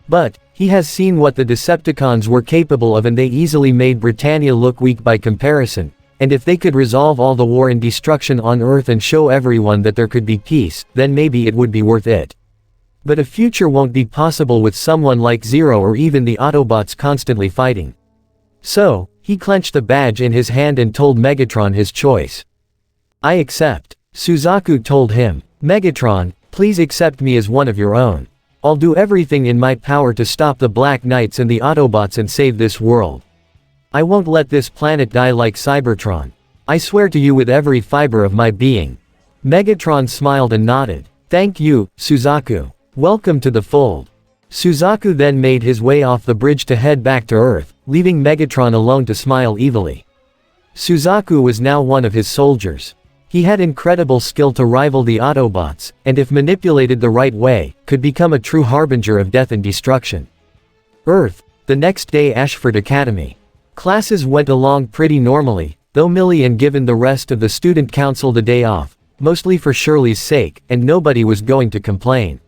But, he has seen what the Decepticons were capable of and they easily made Britannia look weak by comparison, and if they could resolve all the war and destruction on Earth and show everyone that there could be peace, then maybe it would be worth it. But a future won't be possible with someone like Zero or even the Autobots constantly fighting. So, he clenched the badge in his hand and told Megatron his choice. I accept. Suzaku told him. Megatron, please accept me as one of your own. I'll do everything in my power to stop the Black Knights and the Autobots and save this world. I won't let this planet die like Cybertron. I swear to you with every fiber of my being. Megatron smiled and nodded. Thank you, Suzaku. Welcome to the fold. Suzaku then made his way off the bridge to head back to Earth, leaving Megatron alone to smile evilly. Suzaku was now one of his soldiers. He had incredible skill to rival the Autobots, and if manipulated the right way, could become a true harbinger of death and destruction. Earth, the next day Ashford Academy. Classes went along pretty normally, though Millie had given the rest of the student council the day off, mostly for Shirley's sake, and nobody was going to complain.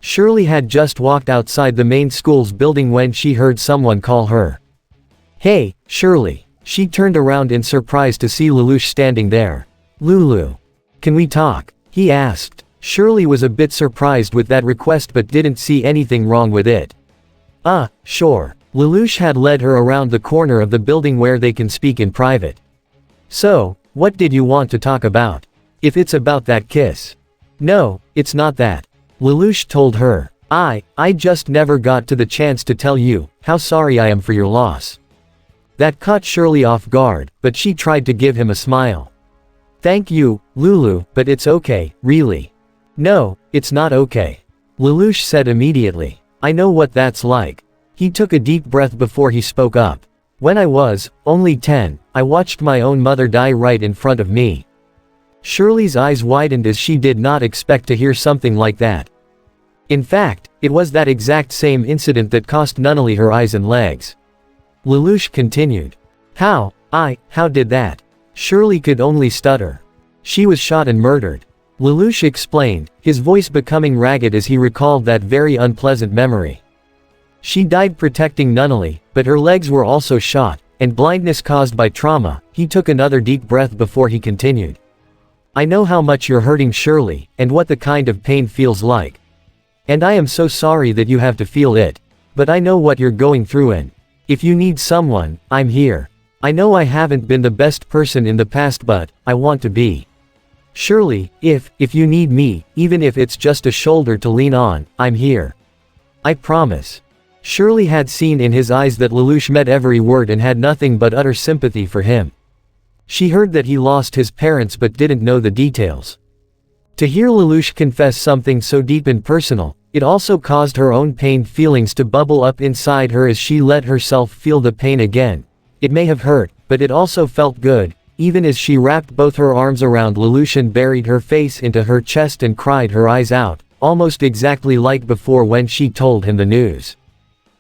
Shirley had just walked outside the main school's building when she heard someone call her. Hey, Shirley. She turned around in surprise to see Lelouch standing there. Lulu. Can we talk? He asked. Shirley was a bit surprised with that request but didn't see anything wrong with it. Sure. Lelouch had led her around the corner of the building where they can speak in private. So, what did you want to talk about? If it's about that kiss. No, it's not that. Lelouch told her. I just never got to the chance to tell you how sorry I am for your loss. That caught Shirley off guard, but she tried to give him a smile. Thank you, Lulu, but it's okay, really. No, it's not okay. Lelouch said immediately. I know what that's like. He took a deep breath before he spoke up. When I was only 10, I watched my own mother die right in front of me. Shirley's eyes widened as she did not expect to hear something like that. In fact, it was that exact same incident that cost Nunnally her eyes and legs. Lelouch continued. How did that? Shirley could only stutter. She was shot and murdered. Lelouch explained, his voice becoming ragged as he recalled that very unpleasant memory. She died protecting Nunnally, but her legs were also shot, and blindness caused by trauma. He took another deep breath before he continued. I know how much you're hurting Shirley, and what the kind of pain feels like. And I am so sorry that you have to feel it. But I know what you're going through and if you need someone, I'm here. I know I haven't been the best person in the past but I want to be. Shirley, if you need me, even if it's just a shoulder to lean on, I'm here. I promise. Shirley had seen in his eyes that Lelouch meant every word and had nothing but utter sympathy for him. She heard that he lost his parents but didn't know the details. To hear Lelouch confess something so deep and personal, it also caused her own pained feelings to bubble up inside her as she let herself feel the pain again. It may have hurt, but it also felt good, even as she wrapped both her arms around Lelouch and buried her face into her chest and cried her eyes out, almost exactly like before when she told him the news.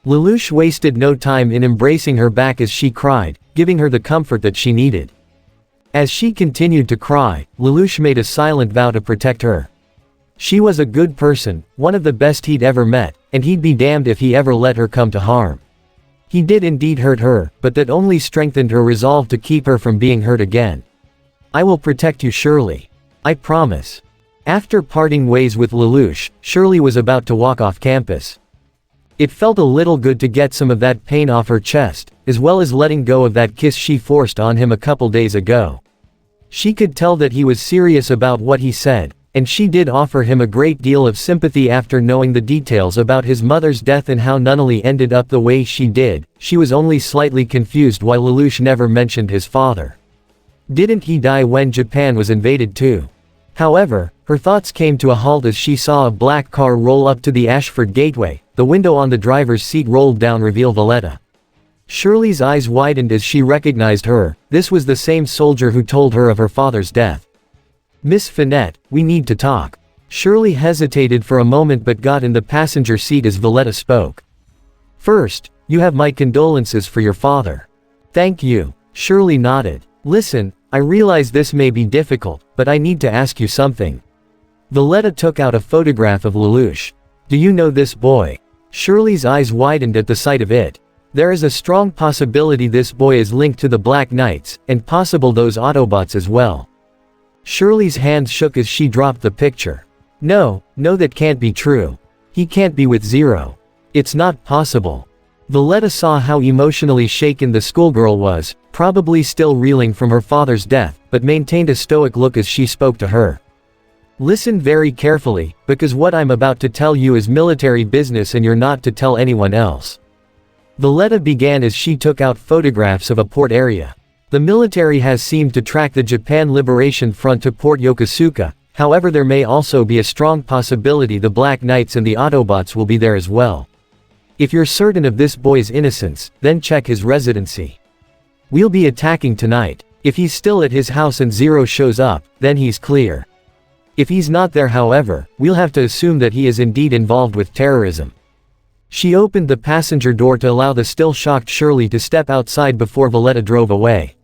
Lelouch wasted no time in embracing her back as she cried, giving her the comfort that she needed. As she continued to cry, Lelouch made a silent vow to protect her. She was a good person, one of the best he'd ever met, and he'd be damned if he ever let her come to harm. He did indeed hurt her, but that only strengthened her resolve to keep her from being hurt again. I will protect you, Shirley. I promise. After parting ways with Lelouch, Shirley was about to walk off campus. It felt a little good to get some of that pain off her chest, as well as letting go of that kiss she forced on him a couple days ago. She could tell that he was serious about what he said, and she did offer him a great deal of sympathy after knowing the details about his mother's death and how Nunnally ended up the way she did. She was only slightly confused why Lelouch never mentioned his father. Didn't he die when Japan was invaded too? However, her thoughts came to a halt as she saw a black car roll up to the Ashford Gateway. The window on the driver's seat rolled down, reveal Valletta. Shirley's eyes widened as she recognized her. This was the same soldier who told her of her father's death. Miss Finette, we need to talk. Shirley hesitated for a moment but got in the passenger seat as Valletta spoke. First, you have my condolences for your father. Thank you. Shirley nodded. Listen, I realize this may be difficult, but I need to ask you something. Valletta took out a photograph of Lelouch. Do you know this boy? Shirley's eyes widened at the sight of it. There is a strong possibility this boy is linked to the Black Knights, and possible those Autobots as well. Shirley's hands shook as she dropped the picture. No, that can't be true. He can't be with Zero. It's not possible. Valletta saw how emotionally shaken the schoolgirl was, probably still reeling from her father's death, but maintained a stoic look as she spoke to her. Listen very carefully, because what I'm about to tell you is military business and you're not to tell anyone else. Valletta began as she took out photographs of a port area. The military has seemed to track the Japan Liberation Front to Port Yokosuka, however there may also be a strong possibility the Black Knights and the Autobots will be there as well. If you're certain of this boy's innocence, then check his residency. We'll be attacking tonight. If he's still at his house and Zero shows up, then he's clear. If he's not there however, we'll have to assume that he is indeed involved with terrorism. She opened the passenger door to allow the still shocked Shirley to step outside before Valletta drove away.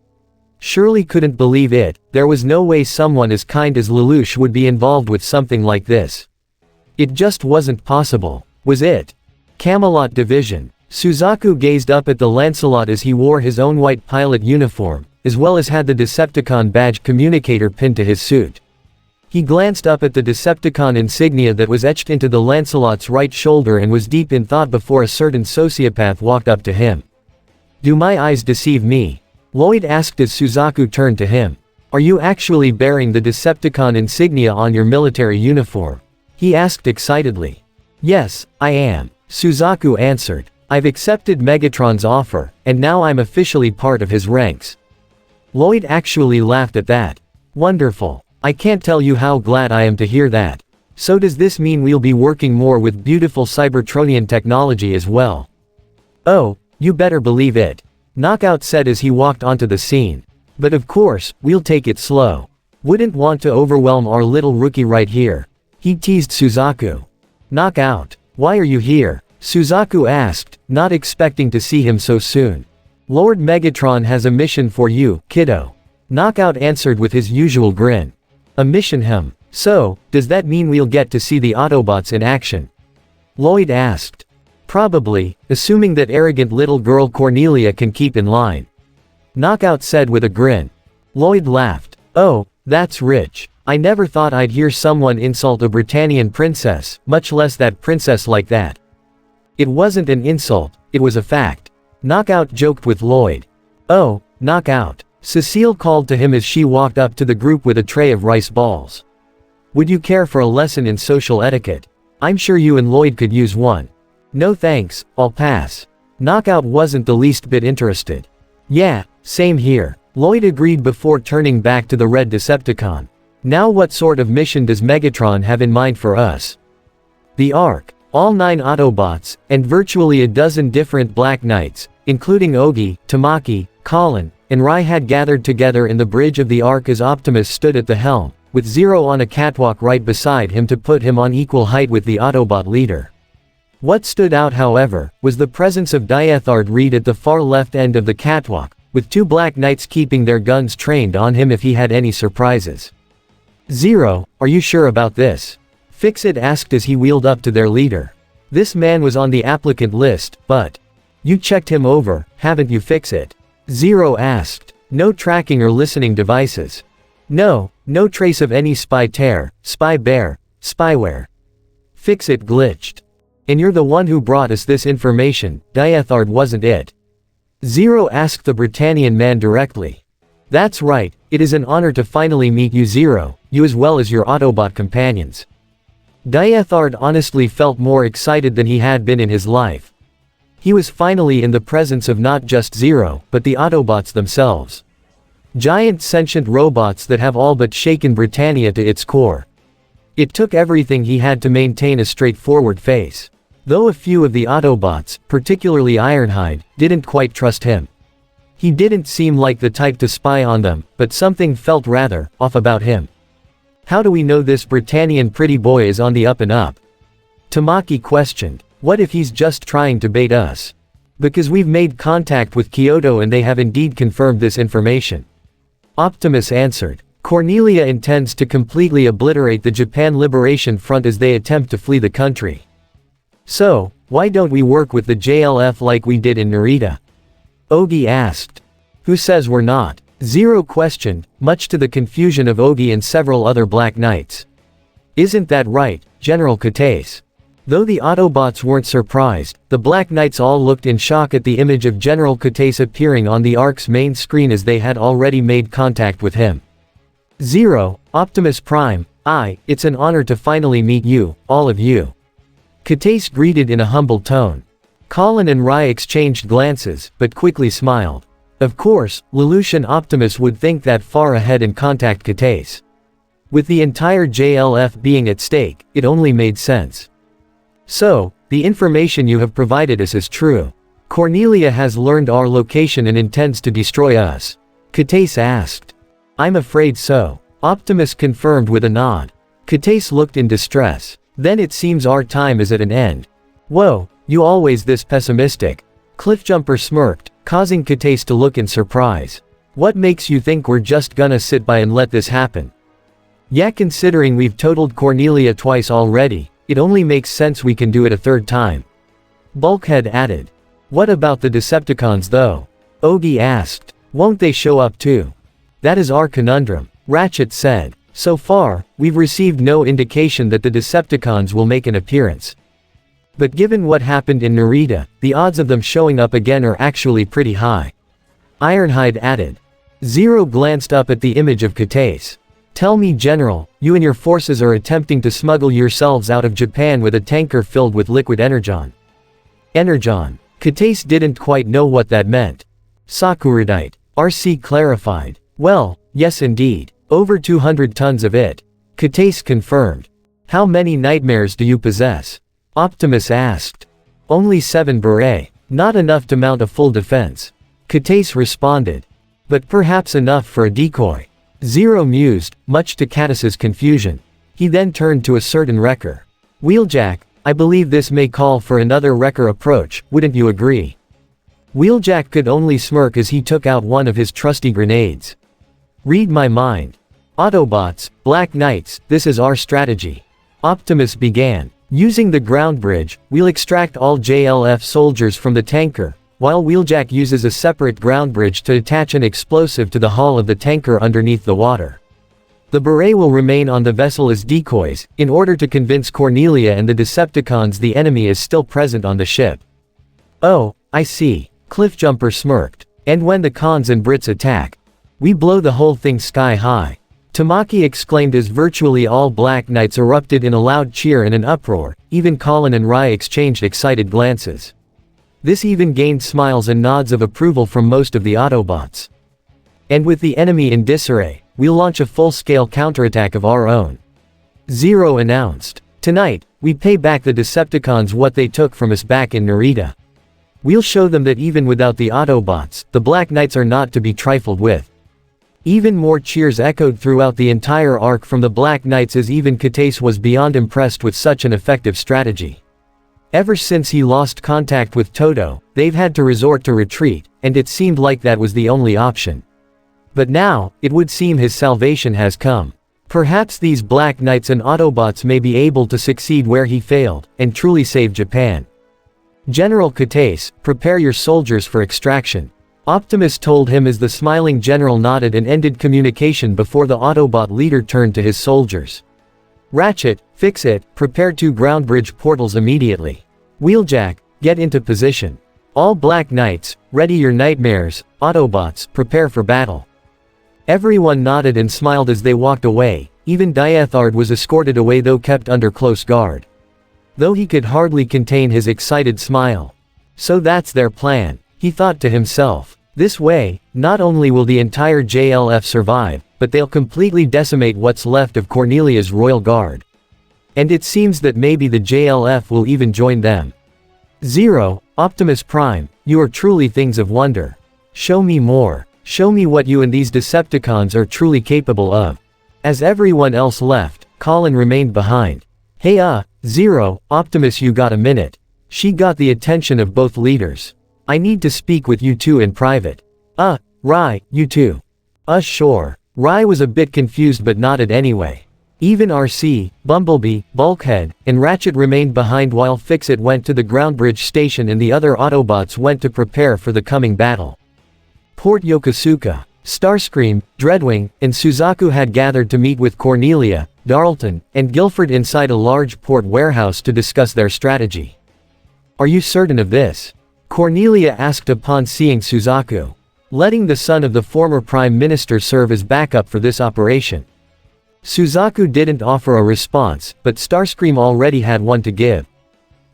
Shirley couldn't believe it. There was no way someone as kind as Lelouch would be involved with something like this. It just wasn't possible, was it? Camelot Division. Suzaku gazed up at the Lancelot as he wore his own white pilot uniform, as well as had the Decepticon badge communicator pinned to his suit. He glanced up at the Decepticon insignia that was etched into the Lancelot's right shoulder and was deep in thought before a certain sociopath walked up to him. Do my eyes deceive me? Lloyd asked as Suzaku turned to him. Are you actually bearing the Decepticon insignia on your military uniform? He asked excitedly. Yes, I am. Suzaku answered. I've accepted Megatron's offer, and now I'm officially part of his ranks. Lloyd actually laughed at that. Wonderful. I can't tell you how glad I am to hear that. So does this mean we'll be working more with beautiful Cybertronian technology as well? Oh, you better believe it. Knockout said as he walked onto the scene. But of course, we'll take it slow. Wouldn't want to overwhelm our little rookie right here. He teased Suzaku. Knockout. Why are you here? Suzaku asked, not expecting to see him so soon. Lord Megatron has a mission for you, kiddo. Knockout answered with his usual grin. A mission him. So, does that mean we'll get to see the Autobots in action? Lloyd asked. Probably, assuming that arrogant little girl Cornelia can keep in line. Knockout said with a grin. Lloyd laughed. Oh, that's rich. I never thought I'd hear someone insult a Britannian princess, much less that princess like that. It wasn't an insult, it was a fact. Knockout joked with Lloyd. Oh, Knockout. Cecile called to him as she walked up to the group with a tray of rice balls. Would you care for a lesson in social etiquette? I'm sure you and Lloyd could use one. No thanks, I'll pass. Knockout wasn't the least bit interested. Yeah, same here. Lloyd agreed before turning back to the red Decepticon. Now what sort of mission does Megatron have in mind for us? The Ark. All 9 Autobots, and virtually a dozen different Black Knights, including Ogi, Tamaki, Colin, and Rai had gathered together in the bridge of the Ark as Optimus stood at the helm, with Zero on a catwalk right beside him to put him on equal height with the Autobot leader. What stood out however, was the presence of Diethard Reed at the far left end of the catwalk, with 2 Black Knights keeping their guns trained on him if he had any surprises. Zero, are you sure about this? Fix-It asked as he wheeled up to their leader. This man was on the applicant list, but... You checked him over, haven't you Fix-It? Zero asked. No tracking or listening devices. No trace of any spy tear, spy bear, spyware. Fix-It glitched. And you're the one who brought us this information, Diethard wasn't it? Zero asked the Britannian man directly. That's right, it is an honor to finally meet you Zero, you as well as your Autobot companions. Diethard honestly felt more excited than he had been in his life. He was finally in the presence of not just Zero, but the Autobots themselves. Giant sentient robots that have all but shaken Britannia to its core. It took everything he had to maintain a straightforward face. Though a few of the Autobots, particularly Ironhide, didn't quite trust him. He didn't seem like the type to spy on them, but something felt rather off about him. How do we know this Britannian pretty boy is on the up and up? Tamaki questioned. What if he's just trying to bait us? Because we've made contact with Kyoto and they have indeed confirmed this information. Optimus answered. Cornelia intends to completely obliterate the Japan Liberation Front as they attempt to flee the country. So, why don't we work with the JLF like we did in Narita? Ogi asked. Who says we're not? Zero questioned, much to the confusion of Ogi and several other Black Knights. Isn't that right, General Geass? Though the Autobots weren't surprised, the Black Knights all looked in shock at the image of General Geass appearing on the Ark's main screen as they had already made contact with him. Zero, Optimus Prime, it's an honor to finally meet you, all of you. Geass greeted in a humble tone. Colin and Rai exchanged glances, but quickly smiled. Of course, Lelouch and Optimus would think that far ahead and contact Geass. With the entire JLF being at stake, it only made sense. So, the information you have provided us is true. Cornelia has learned our location and intends to destroy us. Geass asked. I'm afraid so. Optimus confirmed with a nod. Geass looked in distress. Then it seems our time is at an end. Whoa, you always this pessimistic? Cliffjumper smirked, causing Geass to look in surprise. What makes you think we're just gonna sit by and let this happen? Yeah, considering we've totaled Cornelia twice already, it only makes sense we can do it a third time. Bulkhead added. What about the Decepticons though? Ogi asked. Won't they show up too? That is our conundrum, Ratchet said. So far, we've received no indication that the Decepticons will make an appearance. But given what happened in Narita, the odds of them showing up again are actually pretty high. Ironhide added. Zero glanced up at the image of Geass. Tell me General, you and your forces are attempting to smuggle yourselves out of Japan with a tanker filled with liquid energon. Energon. Geass didn't quite know what that meant. Sakuradite. RC clarified. Well, yes indeed. Over 200 tons of it. Geass confirmed. How many nightmares do you possess? Optimus asked. Only 7 beret. Not enough to mount a full defense. Geass responded. But perhaps enough for a decoy. Zero mused, much to Geass's confusion. He then turned to a certain wrecker. Wheeljack, I believe this may call for another wrecker approach, wouldn't you agree? Wheeljack could only smirk as he took out one of his trusty grenades. Read my mind. Autobots, Black Knights, this is our strategy. Optimus began. Using the ground bridge, we'll extract all JLF soldiers from the tanker, while Wheeljack uses a separate ground bridge to attach an explosive to the hull of the tanker underneath the water. The beret will remain on the vessel as decoys, in order to convince Cornelia and the Decepticons the enemy is still present on the ship. Oh, I see. Cliffjumper smirked. And when the cons and Brits attack, we blow the whole thing sky high. Tamaki exclaimed as virtually all Black Knights erupted in a loud cheer and an uproar, even Colin and Rai exchanged excited glances. This even gained smiles and nods of approval from most of the Autobots. And with the enemy in disarray, we'll launch a full-scale counterattack of our own. Zero announced. Tonight, we pay back the Decepticons what they took from us back in Narita. We'll show them that even without the Autobots, the Black Knights are not to be trifled with. Even more cheers echoed throughout the entire arc from the Black Knights as even Geass was beyond impressed with such an effective strategy. Ever since he lost contact with Toto, they've had to resort to retreat, and it seemed like that was the only option. But now, it would seem his salvation has come. Perhaps these Black Knights and Autobots may be able to succeed where he failed, and truly save Japan. General Geass, prepare your soldiers for extraction. Optimus told him as the smiling general nodded and ended communication before the Autobot leader turned to his soldiers. Ratchet, fix it, prepare 2 ground bridge portals immediately. Wheeljack, get into position. All Black Knights, ready your nightmares. Autobots, prepare for battle. Everyone nodded and smiled as they walked away, even Diethard was escorted away though kept under close guard. Though he could hardly contain his excited smile. So that's their plan, he thought to himself. This way, not only will the entire JLF survive, but they'll completely decimate what's left of Cornelia's royal guard. And it seems that maybe the JLF will even join them. Zero, Optimus Prime, you are truly things of wonder. Show me more. Show me what you and these Decepticons are truly capable of. As everyone else left, Colin remained behind. Hey Zero, Optimus, you got a minute? She got the attention of both leaders. I need to speak with you two in private. Rai, you too. Sure. Rai was a bit confused but nodded anyway. Even RC, Bumblebee, Bulkhead, and Ratchet remained behind while Fix-It went to the ground bridge station and the other Autobots went to prepare for the coming battle. Port Yokosuka, Starscream, Dreadwing, and Suzaku had gathered to meet with Cornelia, Darlton, and Guilford inside a large port warehouse to discuss their strategy. Are you certain of this? Cornelia asked upon seeing Suzaku. Letting the son of the former Prime Minister serve as backup for this operation. Suzaku didn't offer a response, but Starscream already had one to give.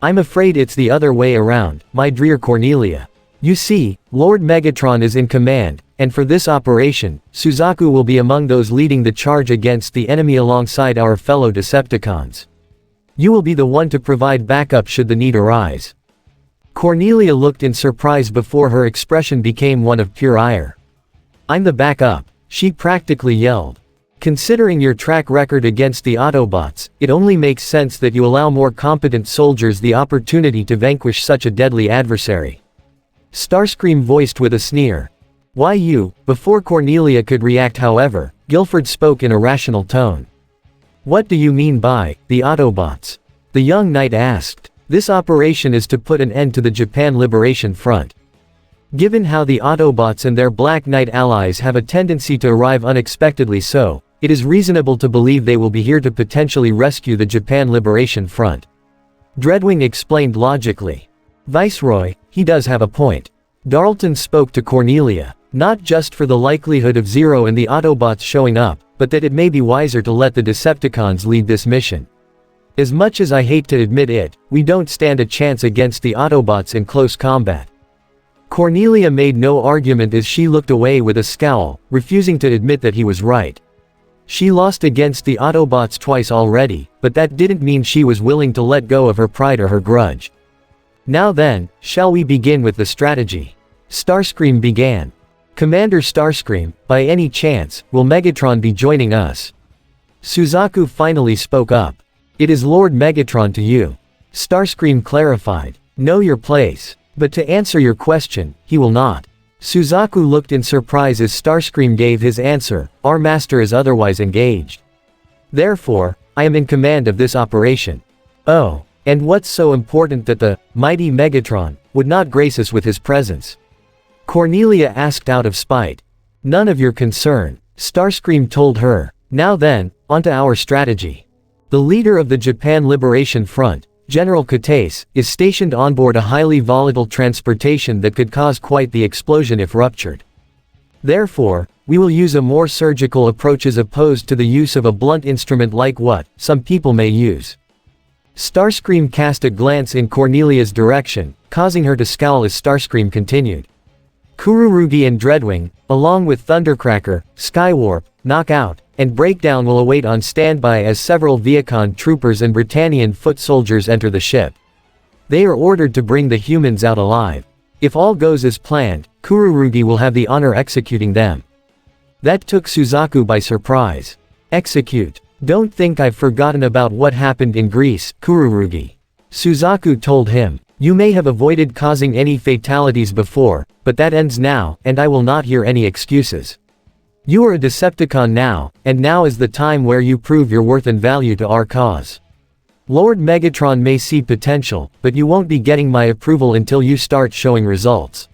I'm afraid it's the other way around, my dear Cornelia. You see, Lord Megatron is in command, and for this operation, Suzaku will be among those leading the charge against the enemy alongside our fellow Decepticons. You will be the one to provide backup should the need arise. Cornelia looked in surprise before her expression became one of pure ire. I'm the backup, she practically yelled. Considering your track record against the Autobots, it only makes sense that you allow more competent soldiers the opportunity to vanquish such a deadly adversary. Starscream voiced with a sneer. Why you? Before Cornelia could react, however, Guilford spoke in a rational tone. What do you mean by the Autobots? The young knight asked. This operation is to put an end to the Japan Liberation Front. Given how the Autobots and their Black Knight allies have a tendency to arrive unexpectedly, so it is reasonable to believe they will be here to potentially rescue the Japan Liberation Front. Dreadwing explained logically. Viceroy, he does have a point. Darlton spoke to Cornelia, not just for the likelihood of Zero and the Autobots showing up, but that it may be wiser to let the Decepticons lead this mission. As much as I hate to admit it, we don't stand a chance against the Autobots in close combat. Cornelia made no argument as she looked away with a scowl, refusing to admit that he was right. She lost against the Autobots twice already, but that didn't mean she was willing to let go of her pride or her grudge. Now then, shall we begin with the strategy? Starscream began. Commander Starscream, by any chance, will Megatron be joining us? Suzaku finally spoke up. It is Lord Megatron to you. Starscream clarified. Know your place. But to answer your question, he will not. Suzaku looked in surprise as Starscream gave his answer, our master is otherwise engaged. Therefore, I am in command of this operation. Oh, and what's so important that the mighty Megatron would not grace us with his presence? Cornelia asked out of spite. None of your concern, Starscream told her. Now then, onto our strategy. The leader of the Japan Liberation Front, General Kataise, is stationed on board a highly volatile transportation that could cause quite the explosion if ruptured. Therefore, we will use a more surgical approach as opposed to the use of a blunt instrument like what some people may use. Starscream cast a glance in Cornelia's direction, causing her to scowl as Starscream continued. Kururugi and Dreadwing, along with Thundercracker, Skywarp, Knockout, and Breakdown will await on standby as several Viacon troopers and Britannian foot soldiers enter the ship. They are ordered to bring the humans out alive. If all goes as planned, Kururugi will have the honor executing them. That took Suzaku by surprise. Execute. Don't think I've forgotten about what happened in Greece, Kururugi. Suzaku told him. You may have avoided causing any fatalities before, but that ends now, and I will not hear any excuses. You are a Decepticon now, and now is the time where you prove your worth and value to our cause. Lord Megatron may see potential, but you won't be getting my approval until you start showing results.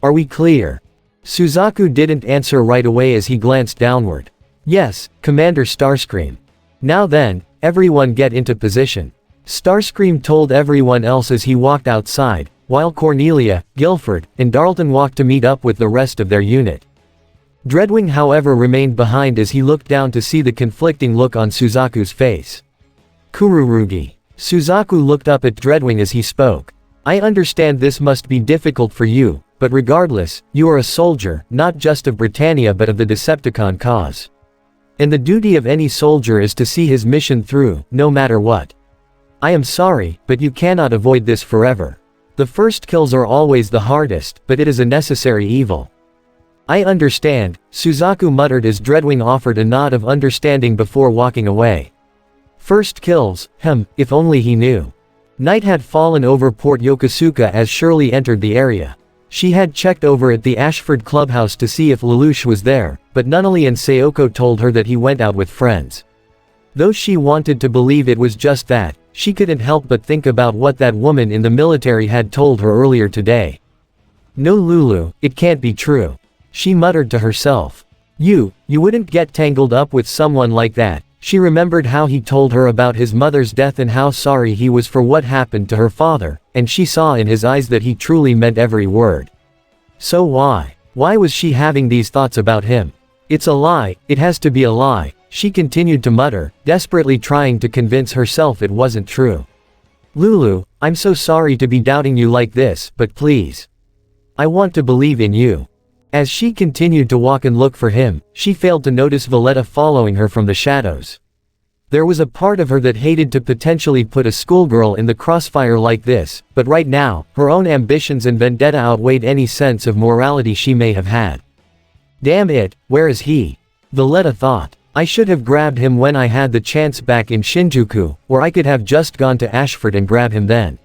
Are we clear? Suzaku didn't answer right away as he glanced downward. Yes, Commander Starscream. Now then, everyone get into position. Starscream told everyone else as he walked outside, while Cornelia, Guilford, and Darlton walked to meet up with the rest of their unit. Dreadwing however remained behind as he looked down to see the conflicting look on Suzaku's face. Kururugi. Suzaku looked up at Dreadwing as he spoke. I understand this must be difficult for you, but regardless, you are a soldier, not just of Britannia but of the Decepticon cause. And the duty of any soldier is to see his mission through, no matter what. I am sorry, but you cannot avoid this forever. The first kills are always the hardest, but it is a necessary evil. I understand, Suzaku muttered as Dreadwing offered a nod of understanding before walking away. First kills, if only he knew. Night had fallen over Port Yokosuka as Shirley entered the area. She had checked over at the Ashford clubhouse to see if Lelouch was there, but Nunnally and Sayoko told her that he went out with friends. Though she wanted to believe it was just that, she couldn't help but think about what that woman in the military had told her earlier today. No Lulu, it can't be true. She muttered to herself. You wouldn't get tangled up with someone like that. She remembered how he told her about his mother's death and how sorry he was for what happened to her father, and she saw in his eyes that he truly meant every word. So why was she having these thoughts about him? It's a lie, it has to be a lie, she continued to mutter, desperately trying to convince herself it wasn't true. Lulu, I'm so sorry to be doubting you like this, but please. I want to believe in you. As she continued to walk and look for him, she failed to notice Valletta following her from the shadows. There was a part of her that hated to potentially put a schoolgirl in the crossfire like this, but right now, her own ambitions and vendetta outweighed any sense of morality she may have had. Damn it, where is he? Valletta thought. I should have grabbed him when I had the chance back in Shinjuku, or I could have just gone to Ashford and grab him then.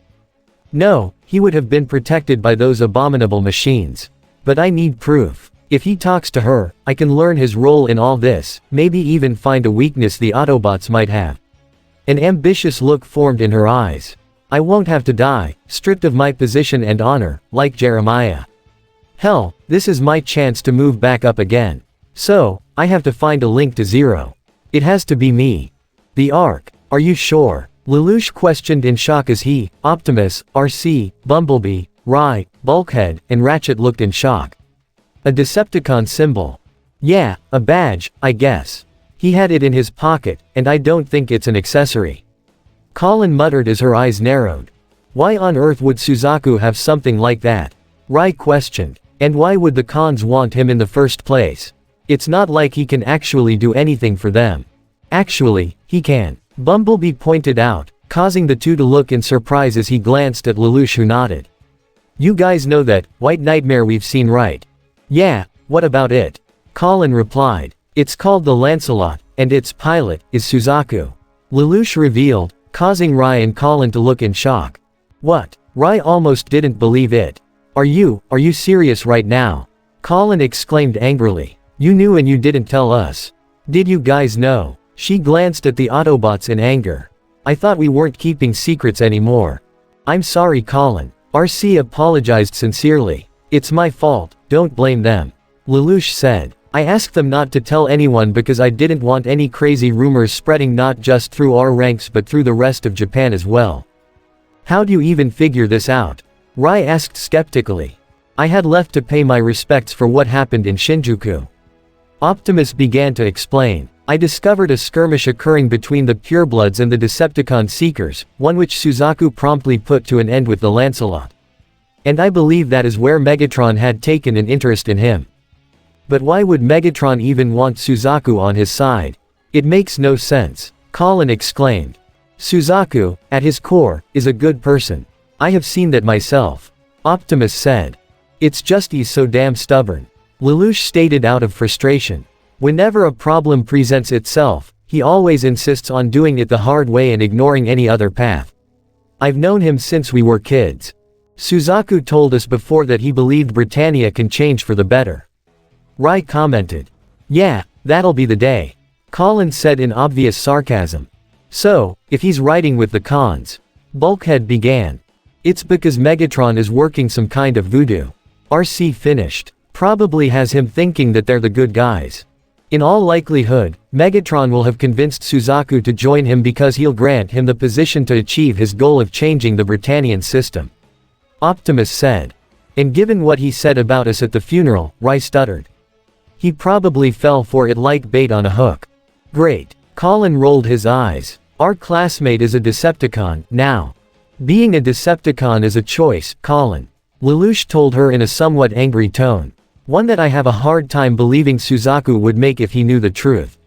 No, he would have been protected by those abominable machines. But I need proof. If he talks to her, I can learn his role in all this, maybe even find a weakness the Autobots might have. An ambitious look formed in her eyes. I won't have to die, stripped of my position and honor, like Jeremiah. Hell, this is my chance to move back up again. So, I have to find a link to Zero. It has to be me. The Ark. Are you sure? Lelouch questioned in shock as he, Optimus, RC, Bumblebee, Rye, Bulkhead, and Ratchet looked in shock. A Decepticon symbol. Yeah, a badge, I guess. He had it in his pocket, and I don't think it's an accessory. Colin muttered as her eyes narrowed. Why on earth would Suzaku have something like that? Rye questioned. And why would the cons want him in the first place? It's not like he can actually do anything for them. Actually, he can. Bumblebee pointed out, causing the two to look in surprise as he glanced at Lelouch, who nodded. You guys know that White Nightmare we've seen, right? Yeah, what about it? Colin replied. It's called the Lancelot, and its pilot is Suzaku. Lelouch revealed, causing Rai and Colin to look in shock. What? Rai almost didn't believe it. Are you serious right now? Colin exclaimed angrily. You knew and you didn't tell us. Did you guys know? She glanced at the Autobots in anger. I thought we weren't keeping secrets anymore. I'm sorry, Colin. RC apologized sincerely. It's my fault, don't blame them. Lelouch said. I asked them not to tell anyone because I didn't want any crazy rumors spreading not just through our ranks but through the rest of Japan as well. How do you even figure this out? Rai asked skeptically. I had left to pay my respects for what happened in Shinjuku. Optimus began to explain. I discovered a skirmish occurring between the purebloods and the Decepticon Seekers, one which Suzaku promptly put to an end with the Lancelot. And I believe that is where Megatron had taken an interest in him. But why would Megatron even want Suzaku on his side? It makes no sense, Colin exclaimed. Suzaku, at his core, is a good person. I have seen that myself. Optimus said. It's just he's so damn stubborn. Lelouch stated out of frustration. Whenever a problem presents itself, he always insists on doing it the hard way and ignoring any other path. I've known him since we were kids. Suzaku told us before that he believed Britannia can change for the better. Rai commented. Yeah, that'll be the day. Colin said in obvious sarcasm. So, if he's riding with the cons. Bulkhead began. It's because Megatron is working some kind of voodoo. RC finished. Probably has him thinking that they're the good guys. In all likelihood, Megatron will have convinced Suzaku to join him because he'll grant him the position to achieve his goal of changing the Britannian system. Optimus said. And given what he said about us at the funeral, Rai stuttered. He probably fell for it like bait on a hook. Great. Colin rolled his eyes. Our classmate is a Decepticon, now. Being a Decepticon is a choice, Colin. Lelouch told her in a somewhat angry tone. One that I have a hard time believing Suzaku would make if he knew the truth.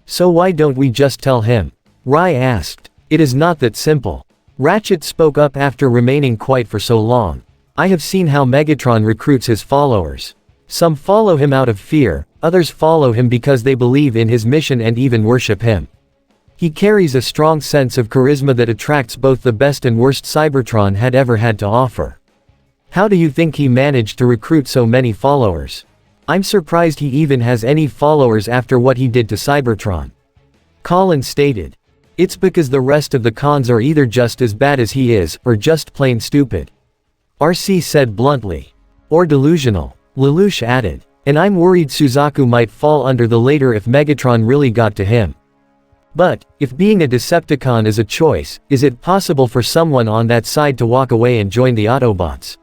So why don't we just tell him? Rai asked. It is not that simple. Ratchet spoke up after remaining quiet for so long. I have seen how Megatron recruits his followers. Some follow him out of fear, others follow him because they believe in his mission and even worship him. He carries a strong sense of charisma that attracts both the best and worst Cybertron had ever had to offer. How do you think he managed to recruit so many followers? I'm surprised he even has any followers after what he did to Cybertron. Colin stated. It's because the rest of the cons are either just as bad as he is, or just plain stupid. RC said bluntly. Or delusional. Lelouch added. And I'm worried Suzaku might fall under the latter if Megatron really got to him. But, if being a Decepticon is a choice, is it possible for someone on that side to walk away and join the Autobots?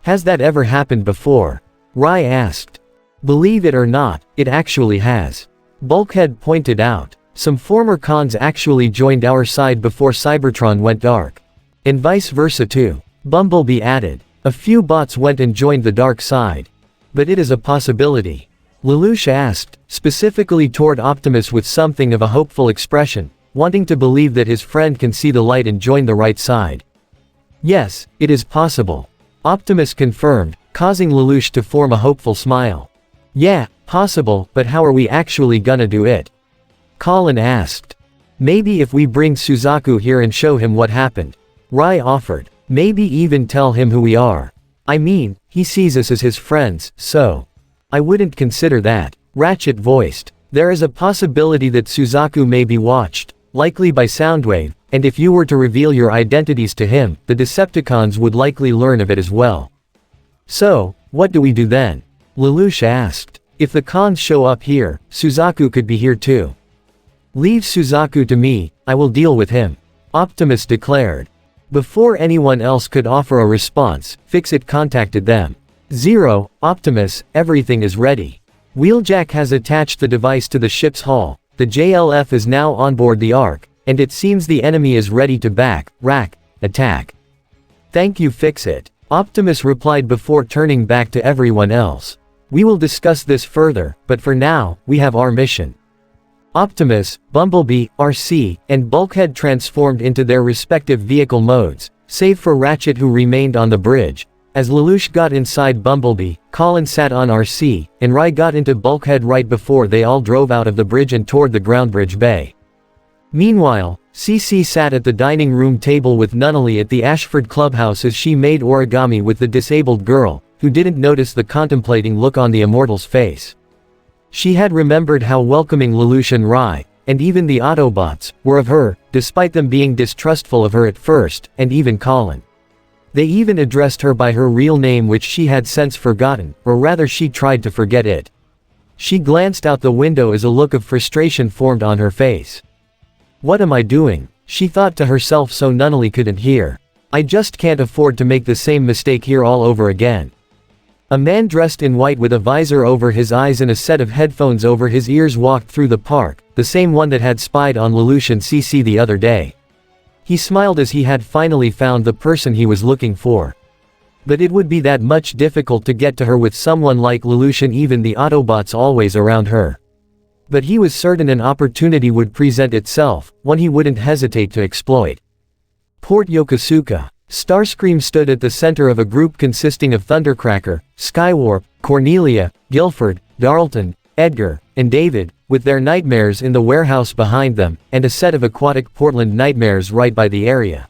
Has that ever happened before? Rai asked. Believe it or not, it actually has. Bulkhead pointed out. Some former cons actually joined our side before Cybertron went dark. And vice versa too. Bumblebee added. A few bots went and joined the dark side. But it is a possibility. Lelouch asked, specifically toward Optimus with something of a hopeful expression, wanting to believe that his friend can see the light and join the right side. Yes, it is possible. Optimus confirmed, causing Lelouch to form a hopeful smile. Yeah, possible, but how are we actually gonna do it? Colin asked. Maybe if we bring Suzaku here and show him what happened. Rai offered. Maybe even tell him who we are. I mean, he sees us as his friends, so. I wouldn't consider that. Ratchet voiced. There is a possibility that Suzaku may be watched, likely by Soundwave, and if you were to reveal your identities to him, the Decepticons would likely learn of it as well. So, what do we do then? Lelouch asked. If the cons show up here, Suzaku could be here too. Leave Suzaku to me, I will deal with him. Optimus declared. Before anyone else could offer a response, Fixit contacted them. 0, Optimus, everything is ready. Wheeljack has attached the device to the ship's hull, the JLF is now on board the Ark, and it seems the enemy is ready to attack. Thank you Fixit. Optimus replied before turning back to everyone else. We will discuss this further, but for now, we have our mission. Optimus, Bumblebee, RC, and Bulkhead transformed into their respective vehicle modes, save for Ratchet who remained on the bridge. As Lelouch got inside Bumblebee, Colin sat on RC, and Rai got into Bulkhead right before they all drove out of the bridge and toward the groundbridge bay. Meanwhile, CC sat at the dining room table with Nunnally at the Ashford clubhouse as she made origami with the disabled girl, who didn't notice the contemplating look on the immortal's face. She had remembered how welcoming Lelouch and Rai, and even the Autobots, were of her, despite them being distrustful of her at first, and even Colin. They even addressed her by her real name, which she had since forgotten, or rather she tried to forget it. She glanced out the window as a look of frustration formed on her face. What am I doing? She thought to herself so Nunnally couldn't hear. I just can't afford to make the same mistake here all over again. A man dressed in white with a visor over his eyes and a set of headphones over his ears walked through the park, the same one that had spied on Lelouch and CC the other day. He smiled as he had finally found the person he was looking for. But it would be that much difficult to get to her with someone like Lelouch and even the Autobots always around her. But he was certain an opportunity would present itself, one he wouldn't hesitate to exploit. Port Yokosuka. Starscream stood at the center of a group consisting of Thundercracker, Skywarp, Cornelia, Guilford, Darlton, Edgar, and David, with their nightmares in the warehouse behind them, and a set of aquatic Portland nightmares right by the area.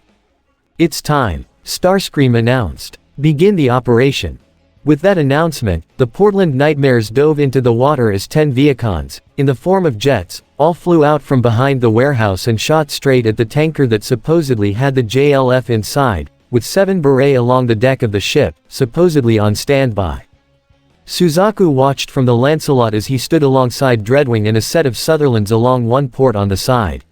It's time, Starscream announced. Begin the operation. With that announcement, the Portland nightmares dove into the water as 10 Viacons, in the form of jets, all flew out from behind the warehouse and shot straight at the tanker that supposedly had the JLF inside, with 7 Beret along the deck of the ship, supposedly on standby. Suzaku watched from the Lancelot as he stood alongside Dreadwing and a set of Sutherlands along one port on the side.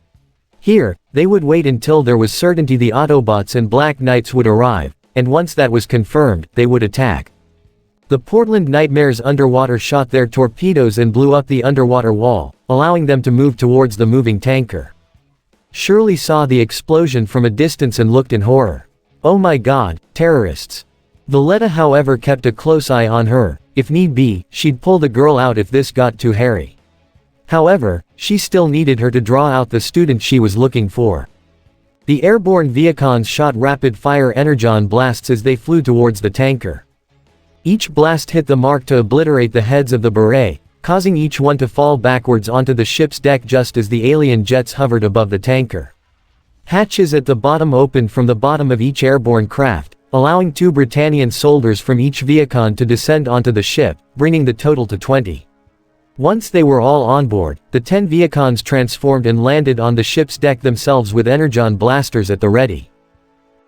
Here, they would wait until there was certainty the Autobots and Black Knights would arrive, and once that was confirmed, they would attack. The Portland Nightmares underwater shot their torpedoes and blew up the underwater wall, allowing them to move towards the moving tanker. Shirley saw the explosion from a distance and looked in horror. Oh my god, terrorists. Valletta however kept a close eye on her. If need be, she'd pull the girl out if this got too hairy. However, she still needed her to draw out the student she was looking for. The airborne Viacons shot rapid-fire energon blasts as they flew towards the tanker. Each blast hit the mark to obliterate the heads of the Beret, causing each one to fall backwards onto the ship's deck just as the alien jets hovered above the tanker. Hatches at the bottom opened from the bottom of each airborne craft, allowing 2 Britannian soldiers from each Viacon to descend onto the ship, bringing the total to 20. Once they were all on board, the 10 Viacons transformed and landed on the ship's deck themselves with energon blasters at the ready.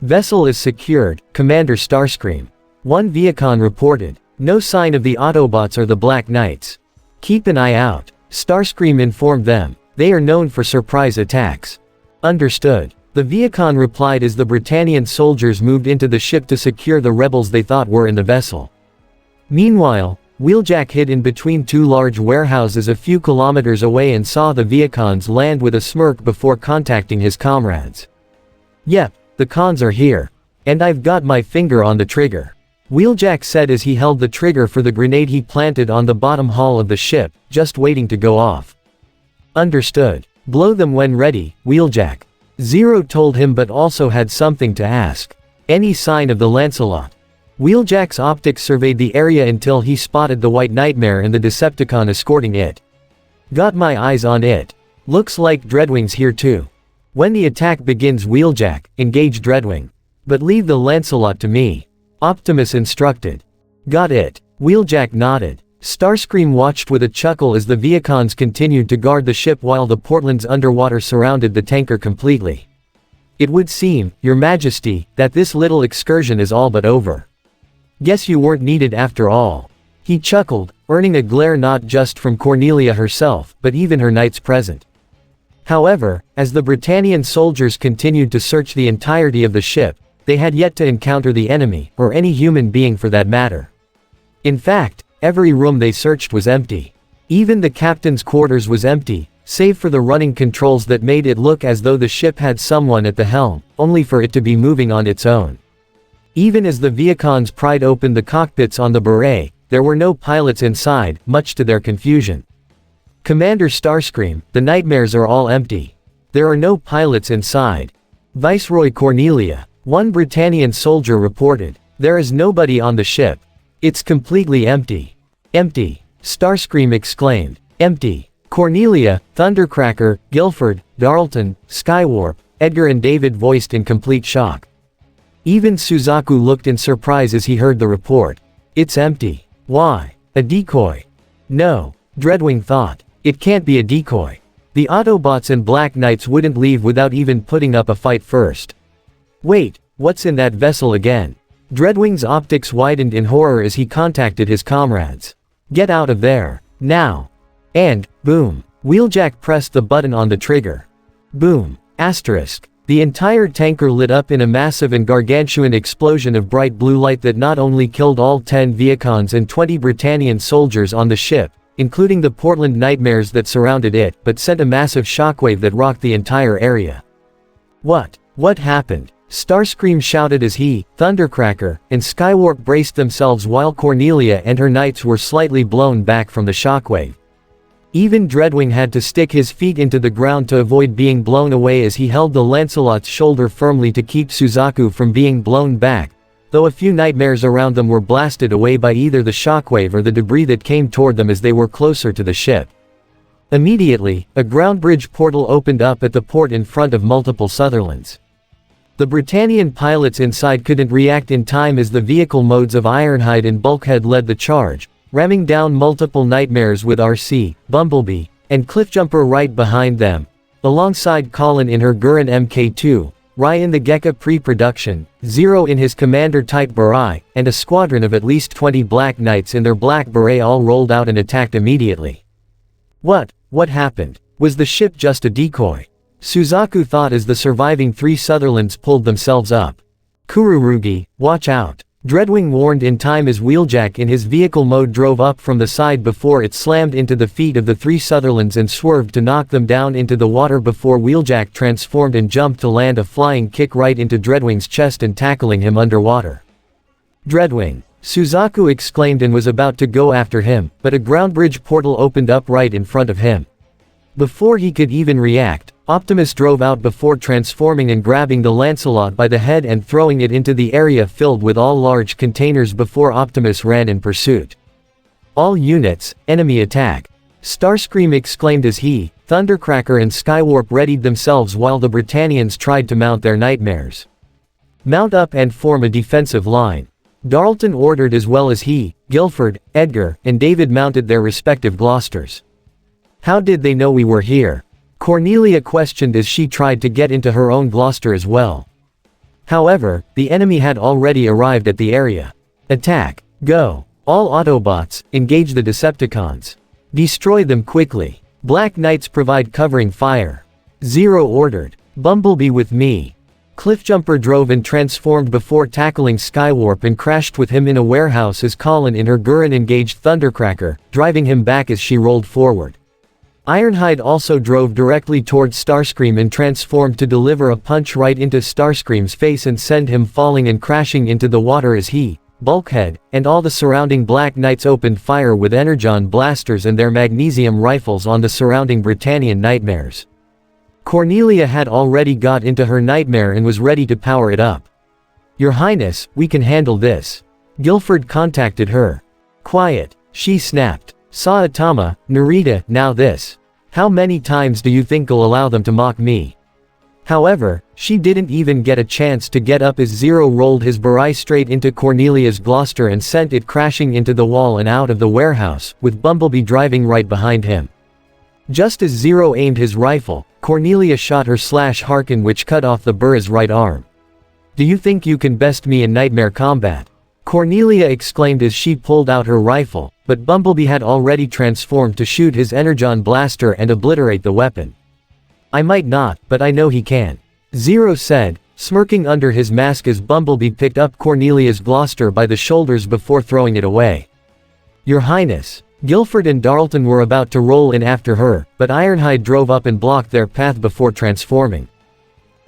Vessel is secured, Commander Starscream. One Viacon reported. No sign of the Autobots or the Black Knights. Keep an eye out, Starscream informed them. They are known for surprise attacks. Understood. The Viacon replied as the Britannian soldiers moved into the ship to secure the rebels they thought were in the vessel. Meanwhile, Wheeljack hid in between 2 large warehouses a few kilometers away and saw the Viacons land with a smirk before contacting his comrades. Yep, the cons are here. And I've got my finger on the trigger. Wheeljack said as he held the trigger for the grenade he planted on the bottom hull of the ship, just waiting to go off. Understood. Blow them when ready, Wheeljack. Zero told him but also had something to ask. Any sign of the Lancelot? Wheeljack's optics surveyed the area until he spotted the White Nightmare and the Decepticon escorting it. Got my eyes on it. Looks like Dreadwing's here too. When the attack begins, Wheeljack, engage Dreadwing. But leave the Lancelot to me. Optimus instructed. Got it. Wheeljack nodded. Starscream watched with a chuckle as the Viacons continued to guard the ship while the Portland's underwater surrounded the tanker completely. It would seem, Your Majesty, that this little excursion is all but over. Guess you weren't needed after all. He chuckled, earning a glare not just from Cornelia herself, but even her knights present. However, as the Britannian soldiers continued to search the entirety of the ship, they had yet to encounter the enemy, or any human being for that matter. In fact, every room they searched was empty. Even the captain's quarters was empty, save for the running controls that made it look as though the ship had someone at the helm, only for it to be moving on its own. Even as the Viacons pried open the cockpits on the Beret, there were no pilots inside, much to their confusion. Commander Starscream, the nightmares are all empty. There are no pilots inside. Viceroy Cornelia, one Britannian soldier reported. There is nobody on the ship. It's completely empty. Empty, Starscream exclaimed. Empty. Cornelia, Thundercracker, Guilford, Darlton, Skywarp, Edgar and David voiced in complete shock. Even Suzaku looked in surprise as he heard the report. It's empty. Why? A decoy? No, Dreadwing thought. It can't be a decoy. The Autobots and Black Knights wouldn't leave without even putting up a fight first. Wait, what's in that vessel again? Dreadwing's optics widened in horror as he contacted his comrades. Get out of there. Now. And, boom. Wheeljack pressed the button on the trigger. Boom. Asterisk. The entire tanker lit up in a massive and gargantuan explosion of bright blue light that not only killed all 10 Viacons and 20 Britannian soldiers on the ship, including the Portland nightmares that surrounded it, but sent a massive shockwave that rocked the entire area. What happened? Starscream shouted as he, Thundercracker, and Skywarp braced themselves while Cornelia and her knights were slightly blown back from the shockwave. Even Dreadwing had to stick his feet into the ground to avoid being blown away as he held the Lancelot's shoulder firmly to keep Suzaku from being blown back, though a few nightmares around them were blasted away by either the shockwave or the debris that came toward them as they were closer to the ship. Immediately, a ground bridge portal opened up at the port in front of multiple Sutherlands. The Britannian pilots inside couldn't react in time as the vehicle modes of Ironhide and Bulkhead led the charge, ramming down multiple nightmares with RC, Bumblebee, and Cliffjumper right behind them, alongside Colin in her Gurren Mk2, Rai in the Gekka pre-production, Zero in his Commander-type Barai, and a squadron of at least 20 Black Knights in their black beret all rolled out and attacked immediately. What happened? Was the ship just a decoy? Suzaku thought as the surviving 3 Sutherlands pulled themselves up. Kururugi, watch out. Dreadwing warned in time as Wheeljack in his vehicle mode drove up from the side before it slammed into the feet of the 3 Sutherlands and swerved to knock them down into the water before Wheeljack transformed and jumped to land a flying kick right into Dreadwing's chest and tackling him underwater. Dreadwing! Suzaku exclaimed and was about to go after him, but a ground bridge portal opened up right in front of him. Before he could even react, Optimus drove out before transforming and grabbing the Lancelot by the head and throwing it into the area filled with all large containers before Optimus ran in pursuit. All units, enemy attack! Starscream exclaimed as he, Thundercracker and Skywarp readied themselves while the Britannians tried to mount their nightmares. Mount up and form a defensive line. Darlton ordered as well as he, Guilford, Edgar, and David mounted their respective Gloucesters. How did they know we were here? Cornelia questioned as she tried to get into her own Gloucester as well. However, the enemy had already arrived at the area. Attack! Go! All Autobots, engage the Decepticons. Destroy them quickly. Black Knights provide covering fire. Zero ordered. Bumblebee with me. Cliffjumper drove and transformed before tackling Skywarp and crashed with him in a warehouse as Colin in her Gurren engaged Thundercracker, driving him back as she rolled forward. Ironhide also drove directly towards Starscream and transformed to deliver a punch right into Starscream's face and send him falling and crashing into the water as he, Bulkhead, and all the surrounding Black Knights opened fire with Energon blasters and their magnesium rifles on the surrounding Britannian nightmares. Cornelia had already got into her nightmare and was ready to power it up. Your Highness, we can handle this. Guilford contacted her. Quiet, she snapped. Saitama, Narita, now this. How many times do you think you'll allow them to mock me? However, she didn't even get a chance to get up as Zero rolled his Barai straight into Cornelia's Gloucester and sent it crashing into the wall and out of the warehouse, with Bumblebee driving right behind him. Just as Zero aimed his rifle, Cornelia shot her Harken which cut off the Burra's right arm. Do you think you can best me in nightmare combat? Cornelia exclaimed as she pulled out her rifle, but Bumblebee had already transformed to shoot his Energon blaster and obliterate the weapon. I might not, but I know he can. Zero said, smirking under his mask as Bumblebee picked up Cornelia's Gloucester by the shoulders before throwing it away. Your Highness. Guilford and Darlton were about to roll in after her, but Ironhide drove up and blocked their path before transforming.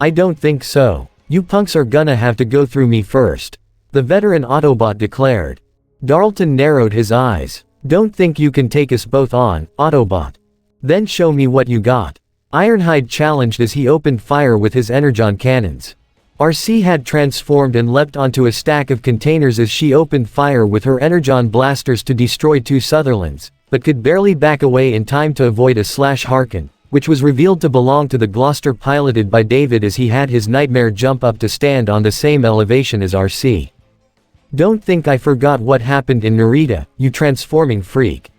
I don't think so. You punks are gonna have to go through me first. The veteran Autobot declared. Darlton narrowed his eyes. Don't think you can take us both on, Autobot. Then show me what you got. Ironhide challenged as he opened fire with his energon cannons. RC had transformed and leapt onto a stack of containers as she opened fire with her energon blasters to destroy two Sutherlands, but could barely back away in time to avoid a Harkin, which was revealed to belong to the Gloucester piloted by David as he had his nightmare jump up to stand on the same elevation as RC. Don't think I forgot what happened in Narita, you transforming freak.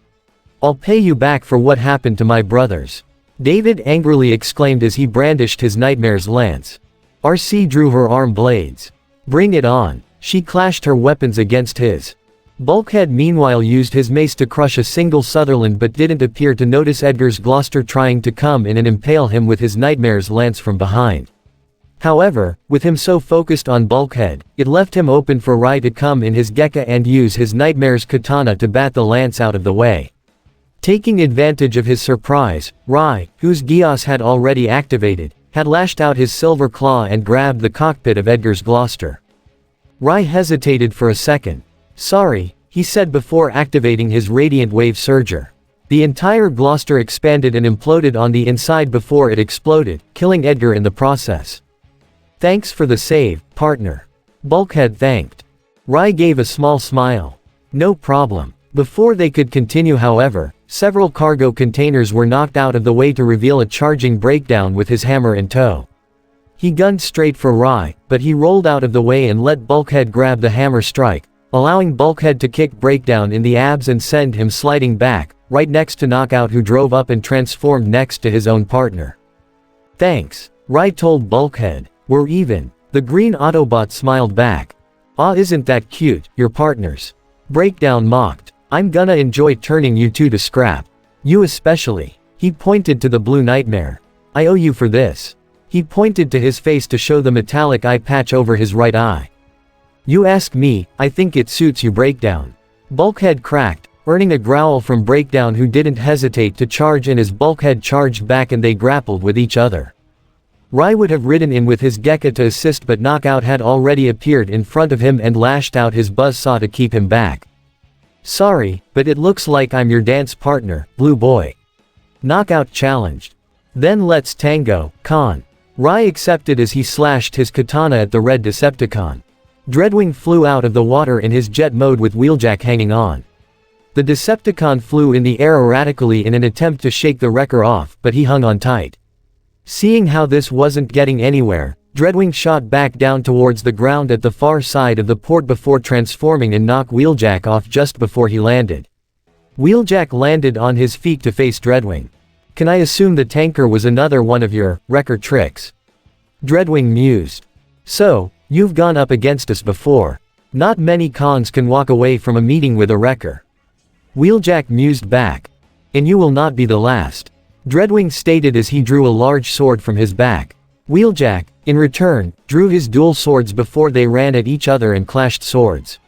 I'll pay you back for what happened to my brothers. David angrily exclaimed as he brandished his nightmare's lance. RC drew her arm blades. Bring it on. She clashed her weapons against his. Bulkhead meanwhile used his mace to crush a single Sutherland but didn't appear to notice Edgar's Gloucester trying to come in and impale him with his nightmare's lance from behind. However, with him so focused on Bulkhead, it left him open for Rai to come in his Gekka and use his nightmare's katana to bat the lance out of the way. Taking advantage of his surprise, Rai, whose Geass had already activated, had lashed out his silver claw and grabbed the cockpit of Edgar's Gloucester. Rai hesitated for a second. Sorry, he said before activating his Radiant Wave Surger. The entire Gloucester expanded and imploded on the inside before it exploded, killing Edgar in the process. Thanks for the save, partner. Bulkhead thanked. Rai gave a small smile. No problem. Before they could continue however, several cargo containers were knocked out of the way to reveal a charging breakdown with his hammer in tow. He gunned straight for Rai, but he rolled out of the way and let Bulkhead grab the hammer strike, allowing Bulkhead to kick Breakdown in the abs and send him sliding back, right next to Knockout who drove up and transformed next to his own partner. Thanks, Rai told Bulkhead. We're even. The green Autobot smiled back. Aw, isn't that cute, your partners. Breakdown mocked. I'm gonna enjoy turning you two to scrap. You especially. He pointed to the blue nightmare. I owe you for this. He pointed to his face to show the metallic eye patch over his right eye. You ask me, I think it suits you Breakdown. Bulkhead cracked, earning a growl from Breakdown who didn't hesitate to charge in as Bulkhead charged back and they grappled with each other. Rai would have ridden in with his Gekka to assist but Knockout had already appeared in front of him and lashed out his buzzsaw to keep him back. Sorry, but it looks like I'm your dance partner, Blue Boy. Knockout challenged. Then let's tango, Con. Rai accepted as he slashed his katana at the red Decepticon. Dreadwing flew out of the water in his jet mode with Wheeljack hanging on. The Decepticon flew in the air erratically in an attempt to shake the wrecker off, but he hung on tight. Seeing how this wasn't getting anywhere, Dreadwing shot back down towards the ground at the far side of the port before transforming and knock Wheeljack off just before he landed. Wheeljack landed on his feet to face Dreadwing. Can I assume the tanker was another one of your wrecker tricks? Dreadwing mused. So, you've gone up against us before. Not many cons can walk away from a meeting with a wrecker. Wheeljack mused back. And you will not be the last. Dreadwing stated as he drew a large sword from his back. Wheeljack, in return, drew his dual swords before they ran at each other and clashed swords.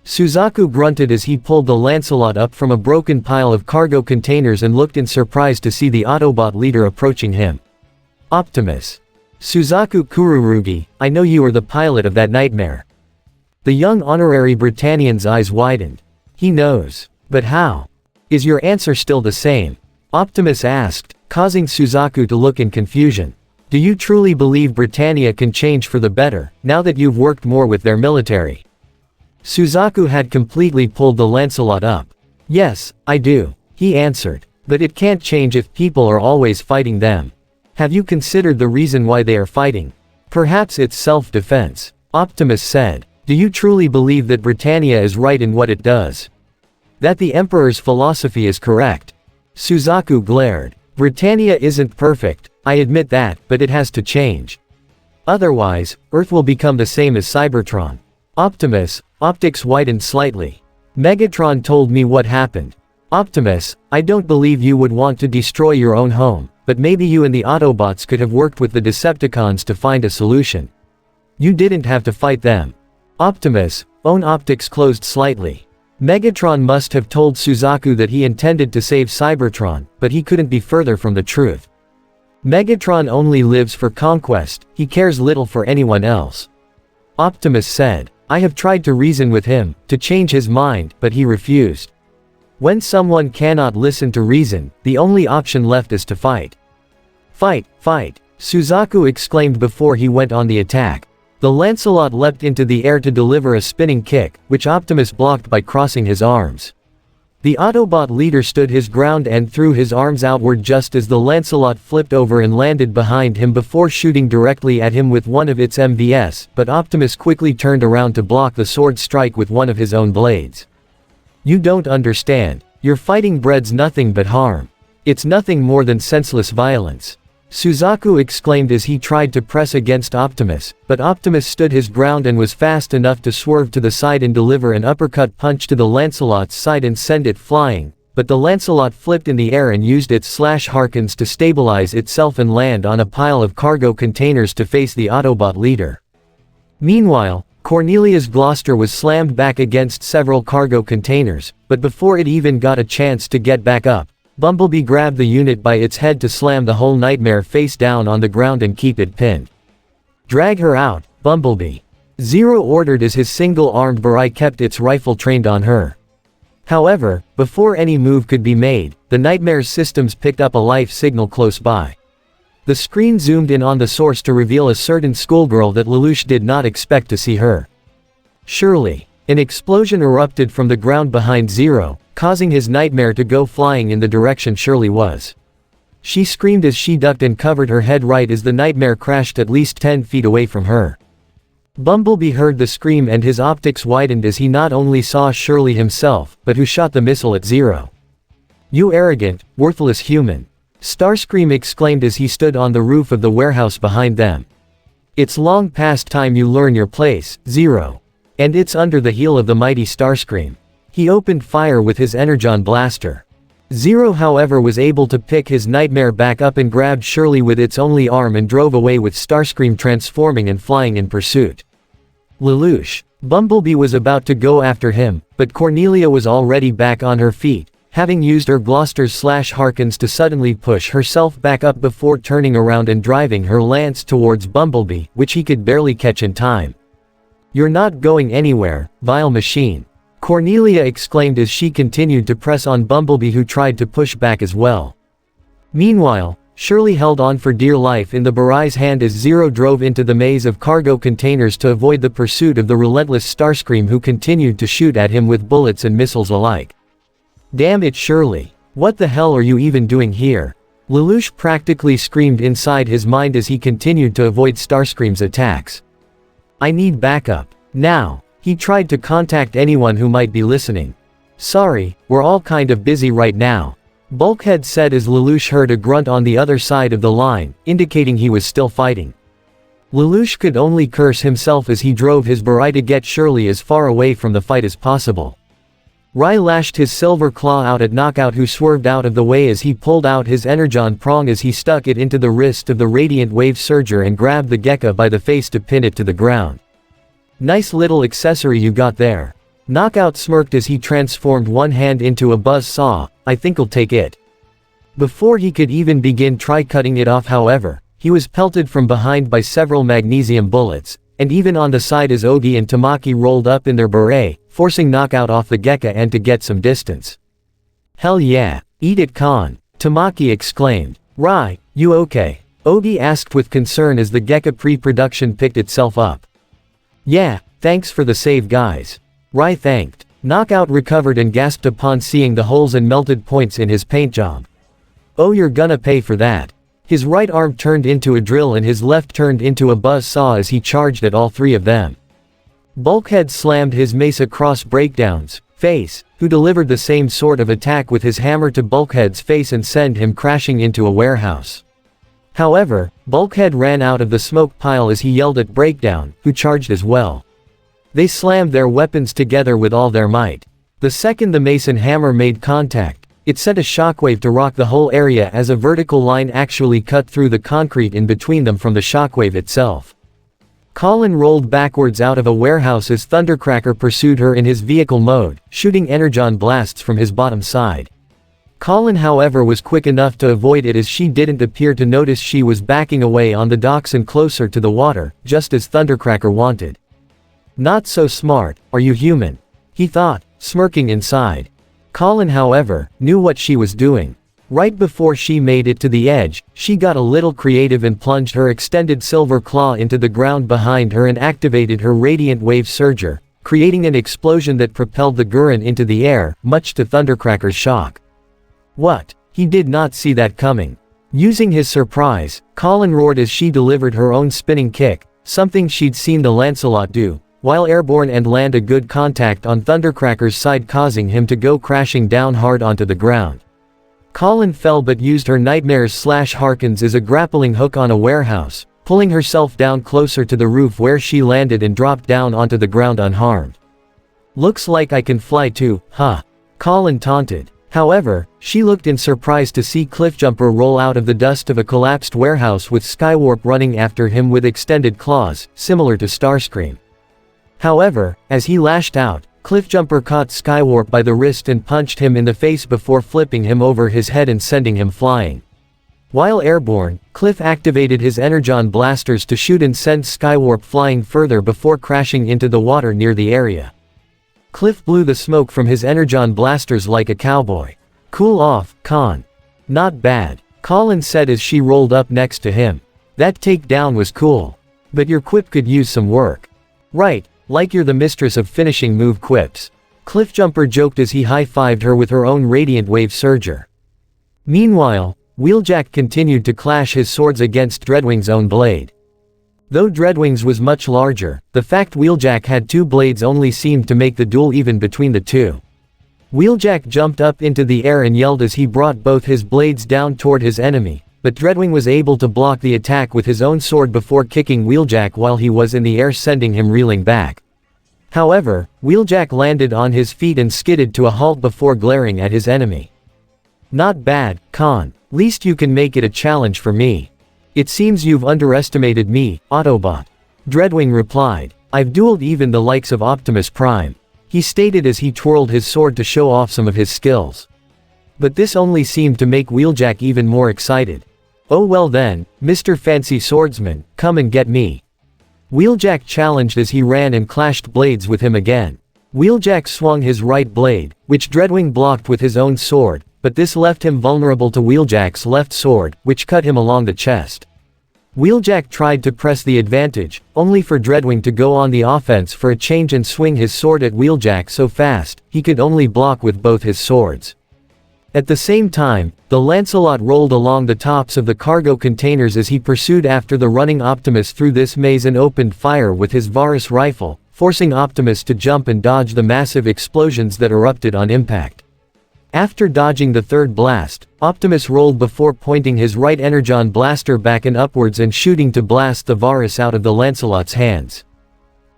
Suzaku grunted as he pulled the Lancelot up from a broken pile of cargo containers and looked in surprise to see the Autobot leader approaching him. Optimus. Suzaku Kururugi, I know you are the pilot of that nightmare. The young honorary Britannian's eyes widened. He knows. But how? Is your answer still the same? Optimus asked, causing Suzaku to look in confusion. Do you truly believe Britannia can change for the better, now that you've worked more with their military? Suzaku had completely pulled the Lancelot up. Yes, I do, he answered. But it can't change if people are always fighting them. Have you considered the reason why they are fighting? Perhaps it's self-defense. Optimus said. Do you truly believe that Britannia is right in what it does? That the Emperor's philosophy is correct? Suzaku glared. Britannia isn't perfect, I admit that, but it has to change. Otherwise, Earth will become the same as Cybertron. Optimus, optics widened slightly. Megatron told me what happened. Optimus, I don't believe you would want to destroy your own home, but maybe you and the Autobots could have worked with the Decepticons to find a solution. You didn't have to fight them. Optimus, own optics closed slightly. Megatron must have told Suzaku that he intended to save Cybertron, but he couldn't be further from the truth. Megatron only lives for conquest, he cares little for anyone else. Optimus said. I have tried to reason with him, to change his mind, but he refused. When someone cannot listen to reason, the only option left is to fight. Fight, fight, Suzaku exclaimed before he went on the attack. The Lancelot leapt into the air to deliver a spinning kick, which Optimus blocked by crossing his arms. The Autobot leader stood his ground and threw his arms outward just as the Lancelot flipped over and landed behind him before shooting directly at him with one of its MVS, but Optimus quickly turned around to block the sword strike with one of his own blades. You don't understand. Your fighting breeds nothing but harm. It's nothing more than senseless violence. Suzaku exclaimed as he tried to press against Optimus, but Optimus stood his ground and was fast enough to swerve to the side and deliver an uppercut punch to the Lancelot's side and send it flying, but the Lancelot flipped in the air and used its slash harkins to stabilize itself and land on a pile of cargo containers to face the Autobot leader. Meanwhile, Cornelia's Gloucester was slammed back against several cargo containers, but before it even got a chance to get back up, Bumblebee grabbed the unit by its head to slam the whole Nightmare face down on the ground and keep it pinned. Drag her out, Bumblebee. Zero ordered as his single-armed Barai kept its rifle trained on her. However, before any move could be made, the Nightmare's systems picked up a life signal close by. The screen zoomed in on the source to reveal a certain schoolgirl that Lelouch did not expect to see her. Shirley. An explosion erupted from the ground behind Zero, causing his Nightmare to go flying in the direction Shirley was. She screamed as she ducked and covered her head right as the Nightmare crashed at least 10 feet away from her. Bumblebee heard the scream and his optics widened as he not only saw Shirley himself, but who shot the missile at Zero. You arrogant, worthless human. Starscream exclaimed as he stood on the roof of the warehouse behind them. It's long past time you learn your place, Zero. And it's under the heel of the mighty Starscream. He opened fire with his Energon blaster. Zero however was able to pick his Nightmare back up and grabbed Shirley with its only arm and drove away with Starscream transforming and flying in pursuit. Lelouch. Bumblebee was about to go after him, but Cornelia was already back on her feet, having used her Gloucester's slash harkins to suddenly push herself back up before turning around and driving her lance towards Bumblebee, which he could barely catch in time. You're not going anywhere, vile machine. Cornelia exclaimed as she continued to press on Bumblebee who tried to push back as well. Meanwhile, Shirley held on for dear life in the Barai's hand as Zero drove into the maze of cargo containers to avoid the pursuit of the relentless Starscream who continued to shoot at him with bullets and missiles alike. Damn it Shirley. What the hell are you even doing here? Lelouch practically screamed inside his mind as he continued to avoid Starscream's attacks. I need backup. Now. He tried to contact anyone who might be listening. Sorry, we're all kind of busy right now. Bulkhead said as Lelouch heard a grunt on the other side of the line, indicating he was still fighting. Lelouch could only curse himself as he drove his Barai to get Shirley as far away from the fight as possible. Rai lashed his silver claw out at Knockout who swerved out of the way as he pulled out his Energon prong as he stuck it into the wrist of the Radiant Wave Surger and grabbed the Gekka by the face to pin it to the ground. Nice little accessory you got there. Knockout smirked as he transformed one hand into a buzz saw. I think I'll take it. Before he could even begin try cutting it off however, he was pelted from behind by several magnesium bullets, and even on the side as Ogi and Tamaki rolled up in their beret, forcing Knockout off the Gekka and to get some distance. Hell yeah, eat it Khan, Tamaki exclaimed. Rai, you okay? Ogi asked with concern as the Gekka pre-production picked itself up. Yeah, thanks for the save guys. Rai thanked. Knockout recovered and gasped upon seeing the holes and melted points in his paint job. Oh you're gonna pay for that. His right arm turned into a drill and his left turned into a buzz saw as he charged at all three of them. Bulkhead slammed his mace across Breakdown's face, who delivered the same sort of attack with his hammer to Bulkhead's face and sent him crashing into a warehouse. However, Bulkhead ran out of the smoke pile as he yelled at Breakdown, who charged as well. They slammed their weapons together with all their might. The second the mace and hammer made contact, it sent a shockwave to rock the whole area as a vertical line actually cut through the concrete in between them from the shockwave itself. Colin rolled backwards out of a warehouse as Thundercracker pursued her in his vehicle mode, shooting energon blasts from his bottom side. Colin however was quick enough to avoid it as she didn't appear to notice she was backing away on the docks and closer to the water, just as Thundercracker wanted. Not so smart, are you human? He thought, smirking inside. Colin, however, knew what she was doing. Right before she made it to the edge, she got a little creative and plunged her extended silver claw into the ground behind her and activated her radiant wave surger, creating an explosion that propelled the Gurren into the air, much to Thundercracker's shock. What? He did not see that coming. Using his surprise, Colin roared as she delivered her own spinning kick, something she'd seen the Lancelot do, while airborne and land a good contact on Thundercracker's side, causing him to go crashing down hard onto the ground. Colin fell but used her nightmares/harkins as a grappling hook on a warehouse, pulling herself down closer to the roof where she landed and dropped down onto the ground unharmed. Looks like I can fly too, huh? Colin taunted. However, she looked in surprise to see Cliffjumper roll out of the dust of a collapsed warehouse with Skywarp running after him with extended claws, similar to Starscream. However, as he lashed out, Cliffjumper caught Skywarp by the wrist and punched him in the face before flipping him over his head and sending him flying. While airborne, Cliff activated his Energon blasters to shoot and send Skywarp flying further before crashing into the water near the area. Cliff blew the smoke from his Energon blasters like a cowboy. Cool off, Con. Not bad, Colin said as she rolled up next to him. That takedown was cool. But your quip could use some work. Right, like you're the mistress of finishing move quips. Cliffjumper joked as he high-fived her with her own radiant wave surger. Meanwhile, Wheeljack continued to clash his swords against Dreadwing's own blade. Though Dreadwing's was much larger, the fact Wheeljack had two blades only seemed to make the duel even between the two. Wheeljack jumped up into the air and yelled as he brought both his blades down toward his enemy, but Dreadwing was able to block the attack with his own sword before kicking Wheeljack while he was in the air, sending him reeling back. However, Wheeljack landed on his feet and skidded to a halt before glaring at his enemy. Not bad, Con. Least you can make it a challenge for me. It seems you've underestimated me, Autobot. Dreadwing replied. I've dueled even the likes of Optimus Prime. He stated as he twirled his sword to show off some of his skills. But this only seemed to make Wheeljack even more excited. Oh well then, Mr. Fancy Swordsman, come and get me. Wheeljack challenged as he ran and clashed blades with him again. Wheeljack swung his right blade, which Dreadwing blocked with his own sword, but this left him vulnerable to Wheeljack's left sword, which cut him along the chest. Wheeljack tried to press the advantage, only for Dreadwing to go on the offense for a change and swing his sword at Wheeljack so fast, he could only block with both his swords. At the same time, the Lancelot rolled along the tops of the cargo containers as he pursued after the running Optimus through this maze and opened fire with his Varus rifle, forcing Optimus to jump and dodge the massive explosions that erupted on impact. After dodging the third blast, Optimus rolled before pointing his right Energon blaster back and upwards and shooting to blast the Varus out of the Lancelot's hands.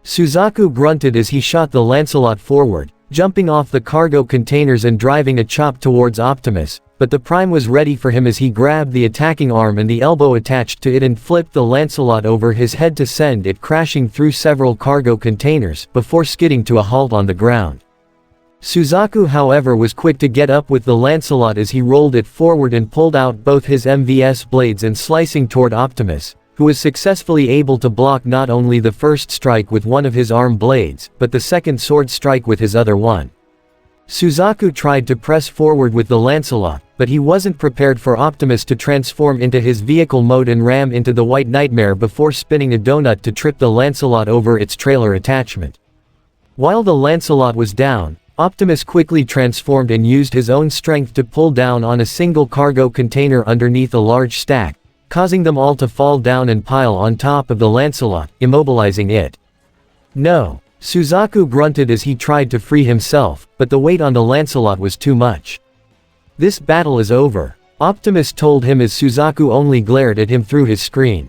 Suzaku grunted as he shot the Lancelot forward, jumping off the cargo containers and driving a chop towards Optimus, but the Prime was ready for him as he grabbed the attacking arm and the elbow attached to it and flipped the Lancelot over his head to send it crashing through several cargo containers, before skidding to a halt on the ground. Suzaku however was quick to get up with the Lancelot as he rolled it forward and pulled out both his MVS blades and slicing toward Optimus, who was successfully able to block not only the first strike with one of his arm blades, but the second sword strike with his other one. Suzaku tried to press forward with the Lancelot, but he wasn't prepared for Optimus to transform into his vehicle mode and ram into the White Nightmare before spinning a donut to trip the Lancelot over its trailer attachment. While the Lancelot was down, Optimus quickly transformed and used his own strength to pull down on a single cargo container underneath a large stack, causing them all to fall down and pile on top of the Lancelot, immobilizing it. No. Suzaku grunted as he tried to free himself, but the weight on the Lancelot was too much. This battle is over, Optimus told him as Suzaku only glared at him through his screen.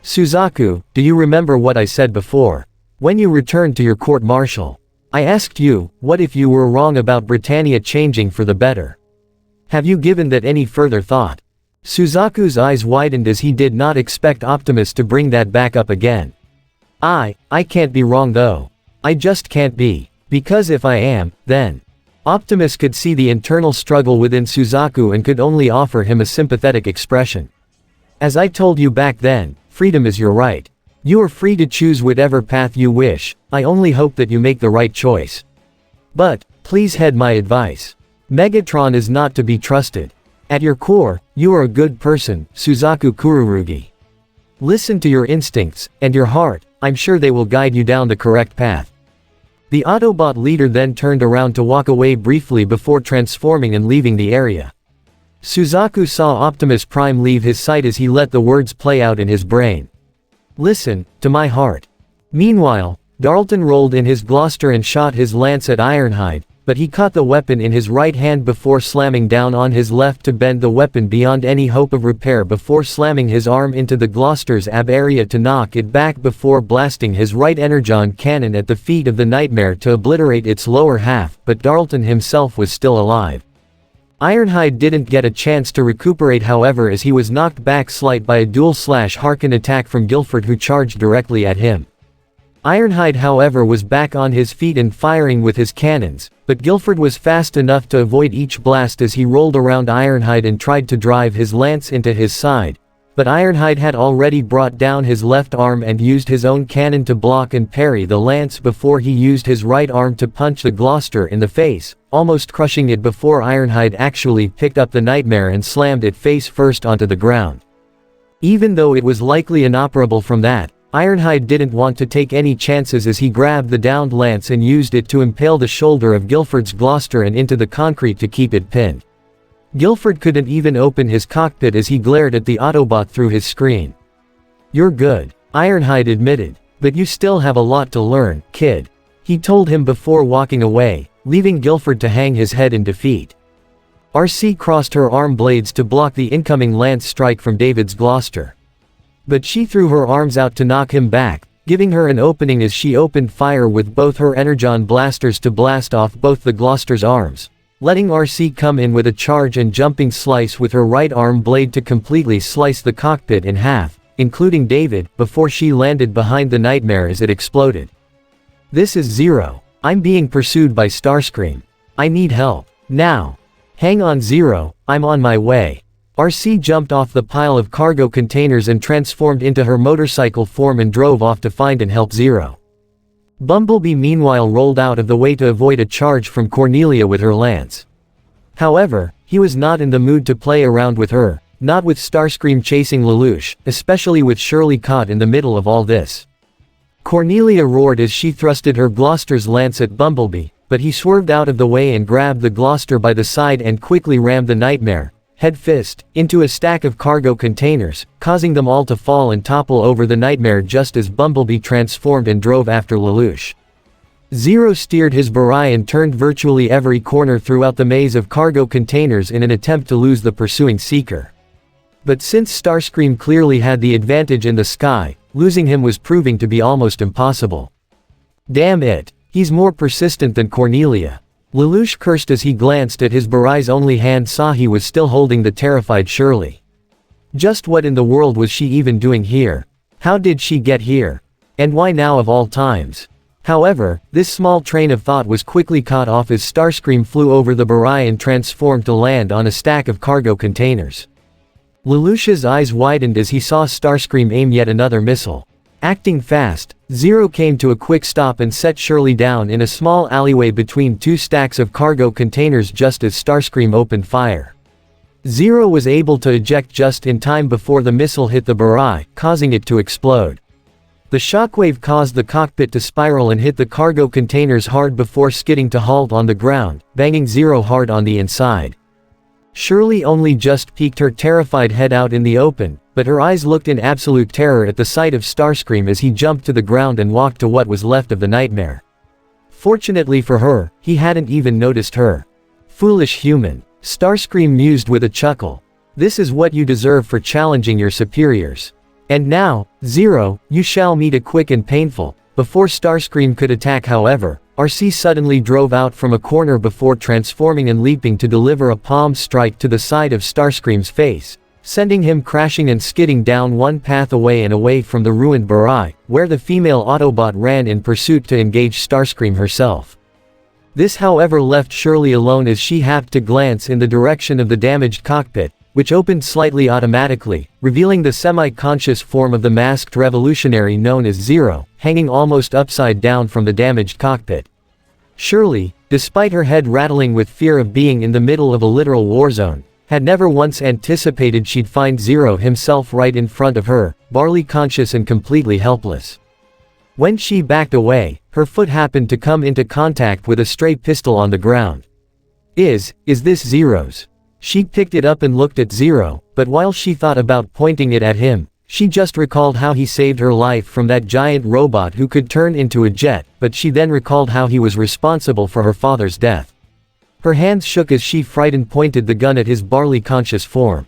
Suzaku, do you remember what I said before? When you returned to your court-martial, I asked you, what if you were wrong about Britannia changing for the better? Have you given that any further thought? Suzaku's eyes widened as he did not expect Optimus to bring that back up again. I can't be wrong though. I just can't be. Because if I am, then. Optimus could see the internal struggle within Suzaku and could only offer him a sympathetic expression. As I told you back then, freedom is your right. You are free to choose whatever path you wish, I only hope that you make the right choice. But, please heed my advice. Megatron is not to be trusted. At your core, you are a good person, Suzaku Kururugi. Listen to your instincts, and your heart, I'm sure they will guide you down the correct path. The Autobot leader then turned around to walk away briefly before transforming and leaving the area. Suzaku saw Optimus Prime leave his sight as he let the words play out in his brain. Listen, to my heart. Meanwhile, Darlton rolled in his Gloster and shot his lance at Ironhide, but he caught the weapon in his right hand before slamming down on his left to bend the weapon beyond any hope of repair before slamming his arm into the Gloster's ab area to knock it back before blasting his right energon cannon at the feet of the Nightmare to obliterate its lower half, but Darlton himself was still alive. Ironhide didn't get a chance to recuperate however as he was knocked back slight by a dual/Harken attack from Guilford who charged directly at him. Ironhide however was back on his feet and firing with his cannons, but Guilford was fast enough to avoid each blast as he rolled around Ironhide and tried to drive his lance into his side. But Ironhide had already brought down his left arm and used his own cannon to block and parry the lance before he used his right arm to punch the Gloster in the face, almost crushing it before Ironhide actually picked up the Nightmare and slammed it face first onto the ground. Even though it was likely inoperable from that, Ironhide didn't want to take any chances as he grabbed the downed lance and used it to impale the shoulder of Guilford's Gloster and into the concrete to keep it pinned. Guilford couldn't even open his cockpit as he glared at the Autobot through his screen. You're good, Ironhide admitted, but you still have a lot to learn, kid. He told him before walking away, leaving Guilford to hang his head in defeat. RC crossed her arm blades to block the incoming lance strike from David's Gloster. But she threw her arms out to knock him back, giving her an opening as she opened fire with both her energon blasters to blast off both the Gloster's arms, letting RC come in with a charge and jumping slice with her right arm blade to completely slice the cockpit in half, including David, before she landed behind the Nightmare as it exploded. This is Zero. I'm being pursued by Starscream. I need help. Now. Hang on Zero, I'm on my way. RC jumped off the pile of cargo containers and transformed into her motorcycle form and drove off to find and help Zero. Bumblebee meanwhile rolled out of the way to avoid a charge from Cornelia with her lance. However, he was not in the mood to play around with her, not with Starscream chasing Lelouch, especially with Shirley caught in the middle of all this. Cornelia roared as she thrusted her Gloster's lance at Bumblebee, but he swerved out of the way and grabbed the Gloster by the side and quickly rammed the Nightmare, head fist, into a stack of cargo containers, causing them all to fall and topple over the Nightmare just as Bumblebee transformed and drove after Lelouch. Zero steered his Barai and turned virtually every corner throughout the maze of cargo containers in an attempt to lose the pursuing Seeker. But since Starscream clearly had the advantage in the sky, losing him was proving to be almost impossible. Damn it, he's more persistent than Cornelia. Lelouch cursed as he glanced at his Barai's only hand saw he was still holding the terrified Shirley. Just what in the world was she even doing here? How did she get here? And why now of all times? However, this small train of thought was quickly cut off as Starscream flew over the Barai and transformed to land on a stack of cargo containers. Lelouch's eyes widened as he saw Starscream aim yet another missile. Acting fast, Zero came to a quick stop and set Shirley down in a small alleyway between two stacks of cargo containers just as Starscream opened fire. Zero was able to eject just in time before the missile hit the Barai, causing it to explode. The shockwave caused the cockpit to spiral and hit the cargo containers hard before skidding to halt on the ground, banging Zero hard on the inside. Shirley only just peeked her terrified head out in the open, but her eyes looked in absolute terror at the sight of Starscream as he jumped to the ground and walked to what was left of the Nightmare. Fortunately for her, he hadn't even noticed her. Foolish human. Starscream mused with a chuckle. This is what you deserve for challenging your superiors. And now, Zero, you shall meet a quick and painful. Before Starscream could attack however, RC suddenly drove out from a corner before transforming and leaping to deliver a palm strike to the side of Starscream's face, sending him crashing and skidding down one path away and away from the ruined Barai, where the female Autobot ran in pursuit to engage Starscream herself. This however left Shirley alone as she happened to glance in the direction of the damaged cockpit, which opened slightly automatically, revealing the semi-conscious form of the masked revolutionary known as Zero, hanging almost upside down from the damaged cockpit. Shirley, despite her head rattling with fear of being in the middle of a literal war zone, had never once anticipated she'd find Zero himself right in front of her, barely conscious and completely helpless. When she backed away, her foot happened to come into contact with a stray pistol on the ground. Is this Zero's? She picked it up and looked at Zero, but while she thought about pointing it at him, she just recalled how he saved her life from that giant robot who could turn into a jet, but she then recalled how he was responsible for her father's death. Her hands shook as she frightened pointed the gun at his barely conscious form.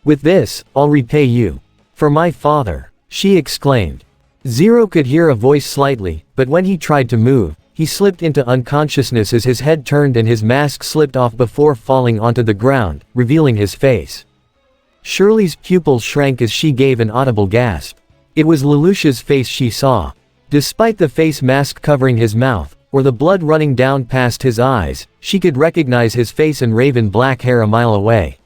"With this, I'll repay you. For my father," she exclaimed. Zero could hear a voice slightly, but when he tried to move, he slipped into unconsciousness as his head turned and his mask slipped off before falling onto the ground, revealing his face. Shirley's pupils shrank as she gave an audible gasp. It was Lelouch's face she saw. Despite the face mask covering his mouth, or the blood running down past his eyes, she could recognize his face and raven black hair a mile away.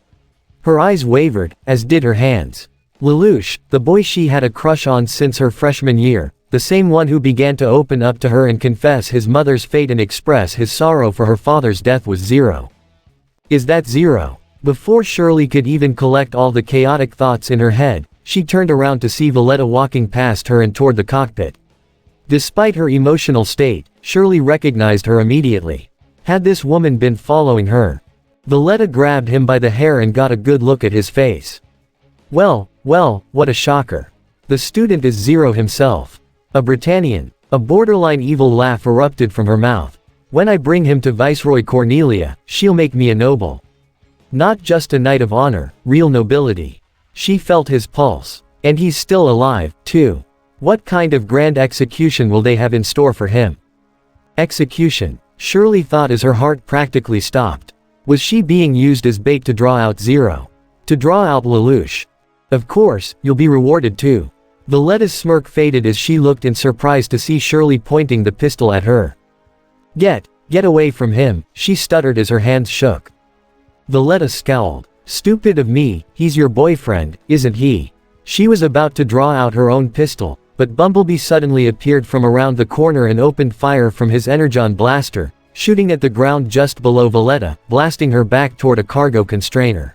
Her eyes wavered, as did her hands. Lelouch, the boy she had a crush on since her freshman year, the same one who began to open up to her and confess his mother's fate and express his sorrow for her father's death, was Zero. Is that Zero? Before Shirley could even collect all the chaotic thoughts in her head, she turned around to see Valletta walking past her and toward the cockpit. Despite her emotional state, Shirley recognized her immediately. Had this woman been following her? Valletta grabbed him by the hair and got a good look at his face. Well, what a shocker. The student is Zero himself. A Britannian. A borderline evil laugh erupted from her mouth. When I bring him to Viceroy Cornelia, she'll make me a noble. Not just a knight of honor, real nobility. She felt his pulse. And he's still alive, too. What kind of grand execution will they have in store for him? Execution, Shirley thought as her heart practically stopped. Was she being used as bait to draw out Zero? To draw out Lelouch? Of course, you'll be rewarded too. Valletta's smirk faded as she looked in surprise to see Shirley pointing the pistol at her. Get away from him, she stuttered as her hands shook. Valletta scowled. Stupid of me, he's your boyfriend, isn't he? She was about to draw out her own pistol, but Bumblebee suddenly appeared from around the corner and opened fire from his energon blaster, shooting at the ground just below Valletta, blasting her back toward a cargo constrainer.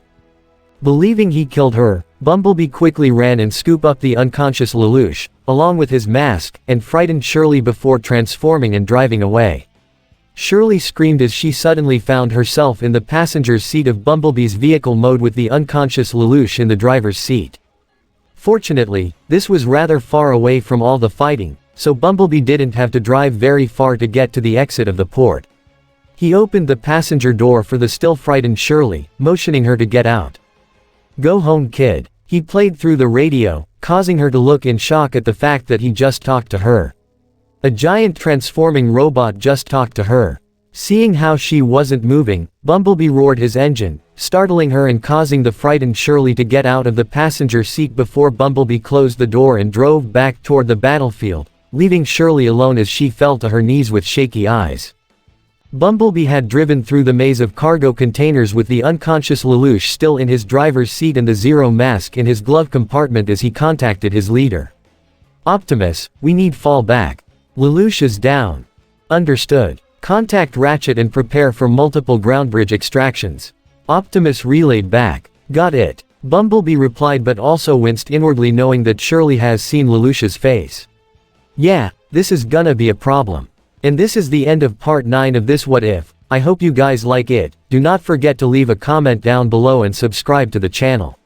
Believing he killed her, Bumblebee quickly ran and scooped up the unconscious Lelouch, along with his mask, and frightened Shirley before transforming and driving away. Shirley screamed as she suddenly found herself in the passenger's seat of Bumblebee's vehicle mode with the unconscious Lelouch in the driver's seat. Fortunately, this was rather far away from all the fighting, so Bumblebee didn't have to drive very far to get to the exit of the port. He opened the passenger door for the still frightened Shirley, motioning her to get out. Go home, kid. He played through the radio, causing her to look in shock at the fact that he just talked to her. A giant transforming robot just talked to her. Seeing how she wasn't moving, Bumblebee roared his engine, startling her and causing the frightened Shirley to get out of the passenger seat before Bumblebee closed the door and drove back toward the battlefield, leaving Shirley alone as she fell to her knees with shaky eyes. Bumblebee had driven through the maze of cargo containers with the unconscious Lelouch still in his driver's seat and the Zero mask in his glove compartment as he contacted his leader. Optimus, we need fall back. Lelouch is down. Understood. Contact Ratchet and prepare for multiple ground bridge extractions. Optimus relayed back. Got it. Bumblebee replied but also winced inwardly knowing that Shirley has seen Lelouch's face. Yeah, this is gonna be a problem. And this is the end of part 9 of this What If. I hope you guys like it. Do not forget to leave a comment down below and subscribe to the channel.